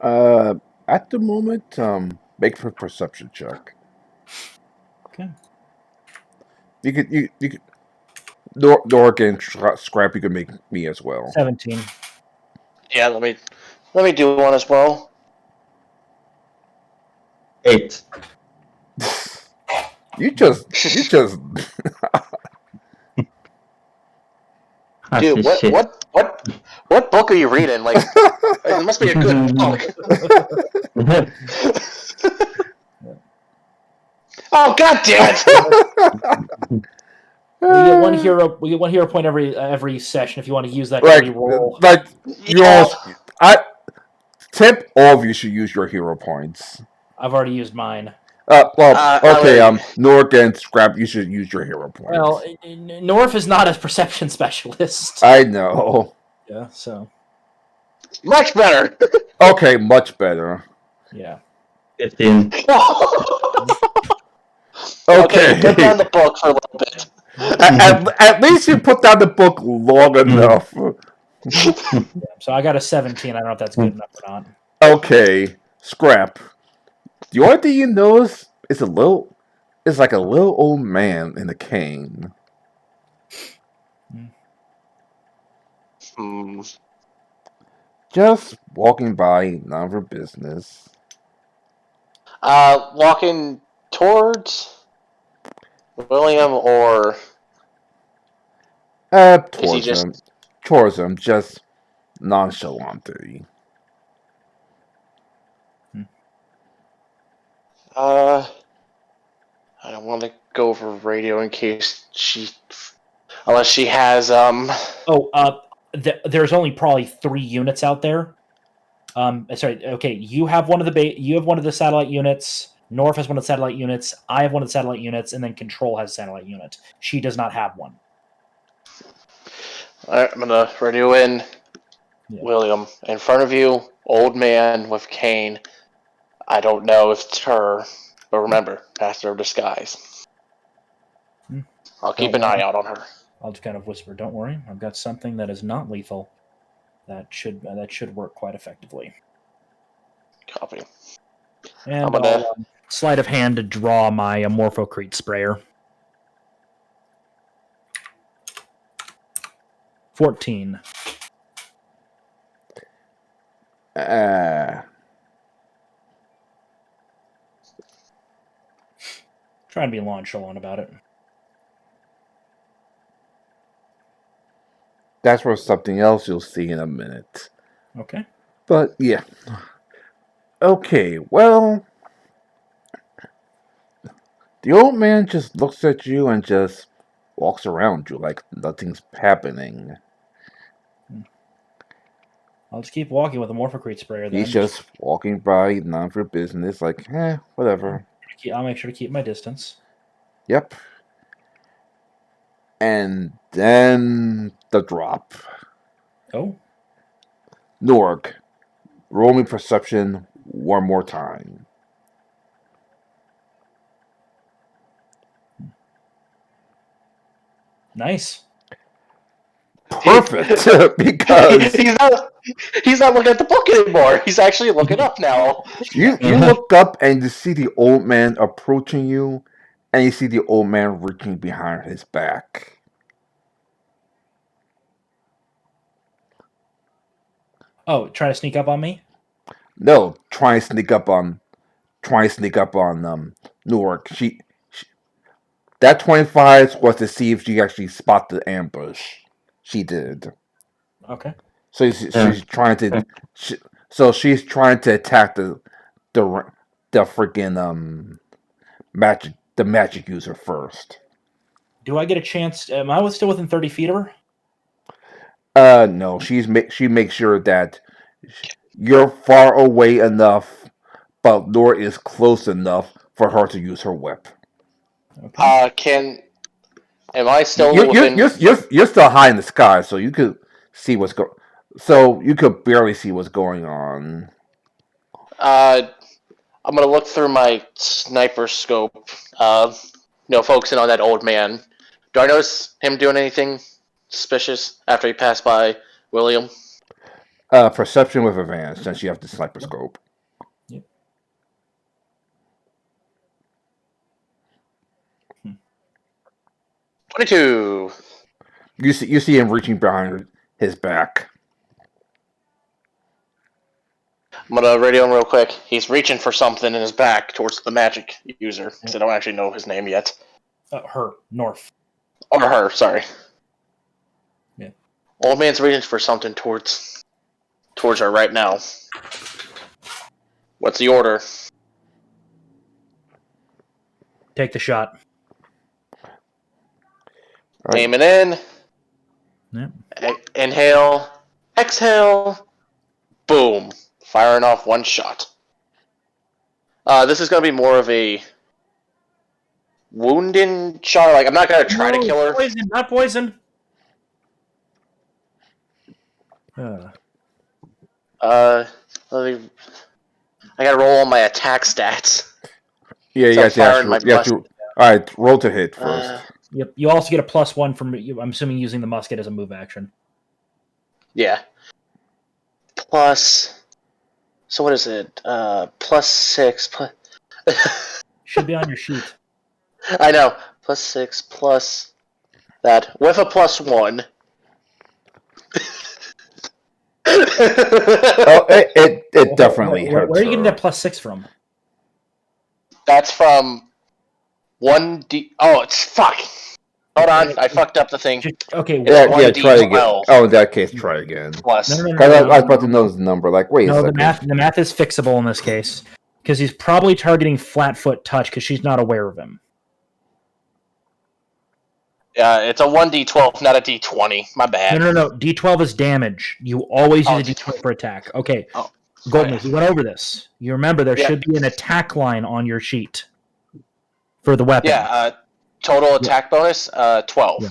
At the moment, make for perception check. Okay. You could. Dork and Scrap, you could make me as well. 17. Yeah, let me do one as well. 8. You just. Dude, what book are you reading? Like, it must be a good book. Oh, god damn it! We get one hero point every session if you want to use that to re-roll. Like you Yeah. tip all of you should use your hero points. I've already used mine. Okay, Nork and Scrap, you should use your hero points. Well, North is not a perception specialist. I know. Yeah, so. Much better! Okay, much better. Yeah. 15. Okay, put down the book for a little bit. At least you put down the book long enough. Yeah, so I got a 17. I don't know if that's good enough or not. Okay, Scrap. The only thing you notice is like a little old man in a cane. Just walking by, none of her business. Walking towards William, or is he just... Towards him, just nonchalantly. I don't want to go over radio in case unless she has there's only probably 3 units out there. Sorry. Okay, you have one of the satellite units. North has one of the satellite units. I have one of the satellite units, and then Control has a satellite unit. She does not have one. Alright, I'm gonna radio in. Yeah. William, in front of you, old man with cane. I don't know if it's her, but remember, master of disguise. I'll keep an eye out on her. I'll just kind of whisper, "Don't worry, I've got something that is not lethal. That should work quite effectively." Copy. And I'll sleight of hand to draw my Morphocrete sprayer. 14. Try and be nonchalant about it. That's for something else you'll see in a minute. Okay. But yeah. Okay, well, The old man just looks at you and just walks around you like nothing's happening. I'll just keep walking with a Morphocrete sprayer then. He's just walking by, none for business, like, whatever. I'll make sure to keep my distance. Yep. And then the drop. Oh, Norg, roll me perception one more time. nice. Perfect, because he's not looking at the book anymore. He's actually looking up now. you look up and you see the old man approaching you, and you see the old man reaching behind his back. Oh, try to sneak up on me? No, try and sneak up on Newark. She that 25 was to see if she actually spot the ambush. She did. Okay. So she's trying to. She's trying to attack the freaking magic user first. Do I get a chance? Am I still within 30 feet of her? No, she makes sure that you're far away enough, but Nora is close enough for her to use her whip. Okay. Am I still You're, within? you're still high in the sky, so you could see what's going. So you could barely see what's going on. I'm gonna look through my sniper scope. Focusing on that old man. Do I notice him doing anything suspicious after he passed by William? Perception with advantage, since you have the sniper scope. Yep. 22. You see him reaching behind his back. I'm gonna radio him real quick. He's reaching for something in his back towards the magic user, because I don't actually know his name yet. Her, North. Or her, sorry. Yeah. Old man's reaching for something towards her right now. What's the order? Take the shot. Right. Aiming in. Yep. Inhale. Exhale. Boom. Firing off one shot. This is going to be more of a wounding shot. Like, I'm not going to try to kill her. Poison, not poison. I got to roll all my attack stats. Yeah, So you have to. plus- All right, roll to hit first. Yep. You also get a +1 from. I'm assuming using the musket as a move action. Yeah. Plus. So what is it? +6. Should be on your sheet. I know. +6 plus that with a +1. Oh, it definitely hurts. Where are you getting her. that +6 from? That's from 1D. Oh, it's fuck. Hold on, I fucked up the thing. Okay. Yeah, One try again. D12. Oh, in that case, try again. Plus. No. I was about to know his number. Like, wait a No, second. the math is fixable in this case because he's probably targeting Flatfoot touch because she's not aware of him. Yeah, it's a 1D12, not a D20. My bad. No. D12 is damage. You always Oh, use a D20 for attack. Okay. Oh, Golden, okay. we went over this. You remember there Yeah. should be an attack line on your sheet for the weapon. Yeah, total attack bonus, 12. Yeah.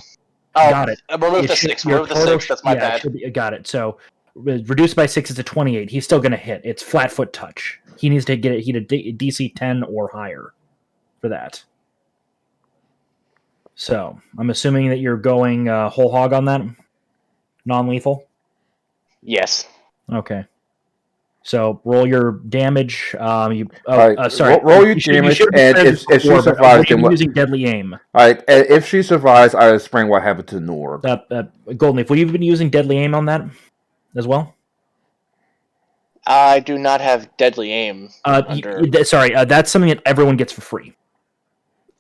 Oh, Got it. Remove the 6. Remove the 6. That's my bad. Got it. So reduced by 6 is a 28. He's still going to hit. It's Flatfoot touch. He needs to get it. He need a DC 10 or higher for that. So I'm assuming that you're going whole hog on that, non-lethal. Yes. Okay. So roll your damage. Roll your damage, and if she survives, then what? Using deadly aim. All right, if she survives, I explain what happened to Norb. Golden Leaf, will you been using deadly aim on that as well? I do not have deadly aim. That's something that everyone gets for free.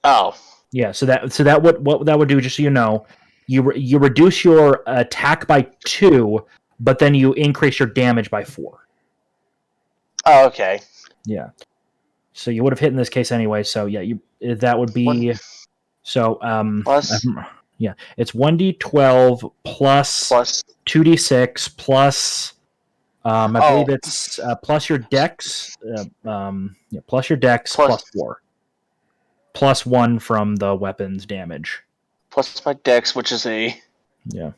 Oh. Yeah, so that what that would do, just so you know, you reduce your attack by 2, but then you increase your damage by 4. Oh, okay. Yeah. So you would have hit in this case anyway. So yeah, That would be so. Plus? Yeah, it's 1d12 plus Plus. 2d6 plus. I Oh. believe it's plus your dex. Plus your dex Plus- plus 4. Plus 1 from the weapon's damage. Plus my dex, which is a. Yeah.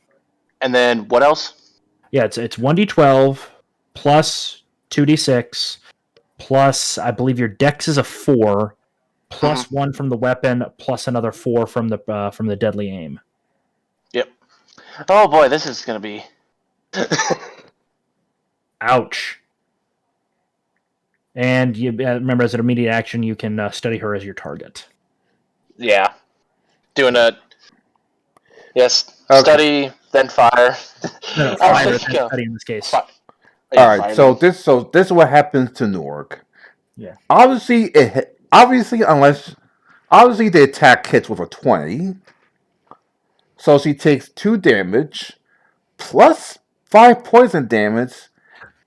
And then what else? Yeah, it's 1d12 plus 2d6 plus I believe your dex is a 4 plus 1 from the weapon plus another 4 from the deadly aim. Yep. Oh boy, this is gonna be. Ouch. And you remember, as an immediate action, you can study her as your target. Yeah. Doing a. Yes. Okay. Study, then fire. No, I was fire. thinking, Study in this case. Fi- All right, fire so them. this is what happens to Norg. Yeah. Obviously, the attack hits with a 20, so she takes 2 damage plus 5 poison damage,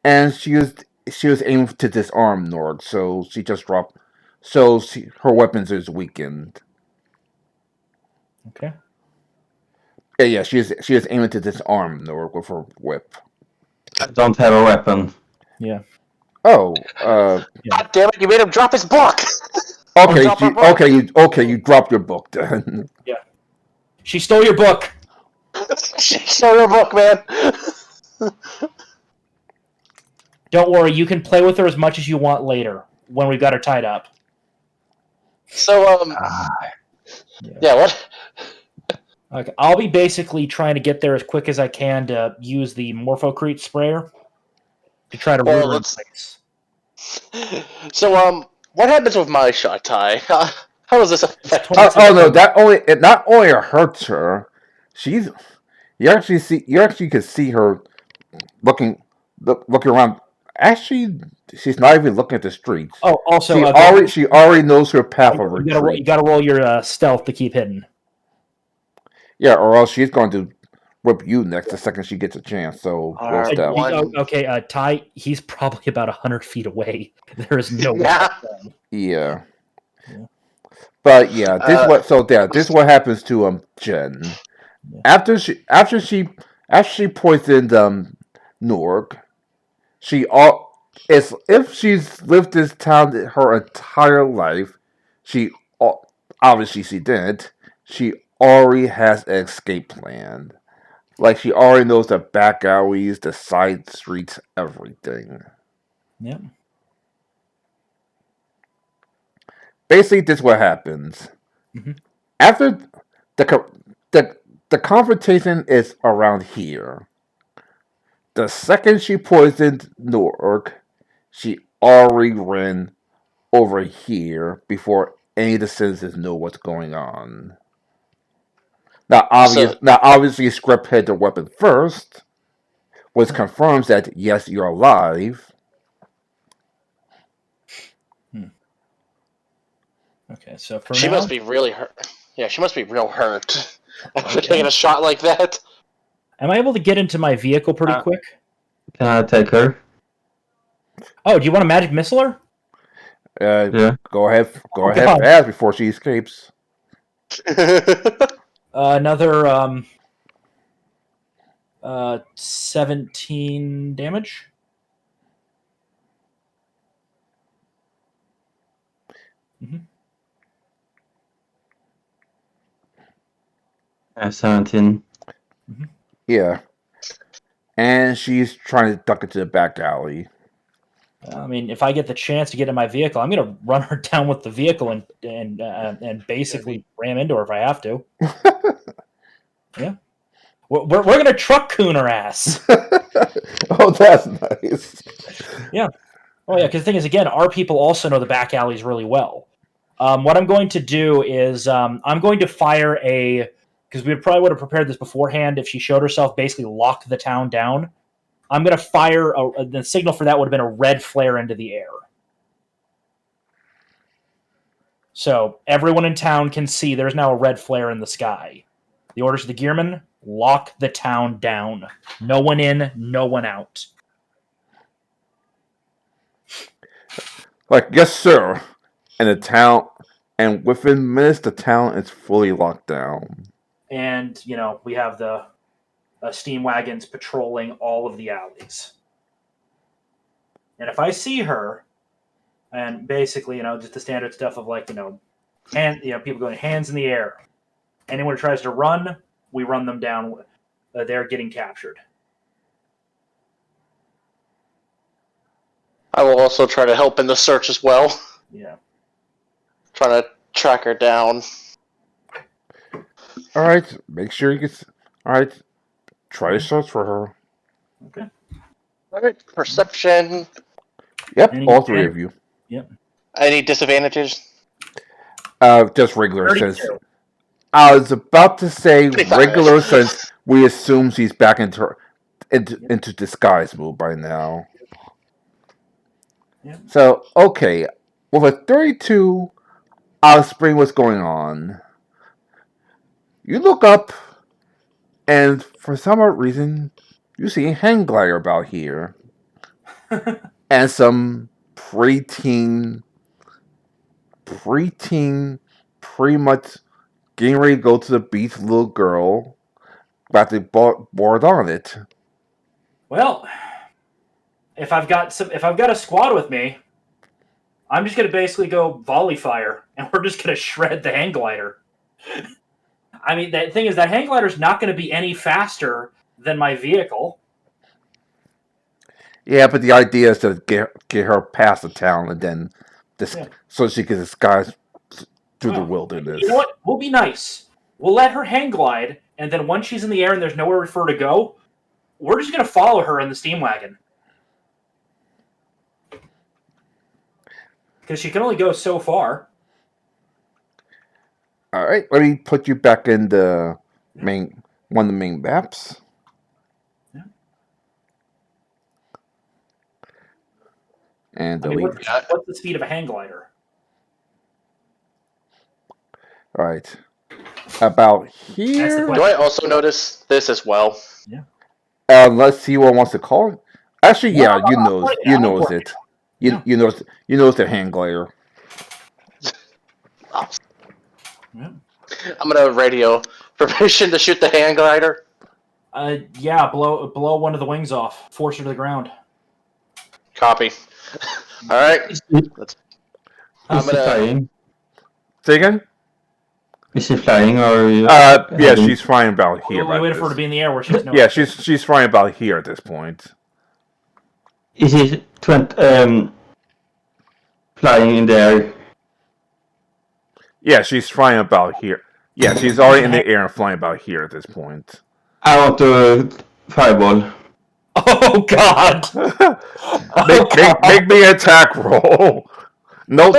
and she was aiming to disarm Norg, so she just dropped. So her weapons is weakened. Okay. Yeah, she is aiming to disarm Norg with her whip. I don't have a weapon. Yeah. Oh, God damn it! You made him drop his book. okay, drop her book. you dropped your book then. She stole your book. Show your book, man. Don't worry, you can play with her as much as you want later when we've got her tied up. So yeah. What? Okay, I'll be basically trying to get there as quick as I can to use the Morphocrete sprayer to try to root her in place. So what happens with my shot, Ty? How does this affect? Oh no, it not only hurts her. You actually could see her looking around. Actually, she's not even looking at the streets. Oh, also, She already knows her path of retreat. you gotta roll your stealth to keep hidden. Yeah, or else she's going to whip you next the second she gets a chance. So roll stealth. Okay, Ty, he's probably about 100 feet away. There is no way. Yeah. Yeah. But yeah, this is what happens to Jen. Yeah. After she poisoned Norg, if she's lived this town her entire life, obviously she didn't. She already has an escape plan. Like, she already knows the back alleys, the side streets, everything. Yeah. Basically, this is what happens. Mhm. After the confrontation is around here. The second she poisoned Norg, she already ran over here before any of the citizens know what's going on. Now, obviously, Script had the weapon first, which confirms that yes, you're alive. Okay, so for She now, must be really hurt. Yeah, she must be real hurt after taking a shot like that. am I able to get into my vehicle pretty quick? Can I take her? Oh, do you want to magic missile her? Yeah. Go ahead God. fast before she escapes. Another 17 damage. Mm-hmm. 17. Mm-hmm. Yeah. And she's trying to duck into the back alley. I mean, if I get the chance to get in my vehicle, I'm going to run her down with the vehicle and basically ram into her if I have to. Yeah. We're going to truck coon her ass. Oh, that's nice. Yeah. Oh, yeah, because the thing is, again, our people also know the back alleys really well. What I'm going to do is I'm going to fire because we probably would have prepared this beforehand if she showed herself, basically lock the town down. I'm going to fire, the signal for that would have been a red flare into the air. So everyone in town can see there's now a red flare in the sky. The orders of the Gearman, lock the town down. No one in, no one out. Like, yes, sir. And the town And within minutes, the town is fully locked down. And we have the steam wagons patrolling all of the alleys. And if I see her, and basically, just the standard stuff of people going hands in the air. Anyone who tries to run, we run them down. They're getting captured. I will also try to help in the search as well. Yeah. Trying to track her down. All right, make sure you get. All right, try to search for her. Okay. All right, perception. Yep, Any all three of you. Yep. Any disadvantages? Just regular 32. since I was about to say 25. regular since we assume she's back into disguise mode by now. Yep. So okay, with a 32, I'll explain what's going on. You look up, and for some odd reason, you see a hang glider about here, and some preteen, pretty much getting ready to go to the beach little girl got the board on it. Well, if I've got a squad with me, I'm just gonna basically go volley fire, and we're just gonna shred the hang glider. I mean, the thing is that hang glider is not going to be any faster than my vehicle. Yeah, but the idea is to get her past the town and then so she can disguise through the wilderness. You know what? We'll be nice. We'll let her hang glide, and then once she's in the air and there's nowhere for her to go, we're just going to follow her in the steam wagon. Because she can only go so far. All right, let me put you back in the one of the main maps. Yeah. And delete. What's the speed of a hang glider? All right, about here. Do I also notice this as well? Yeah. Let's see what wants to call it. Actually, yeah, you know it. You notice the hang glider. Yeah. I'm gonna radio permission to shoot the hand glider. Yeah, blow one of the wings off. Force her to the ground. Copy. All right. Is she flying? Say again? Is she flying or? Yeah, she's flying about here. We waited for her to be in the air where she's no. Yeah, she's flying about here at this point. Is she flying in the air? Yeah, she's flying about here. Yeah, she's already in the air and flying about here at this point. I want to fireball. Oh God! make me an attack roll. Note,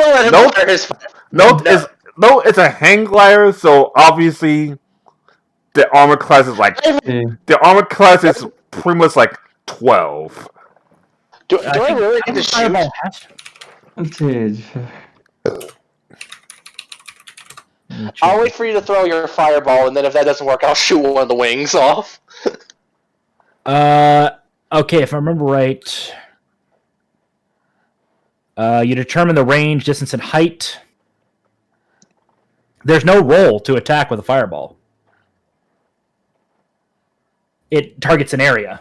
it's a hang glider, so obviously the armor class is pretty much like 12. Do I really need to shoot? I'll wait for you to throw your fireball, and then if that doesn't work, I'll shoot one of the wings off. Okay, if I remember right, you determine the range, distance, and height. There's no roll to attack with a fireball. It targets an area.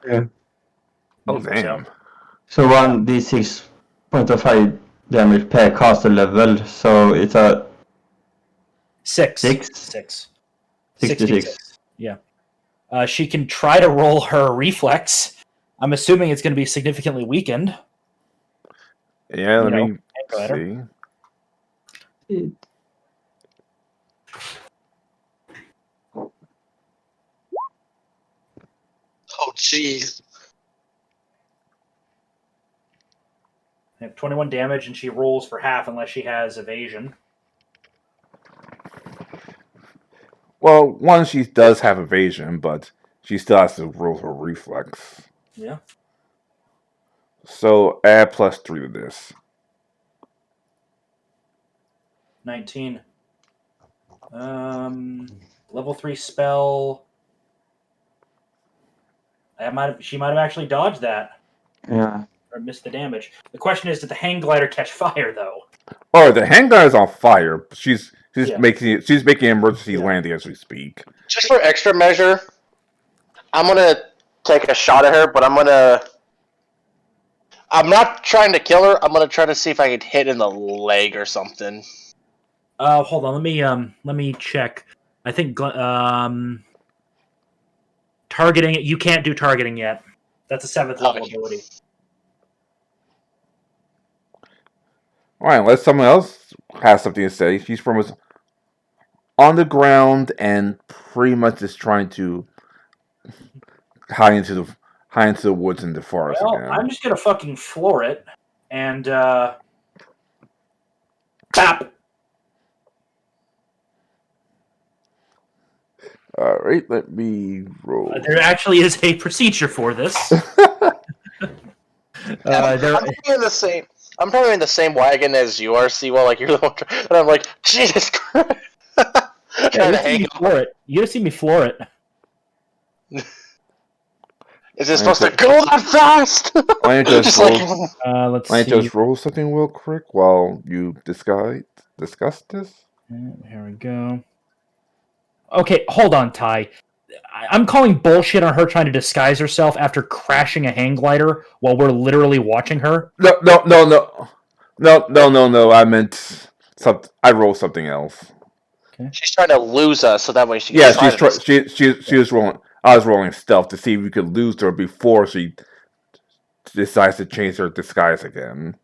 Yeah. Oh, damn. So 1d6 point of fire damage per caster level, so it's a... 6. 66. Yeah. She can try to roll her reflex. I'm assuming it's going to be significantly weakened. Yeah, let me see. Oh, jeez. I have 21 damage, and she rolls for half unless she has evasion. Well, one, she does have evasion, but she still has to roll her reflex. Yeah. So add +3 to this. 19. Level 3 spell. She might have actually dodged that. Yeah. Or missed the damage. The question is, did the hang glider catch fire, though? Oh, the hang glider is on fire. She's Yeah. making emergency Yeah. landing as we speak. Just for extra measure, I'm gonna take a shot at her, but I'm not trying to kill her. I'm gonna try to see if I can hit in the leg or something. Hold on. Let me check. I think targeting. You can't do targeting yet. That's a 7th level Okay. ability. All right, unless someone else has something to say. She's from us on the ground and pretty much is trying to hide into the woods and the forest Well, again. I'm just gonna fucking floor it and bap. All right, let me roll. There actually is a procedure for this. I'm probably in the same. I'm probably in the same wagon as you are, Seawell. Like you're the one, and I'm like, Jesus Christ, Yeah, trying you to see hang me on. floor it. You see me floor it. Is it I need supposed to to- go that fast? I need to Just roll. like Let's I see. just roll something real quick while you discuss this. Here we go. Okay, hold on, Ty. I'm calling bullshit on her trying to disguise herself after crashing a hang glider while we're literally watching her. No. I meant something. I rolled something else. she's trying to lose us, so that way she can Yeah, try to. she was rolling. I was rolling stealth to see if we could lose her before she decides to change her disguise again.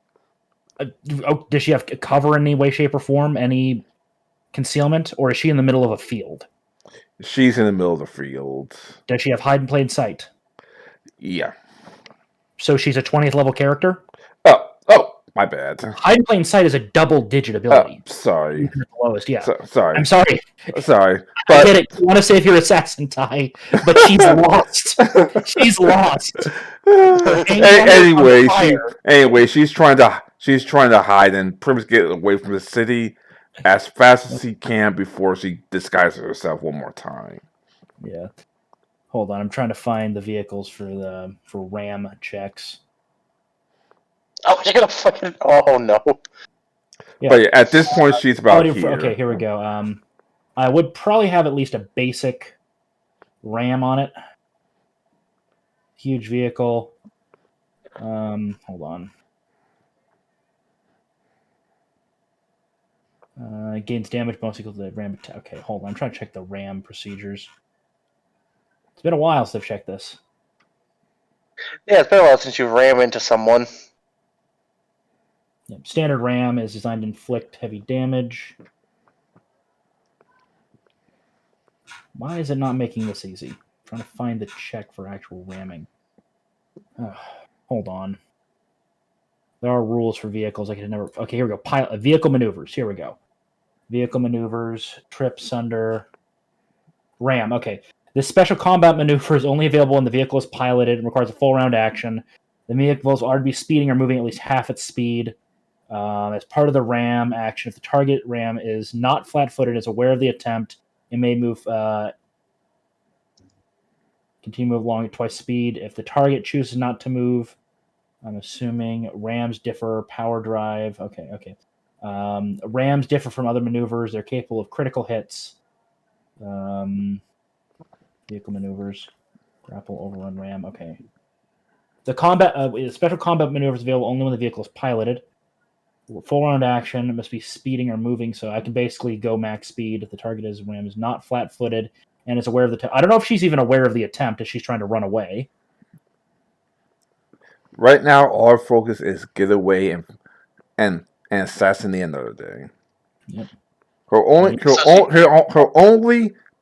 Does she have cover in any way, shape, or form? Any concealment? Or is she in the middle of a field? She's in the middle of the field. Does she have hide in plain sight? Yeah. So she's a 20th level character? Oh, my bad. Hide in plain sight is a double-digit ability. Sorry. Even at the lowest, yeah. Sorry. I'm sorry. Sorry. I get it. You want to save your assassin, Ty, but she's lost. She's lost. Anyway, she's trying to hide and pretty much get away from the city as fast as she can before she disguises herself one more time. Yeah. Hold on, I'm trying to find the vehicles for RAM checks. Oh, you're gonna fucking. Oh no. Yeah. But yeah, at this point, she's about here. Okay, here we go. I would probably have at least a basic RAM on it. Huge vehicle. Hold on. Gains damage bonus equal to the RAM attack. Okay, hold on. I'm trying to check the RAM procedures. It's been a while since I've checked this. Yeah, it's been a while since you've ran into someone. Yep. Standard RAM is designed to inflict heavy damage. Why is it not making this easy? I'm trying to find the check for actual ramming. Hold on. There are rules for vehicles. I can never. Okay, here we go. Pilot vehicle maneuvers. Here we go. Vehicle maneuvers. Trips under ram. Okay. This special combat maneuver is only available when the vehicle is piloted and requires a full round action. The vehicles are to be speeding or moving at least half its speed. As part of the ram action, if the target ram is not flat-footed, is aware of the attempt, it may move. Continue to move along at twice speed. If the target chooses not to move, I'm assuming rams differ. Power drive. Okay. Rams differ from other maneuvers. They're capable of critical hits. Vehicle maneuvers. Grapple, overrun, ram. Okay. The special combat maneuver is available only when the vehicle is piloted. Full round action. It must be speeding or moving, so I can basically go max speed if the target is ram is not flat-footed and is aware of the. I don't know if she's even aware of the attempt if she's trying to run away. Right now, our focus is get away and assassinate another day. Yep. Her only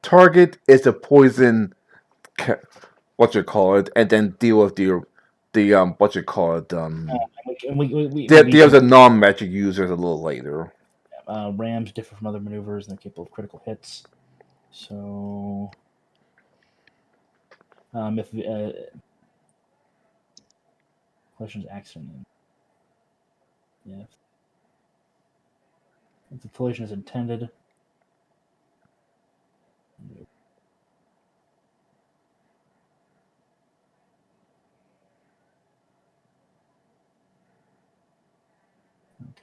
target is to poison what you call it, and then deal with the what you call it the other non-magic users a little later. Rams differ from other maneuvers and they're capable of critical hits. So, if collision's accident, yeah, if the collision is intended.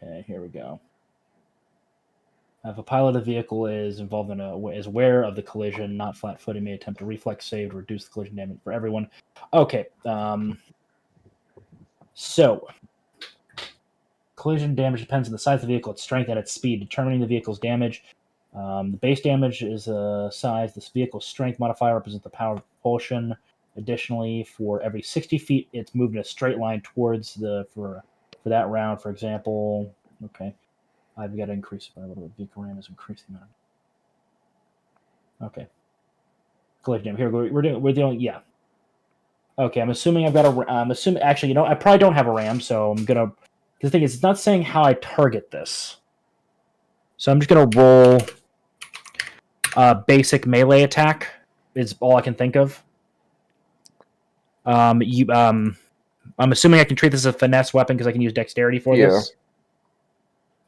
Okay, here we go. If a pilot of the vehicle is involved in is aware of the collision, not flat-footed, may attempt a reflex save to reduce the collision damage for everyone. Okay. So collision damage depends on the size of the vehicle, its strength, and its speed, determining the vehicle's damage. The base damage is size. This vehicle's strength modifier represents the power of propulsion. Additionally, for every 60 feet, it's moved in a straight line towards for that round. For example, okay. I've got to increase it by a little bit. Vehicle ram is increasing that. Okay. Collision damage. Here we're doing yeah. Okay, I'm assuming I've got I'm assuming actually, I probably don't have a ram, so I'm gonna. The thing is, it's not saying how I target this, so I'm just gonna roll. Basic melee attack is all I can think of. I'm assuming I can treat this as a finesse weapon because I can use dexterity for this.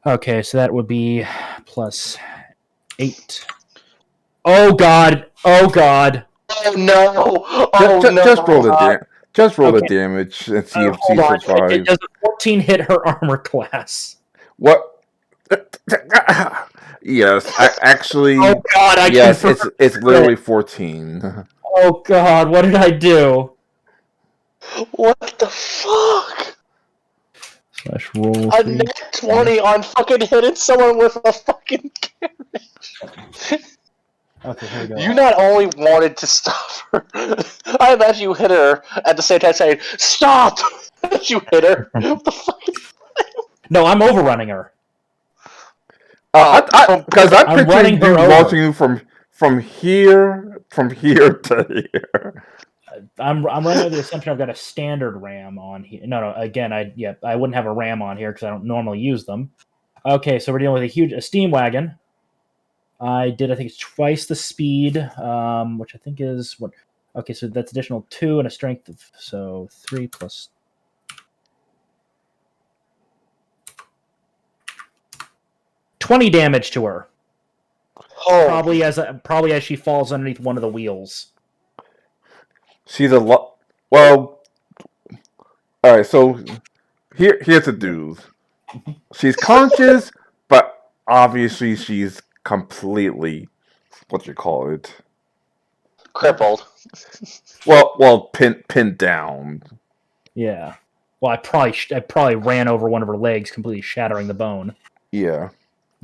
Okay, so that would be +8. Oh god! Oh god! Oh no! Oh no! Just roll the damage and see if she survives. Does a 14 hit her armor class? What? Yes, actually. Oh god! Yes, it's literally 14. Oh god! What did I do? What the fuck? /roll A 3. net 20 on fucking hitting someone with a fucking carriage. Okay, here we go. You not only wanted to stop her, I imagine you hit her at the same time saying, "Stop!" You hit her. What the fuck? No, I'm overrunning her. Because I'm I'm running picturing her you over. launching you from here to here. I'm running with the assumption I've got a standard RAM on here. No. Again, I wouldn't have a RAM on here because I don't normally use them. Okay, so we're dealing with a steam wagon. I think it's twice the speed, which I think is what. Okay, so that's additional 2 and a strength of 3 plus. $20 damage to her. Oh, Probably as she falls underneath one of the wheels. She's a lot. Well, all right. So here's the dude. She's conscious, but obviously she's completely what you call it. crippled. Well, pinned down. Yeah. Well, I probably ran over one of her legs, completely shattering the bone. Yeah.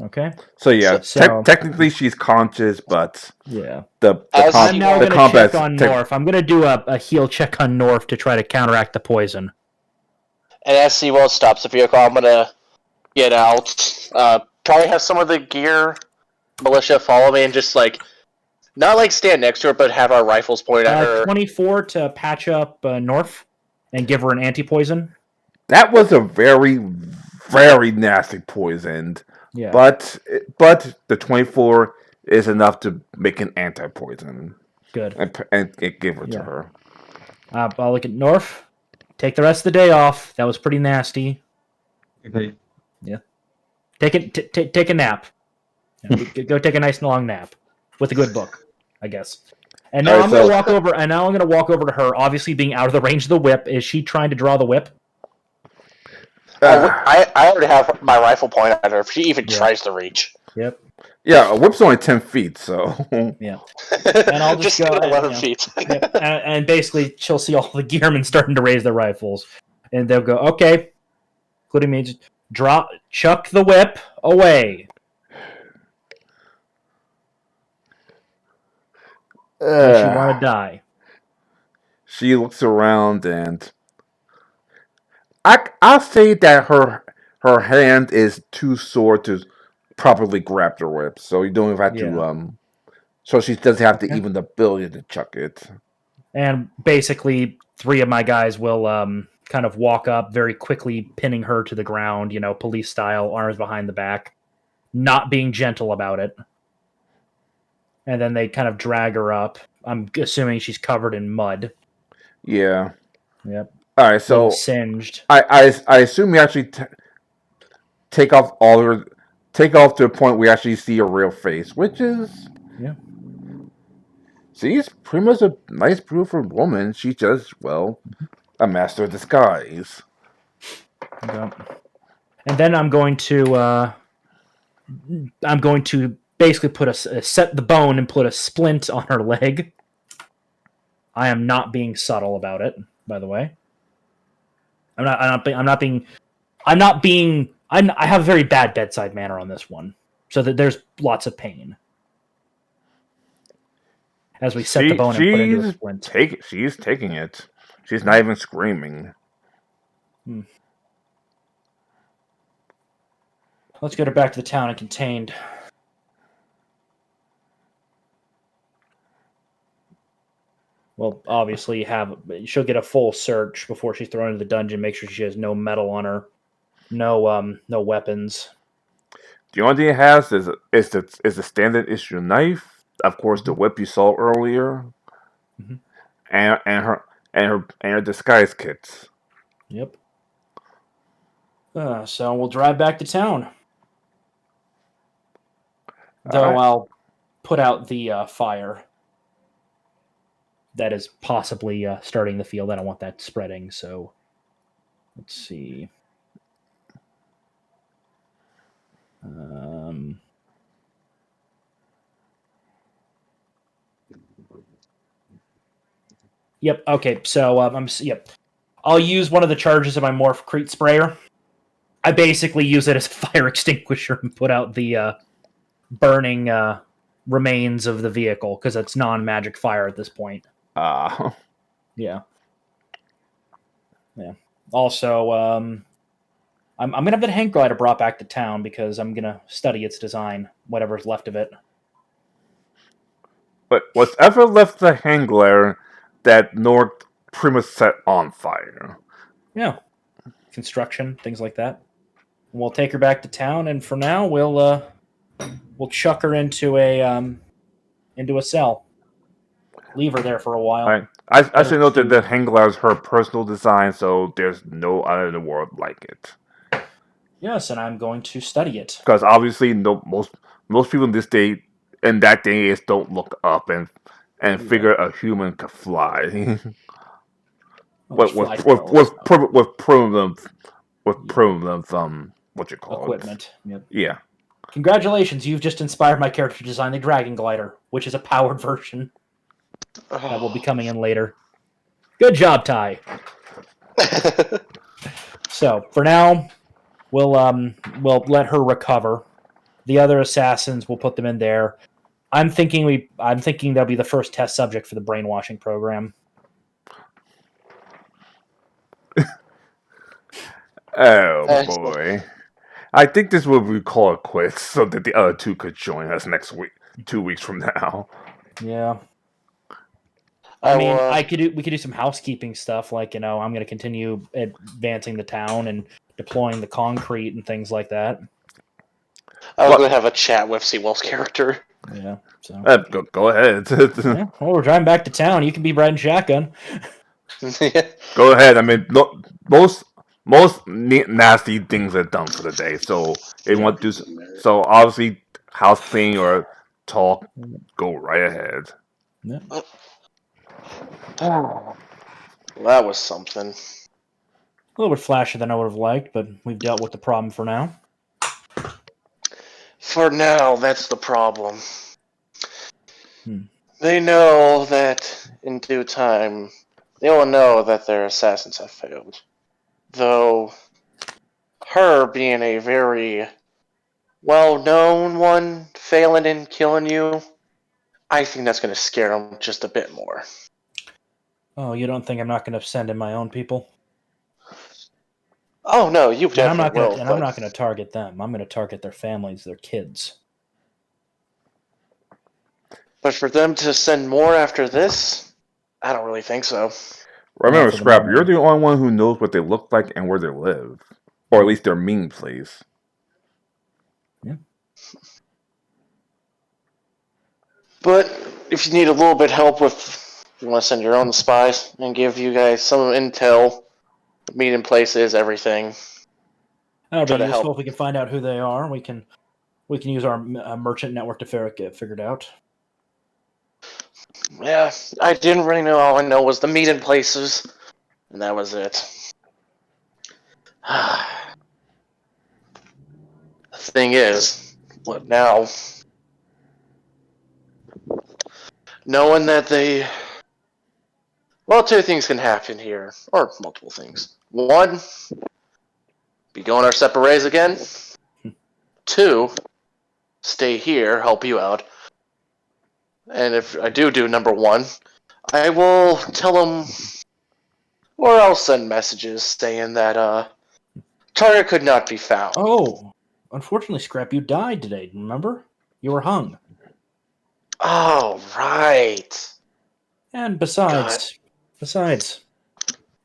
Okay. So yeah, So- technically she's conscious, but Yeah. I'm now the going to check on North. I'm going to do a heal check on North to try to counteract the poison. And as Seaworld stops the vehicle, I'm gonna get out. Probably have some of the gear militia follow me and just not stand next to her, but have our rifles pointed at her. 24 to patch up North and give her an anti-poison. That was a very, very nasty poison. Yeah. But the 24 is enough to make an anti-poison. Good. And give it to her. I'll look at North. Take the rest of the day off. That was pretty nasty. Okay. Yeah. Take a nap. Go take a nice long nap with a good book, I guess. And now I'm going to walk over. And now I'm going to walk over to her. Obviously, being out of the range of the whip, is she trying to draw the whip? I already have my rifle pointed at her if she even tries to reach. Yep. Yeah, a whip's only 10 feet, so. Yeah. And I'll just go 11 feet. Yep. And basically, she'll see all the gearmen starting to raise their rifles, and they'll go, "Okay," including me. Just chuck the whip away. Unless you want to die. She looks around and I'll say that her hand is too sore to properly grab the whip, so you don't even have to so she doesn't have even the ability to chuck it. And basically 3 of my guys will kind of walk up very quickly, pinning her to the ground, police style, arms behind the back, not being gentle about it. And then they kind of drag her up. I'm assuming she's covered in mud. Yeah. Yep. All right, so singed. I assume you actually take off to the point we actually see her real face, which is she's pretty much a nice, beautiful woman. She's just a master of disguise. Yep. And then I'm going to I'm going to basically set the bone and put a splint on her leg. I am not being subtle about it, by the way. I have a very bad bedside manner on this one, so that there's lots of pain as we set the bone and put it into a splint. She's taking it. She's not even screaming. Let's get her back to the town and contained. Well, obviously, she'll get a full search before she's thrown into the dungeon. Make sure she has no metal on her, no weapons. The only thing it has is the standard issue knife. Of course, the whip you saw earlier, Mhm. and her disguise kits. Yep. So we'll drive back to town. Though Alright. I'll put out the fire that is possibly starting the field. I don't want that spreading. So let's see. Yep. Okay. So Yep. I'll use one of the charges of my Morphcrete sprayer. I basically use it as a fire extinguisher and put out the burning remains of the vehicle because it's non-magic fire at this point. Yeah. Also, I'm gonna have that hang glider brought back to town because I'm gonna study its design, whatever's left of it. But whatever left the hang glare that Nord pretty much set on fire. Yeah, construction, things like that. We'll take her back to town, and for now, we'll chuck her into a cell. Leave her there for a while. I should note that the hang glare is her personal design, so there's no other in the world like it. Yes, and I'm going to study it. Because obviously, most people in that day is don't look up and figure a human could fly. with primitive what you call equipment. it? Yep. Yeah. Congratulations, you've just inspired my character to design the Dragon Glider, which is a powered version that will be coming in later. Good job, Ty. So for now, we'll let her recover. The other assassins, we'll put them in there. I'm thinking they'll be the first test subject for the brainwashing program. Oh boy. I think this will be called quits so that the other two could join us next week, 2 weeks from now. Yeah. We could do some housekeeping stuff, like, I'm going to continue advancing the town and deploying the concrete and things like that. I was going to have a chat with Seawell's character. Yeah. So go ahead. Yeah, well, we're driving back to town. You can be riding shotgun. Go ahead. I mean, most nasty things are done for the day. So if you want to do so, obviously house cleaning or talk, go right ahead. Yeah. Well, that was something. A little bit flashier than I would have liked, but we've dealt with the problem for now. For now, that's the problem. They know that in due time, they will know that their assassins have failed. Though, her being a very well-known one, failing and killing you, I think that's going to scare them just a bit more. Oh, you don't think I'm not going to send in my own people? Oh no, you definitely will. I'm not going to target them. I'm going to target their families, their kids. But for them to send more after this, I don't really think so. Remember, Scrap, you're the only one who knows what they look like and where they live. Or at least their mean place. Yeah. But if you need a little bit help with, you want to send your own spies and give you guys some intel, meeting places, everything. That'll be useful if we can find out who they are. We can use our merchant network to get figured out. Yeah, I didn't really know. All I know was the meeting places, and that was it. The thing is, But now, knowing that well, two things can happen here, or multiple things. One, be going our separate ways again. Two, stay here, help you out. And if I do number one, I will tell them, or I'll send messages saying that Target could not be found. Oh, unfortunately, Scrap, you died today. Remember? You were hung. Oh, right. And God. besides,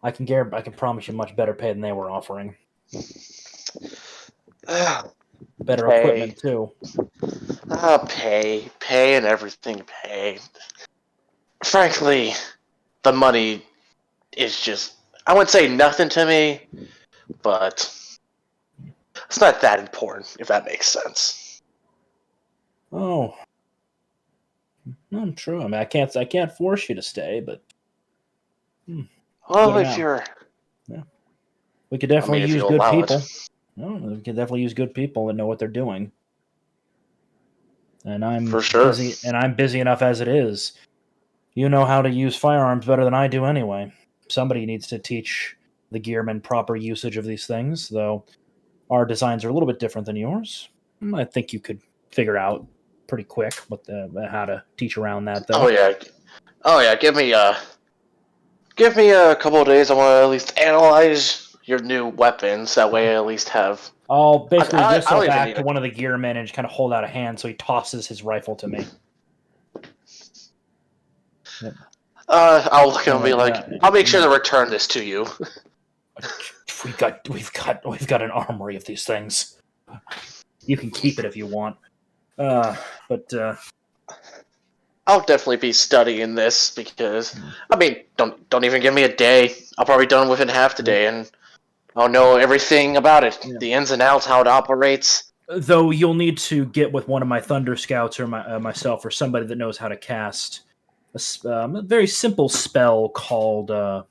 I can promise you much better pay than they were offering. Better Pay. equipment too. Pay and everything, pay. Frankly, the money is just, I wouldn't say nothing to me, but it's not that important, if that makes sense. Oh, true. I mean, I can't force you to stay, but Well, good if now. you're, We could definitely if use you good allow people. it. No, we could definitely use good people that know what they're doing. And I'm For sure. busy, and I'm busy enough as it is. You know how to use firearms better than I do anyway. Somebody needs to teach the gearmen proper usage of these things, though our designs are a little bit different than yours. I think you could figure out pretty quick how to teach around that, though. Oh yeah, give me a couple of days. I want to at least analyze your new weapons. That way I at least have, I'll basically I whistle don't even back need to a, one of the gearmen and just kind of hold out a hand, so he tosses his rifle to me. Yep. I'll look and be like, Yeah, I'll make sure to return this to you. we've got an armory of these things. You can keep it if you want. But I'll definitely be studying this because, I mean, don't even give me a day. I'll probably be done within half the day, and I'll know everything about it, Yeah. the ins and outs, how it operates. Though you'll need to get with one of my Thunder Scouts or myself or somebody that knows how to cast a very simple spell called an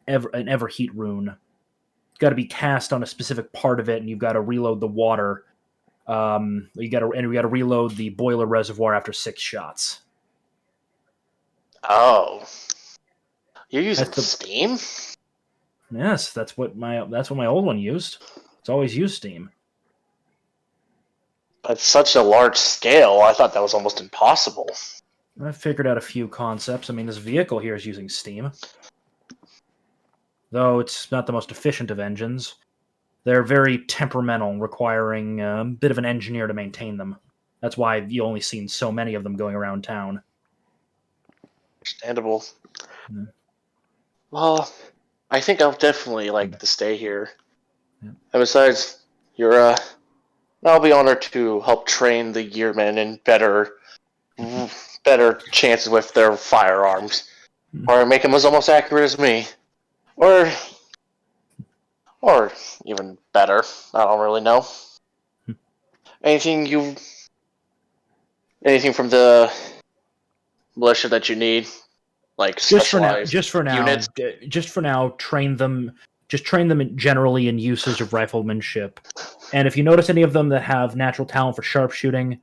Everheat rune. It's got to be cast on a specific part of it, and you've got to reload the water. You got to reload the boiler reservoir after 6 shots. Oh, you're using That's the Steam? Yes, that's what my old one used. It's always used steam. At such a large scale, I thought that was almost impossible. I figured out a few concepts. I mean, this vehicle here is using steam, though it's not the most efficient of engines. They're very temperamental, requiring a bit of an engineer to maintain them. That's why you only seen so many of them going around town. Understandable. Yeah. Well, I think I'll definitely like to stay here. Yeah. And besides, I'll be honored to help train the yearmen in better chances with their firearms, or make them as almost accurate as me, or even better. I don't really know. Anything you, anything from the militia that you need, like Just for now, specialized units. train them. Just train them generally in usage of riflemanship. And if you notice any of them that have natural talent for sharpshooting,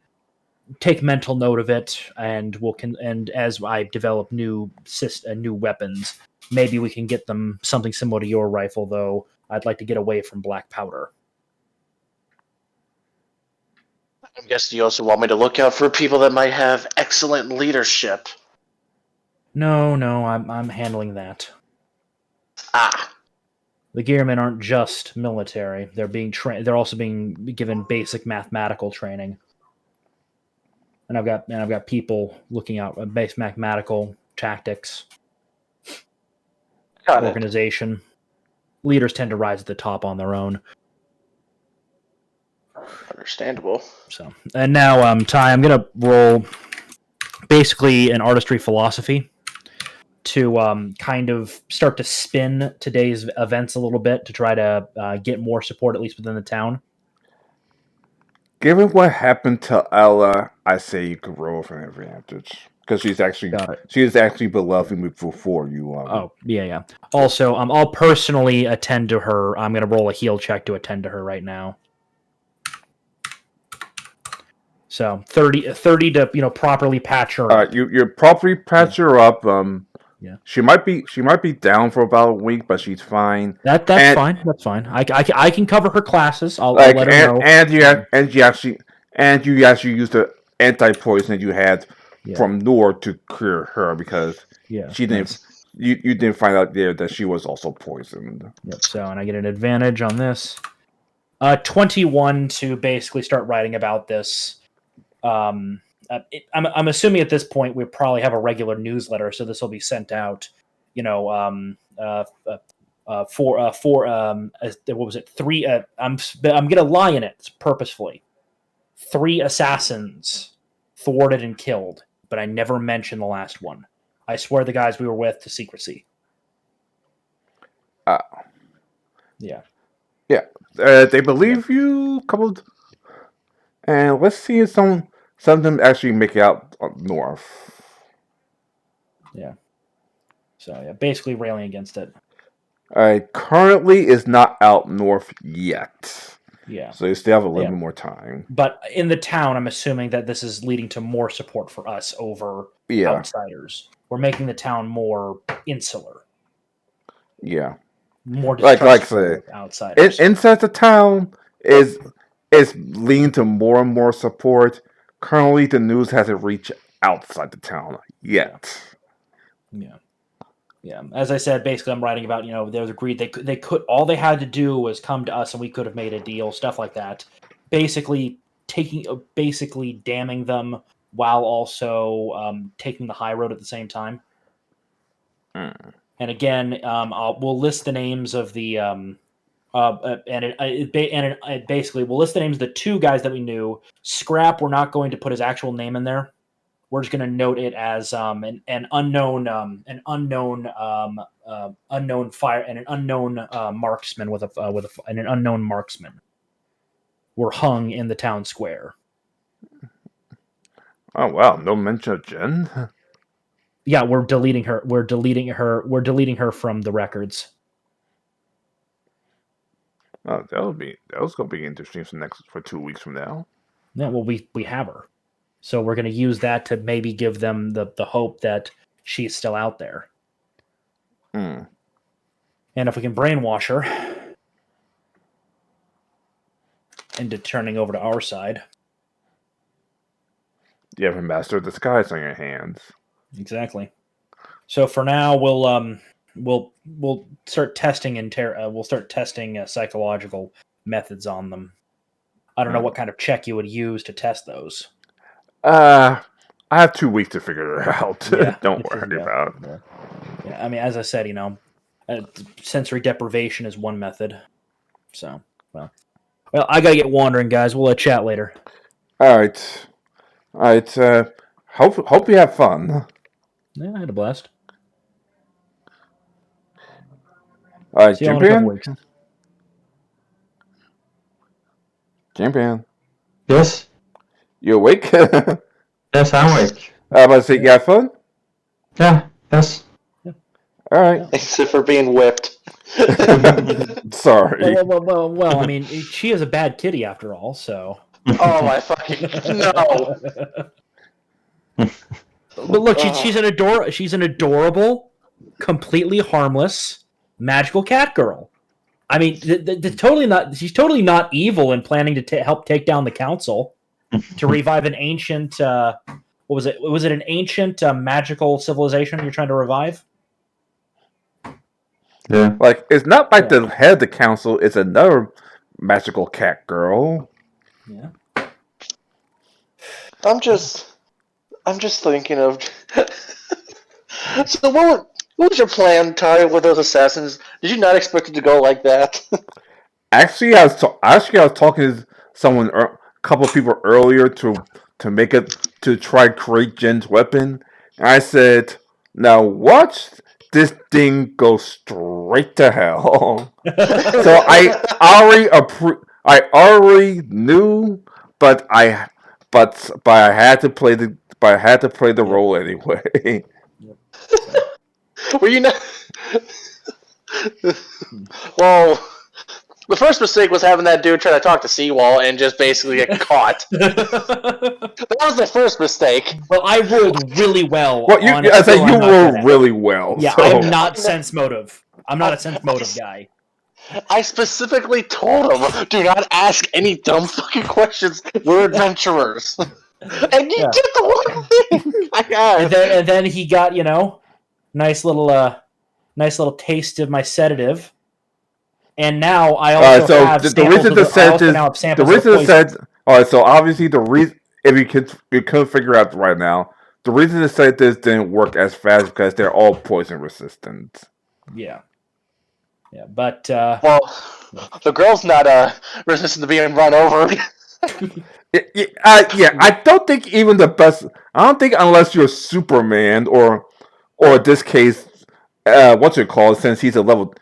take mental note of it, and and as I develop new weapons, maybe we can get them something similar to your rifle. Though I'd like to get away from black powder. I guess you also want me to look out for people that might have excellent leadership. No, I'm handling that. Ah, The Gearmen aren't just military; they're being trained. They're also being given basic mathematical training. And I've got people looking out at base mathematical tactics, got it. organization. Leaders tend to rise at the top on their own. Understandable. So, and now, Ty, I'm gonna roll basically an artistry philosophy to kind of start to spin today's events a little bit to try to get more support, at least within the town. Given what happened to Ella, I say you could roll for an advantage because she is actually beloved before you. Oh, yeah. Also, I'll personally attend to her. I'm gonna roll a heal check to attend to her right now. So 30 to properly patch her up. You properly patch her up. Yeah. She might be down for about a week, but she's fine. That's And- fine. That's fine. I can cover her classes. I'll Like let her know. and you actually used the anti-poison that you had Yeah. from Nor to cure her because Yeah. she didn't. You didn't find out there that she was also poisoned. Yep. So, and I get an advantage on this. 21 to basically start writing about this. I'm assuming at this point we probably have a regular newsletter, so this will be sent out. What was it? 3. I'm gonna lie in it purposefully. 3 assassins thwarted and killed, but I never mentioned the last one. I swear the guys we were with to secrecy. Yeah. They believe you. And let's see if some of them actually make it out up north. So yeah, basically railing against it. Currently is not out north yet. Yeah. So you still have a little Yeah. bit more time. But in the town, I'm assuming that this is leading to more support for us over Yeah. outsiders. We're making the town more insular, Yeah. more Like distrustful I said, of outsiders. inside the town is leaning to more and more support. Currently, the news hasn't reached outside the town yet. Yeah. As I said, basically, I'm writing about they was agreed they could all they had to do was come to us and we could have made a deal, stuff like that. Basically damning them while also taking the high road at the same time. Mm. And again, we'll list the names of the basically we'll list the names of the 2 guys that we knew. Scrap, we're not going to put his actual name in there. We're just going to note it as an unknown fire and an unknown marksman with an unknown marksman were hung in the town square. Oh wow! No mention of Jen. Yeah, we're deleting her. We're deleting her from the records. Oh, that was gonna be interesting for 2 weeks from now. Yeah, well, we have her, so we're going to use that to maybe give them the hope that she's still out there. Mm. And if we can brainwash her into turning over to our side, You have a master of disguise on your hands. exactly. So for now, we'll start testing we'll start testing psychological methods on them. I don't know what kind of check you would use to test those. I have 2 weeks to figure it out. Yeah, Don't worry about it. Yeah, I mean, as I said, sensory deprivation is one method. So, well, I gotta get wandering, guys. We'll chat later. All right. Hope you have fun. Yeah, I had a blast. All right, See you all in a couple Jimpan. weeks. Jimpan, Yes? you awake? Yes, I'm awake. I was about to say, you have fun. Yeah, yes. All right. Except for being whipped. Sorry. Well, I mean, she is a bad kitty after all, so. Oh my fucking no! But look, she's an adorable, completely harmless, magical cat girl. I mean, totally not. She's totally not evil in planning to help take down the council to revive an ancient. What was it? Was it an ancient magical civilization you're trying to revive? Yeah. Like, it's not like the head of the council. It's another magical cat girl. Yeah. I'm just thinking of. So what was your plan, Ty, with those assassins? Did you not expect it to go like that? Actually, I was talking to someone, a couple of people earlier to try create Jen's weapon. And I said, "Now watch this thing go straight to hell." So I already knew, but I had to play the role anyway. Were you not? Well, The first mistake was having that dude try to talk to Seawall and just basically get caught. That was the first mistake. Well, I rolled really well. Well, on I a say skill you I'm not roll good at. really well. Yeah, so. I am not sense motive. I'm not a sense motive guy. I specifically told him, do not ask any dumb fucking questions. We're adventurers. And you Yeah. did the one thing I had. And then he got, nice little taste of my sedative. And now I also So have the samples reason of the the, I set also is now have the samples of reason the poison. set. All right, so obviously the reason if you couldn't figure out right now, the reason the set this didn't work as fast because they're all poison resistant. Yeah. Yeah, but Well, the girl's not resistant to being run over. Yeah, I don't think even the best. I don't think unless you're Superman or in this case, what's it called? Since he's a level,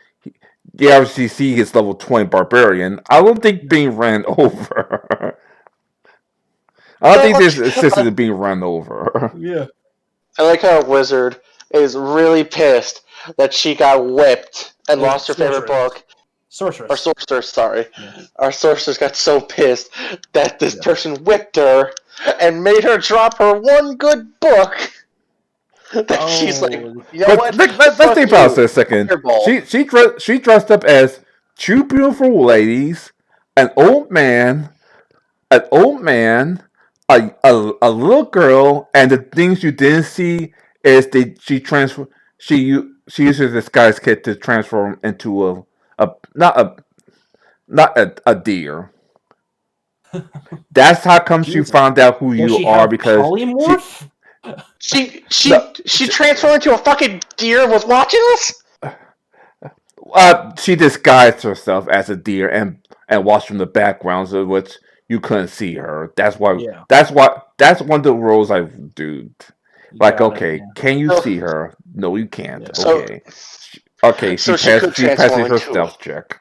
the RCC is level 20 barbarian. I don't think being ran over. I don't think this assistant is being run over. yeah. I like how a wizard is really pissed that she got whipped and lost her favorite book. Sorceress. Our sorcerer, sorry. Yeah. Our sorceress got so pissed that this person whipped her and made her drop her one good book that she's like, you know But what? let's Fuck think about you. this a second. Fireball. She dressed up as two beautiful ladies, an old man, a little girl, and the things you didn't see is she uses this guy's kit to transform into a not a deer. That's how come she Jesus. found out who Does you she are have because polymorph? She No, transformed into a fucking deer and was watching us? she disguised herself as a deer and watched from the backgrounds of which you couldn't see her. That's why. Yeah. That's one of the roles I do. Like, Got it, okay, yeah. can you So- see her? No, you can't. Yeah. So- Okay. Okay, so she could she transform passes her into- stealth check.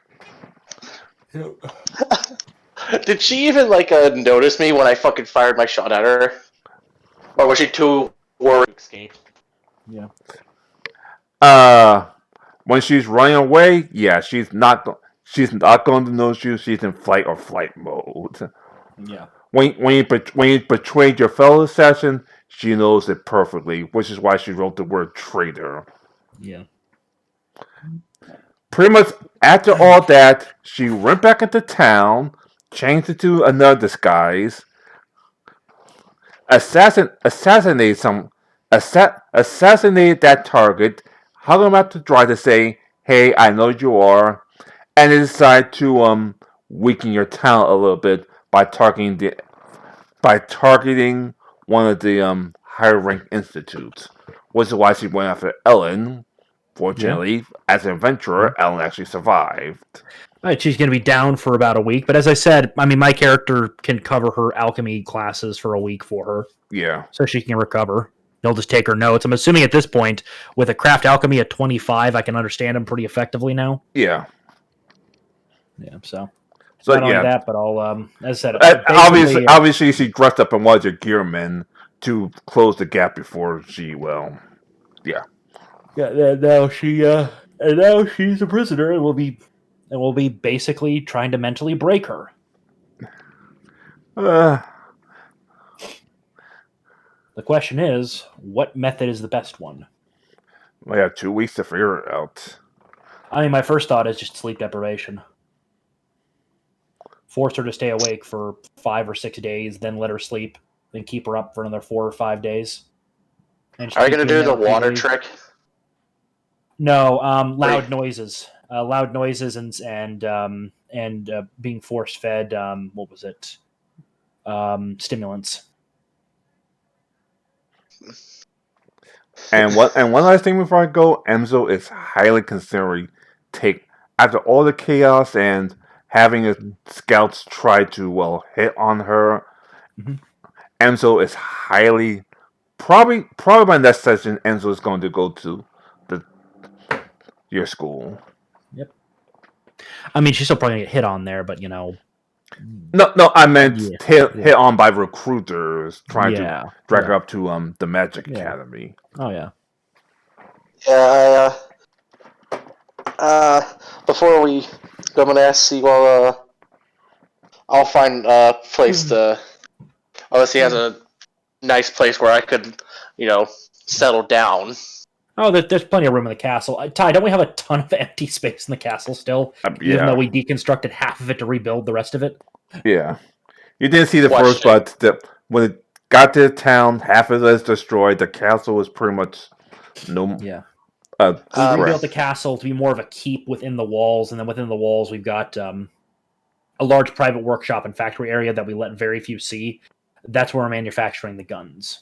Did she even notice me when I fucking fired my shot at her? Or was she too worried to escape? Yeah. When she's running away, yeah, she's not going to notice you. She's in flight or flight mode. Yeah. When you betrayed your fellow assassin, she knows it perfectly, which is why she wrote the word traitor. Yeah. Pretty much after all that, she went back into town, changed into another disguise, assassinated that target, hung him out to dry to say, "Hey, I know you are," and they decide to weaken your talent a little bit by targeting one of the higher ranked institutes, which is why she went after Ellen. Fortunately, as an adventurer, Ellen actually survived. All right, she's going to be down for about a week, but as I said, I mean, my character can cover her alchemy classes for a week for her, Yeah. so she can recover. They'll just take her notes. I'm assuming at this point, with a craft alchemy at 25, I can understand him pretty effectively now. Yeah. Yeah, so So not only yeah. that, but I'll, as I said, Obviously, she dressed up in one of your gearmen to close the gap before she, yeah. Yeah, now she's a prisoner, and we'll be basically trying to mentally break her. Uh, The question is, what method is the best one? we have 2 weeks to figure it out. I mean, my first thought is just sleep deprivation. Force her to stay awake for 5 or 6 days, then let her sleep, then keep her up for another 4 or 5 days. And Are you gonna do the repeatedly. water trick? No, loud noises, and being force fed. What was it? Stimulants. And one last thing before I go, Enzo is highly considering after all the chaos and having his scouts try to hit on her. Mhm. Enzo is highly probably by next session. Enzo is going to go to your school. Yep. I mean, she's still probably gonna get hit on there, but No, I meant Yeah. hit on by recruiters trying to drag her Yeah. up to the Magic Yeah. Academy. Oh yeah. Yeah, before we I'm gonna ask Seagull. I'll find a place to. Unless he has a nice place where I could, settle down. Oh, there's plenty of room in the castle. Ty, don't we have a ton of empty space in the castle still? Even though Yeah, we deconstructed half of it to rebuild the rest of it? yeah. You didn't see the Watch first, but when it got to the town, half of it is destroyed. The castle was pretty much no. Yeah. We Um, rebuilt the castle to be more of a keep within the walls, and then within the walls we've got a large private workshop and factory area that we let very few see. That's where we're manufacturing the guns.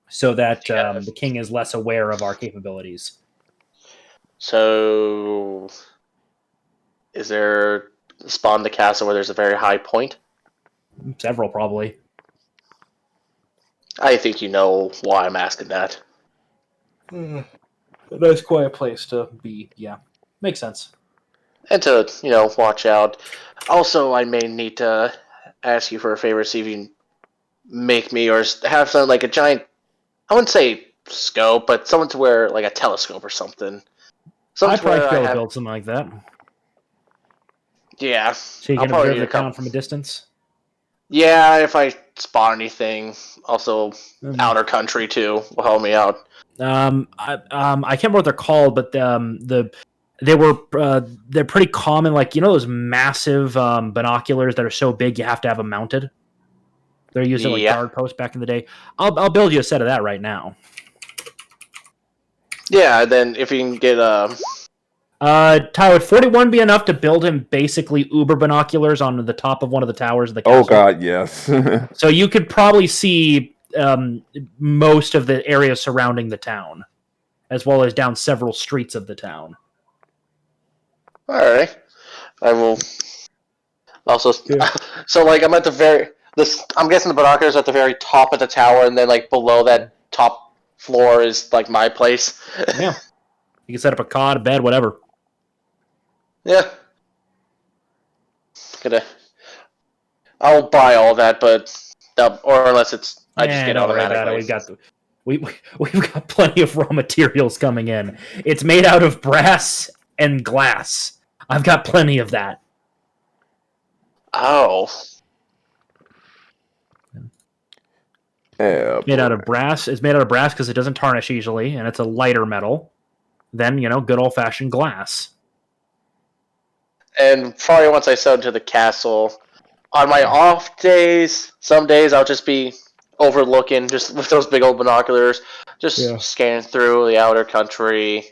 So that the king is less aware of our capabilities. So, is there a spot in the castle where there's a very high point? Several, probably. I think you know why I'm asking that. A nice quiet place to be, yeah. Makes sense. And to, watch out. Also, I may need to ask you for a favor, see if you can make me or have something like a giant, I wouldn't say scope, but someone to wear like a telescope or something. Something I'd to probably where be I able to have, build something like that. yeah. So you I'll can probably observe need the a couple. town from a distance? Yeah, if I spot anything. Also, outer country too will help me out. I can't remember what they're called, but they're pretty common. Like, those massive binoculars that are so big you have to have them mounted. They're used at like Yeah. guard posts back in the day. I'll build you a set of that right now. Yeah, then if you can get Ty, would 41 be enough to build him basically uber binoculars on the top of one of the towers of the castle? Oh God, yes. So you could probably see most of the area surrounding the town, as well as down several streets of the town. Alright. I will also so like I'm at the very I'm guessing the binoculars are at the very top of the tower, and then like below that top floor is like my place. Yeah. You can set up a cot, a bed, whatever. Yeah. Gonna I'll buy all that, but or unless it's I just get Don't worry about it. automatically. We've got plenty of raw materials coming in. It's made out of brass and glass. I've got plenty of that. Oh. Yeah, Made out of brass. It's made out of brass because it doesn't tarnish easily, and it's a lighter metal than good old fashioned glass. And probably once I sell into the castle, on my off days, some days I'll just be overlooking, just with those big old binoculars, just scanning through the outer country.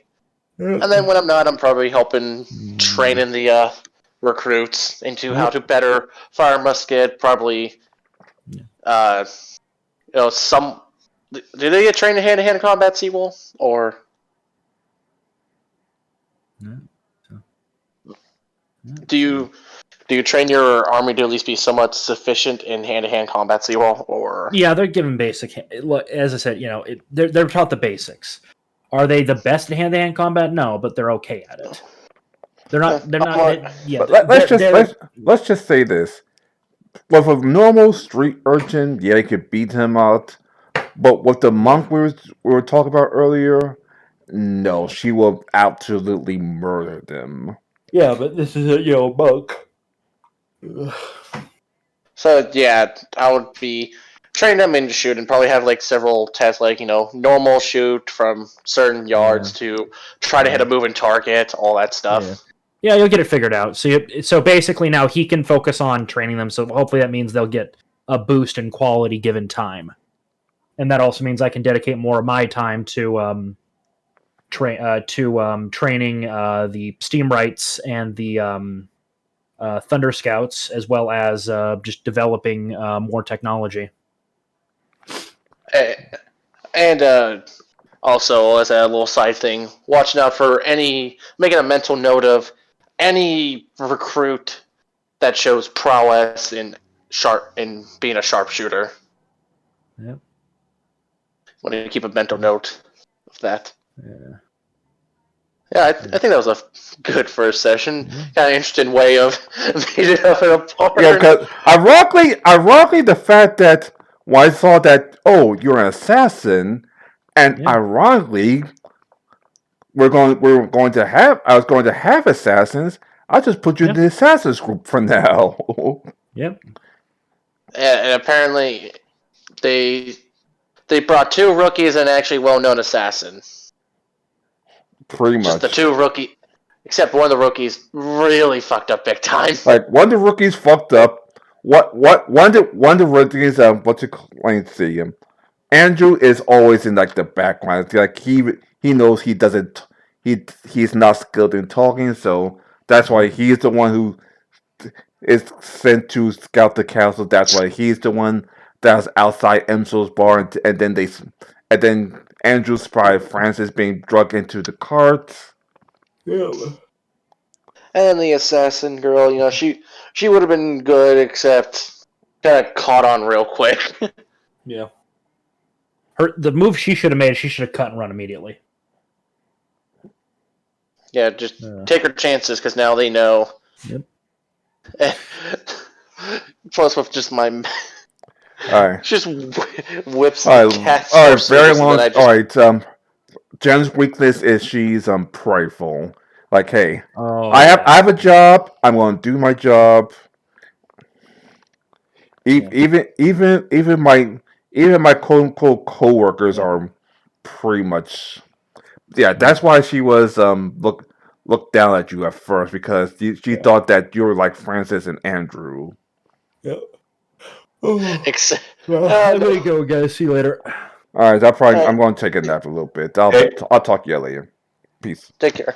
And then when I'm not, I'm probably helping training the recruits into how to better fire musket. Probably, some. Do they get trained in hand-to-hand combat, Seawolf, or? Do you train your army to at least be somewhat sufficient in hand-to-hand combat, Seawolf, or? Yeah, they're given basic. Look, as I said, they're taught the basics. Are they the best at hand-to-hand combat? No, but they're okay at it. They're not. They're not. Yeah. Let's just say this: with a normal street urchin, yeah, they could beat him out. But with the monk we were talking about earlier, no, she will absolutely murder them. Yeah, but this is a monk. So yeah, I would be training them into shoot and probably have like several tests, like normal shoot from certain yards to try to hit a moving target, all that stuff. Yeah, you'll get it figured out. So basically now he can focus on training them. So hopefully that means they'll get a boost in quality given time, and that also means I can dedicate more of my time to training the Steam Rights and the Thunder Scouts, as well as just developing more technology. And also, as a little side thing, watching out for making a mental note of any recruit that shows prowess in being a sharpshooter. Yep. Want to keep a mental note of that. Yeah. Yeah, I think that was a good first session. Kind of interesting way of beating it apart. Yeah, because ironically, the fact that when I saw that, oh, you're an assassin, and ironically, I was going to have assassins. I'll just put you in the assassins group for now. Yep. And apparently, they brought 2 rookies and an actually well-known assassin. Pretty Just much. the 2 rookie, except one of the rookies really fucked up big time. Like one of the rookies fucked up. One of the rookies what's it called? Let me see him. Andrew is always in like the background. Like he knows he doesn't he's not skilled in talking, so that's why he's the one who is sent to scout the castle. That's why he's the one that's outside Emso's bar, and then Andrew spy Francis being drugged into the cart. Yeah. And the assassin girl, you know, she would have been good, except kind of caught on real quick. Yeah. The move she should have made, she should have cut and run immediately. Yeah, just take her chances, because now they know. Yep. Plus, with just my... Alright. Just whips Alright, cats. very long. Alright, Jen's weakness is she's prideful. Like, hey, I have a job. I'm going to do my job. Even my quote unquote coworkers are pretty much. Yeah, that's why she was looked down at you at first, because she thought that you were like Francis and Andrew. Yep. I'm I'm gonna go, guys. See you later. All right, I'm going to take a nap a little bit. I'll talk to you later. Peace. Take care.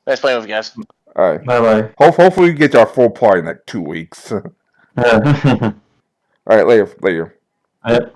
Nice playing with you guys. All right. Bye-bye. Hopefully we get our full party in like 2 weeks. All right, later. Yep.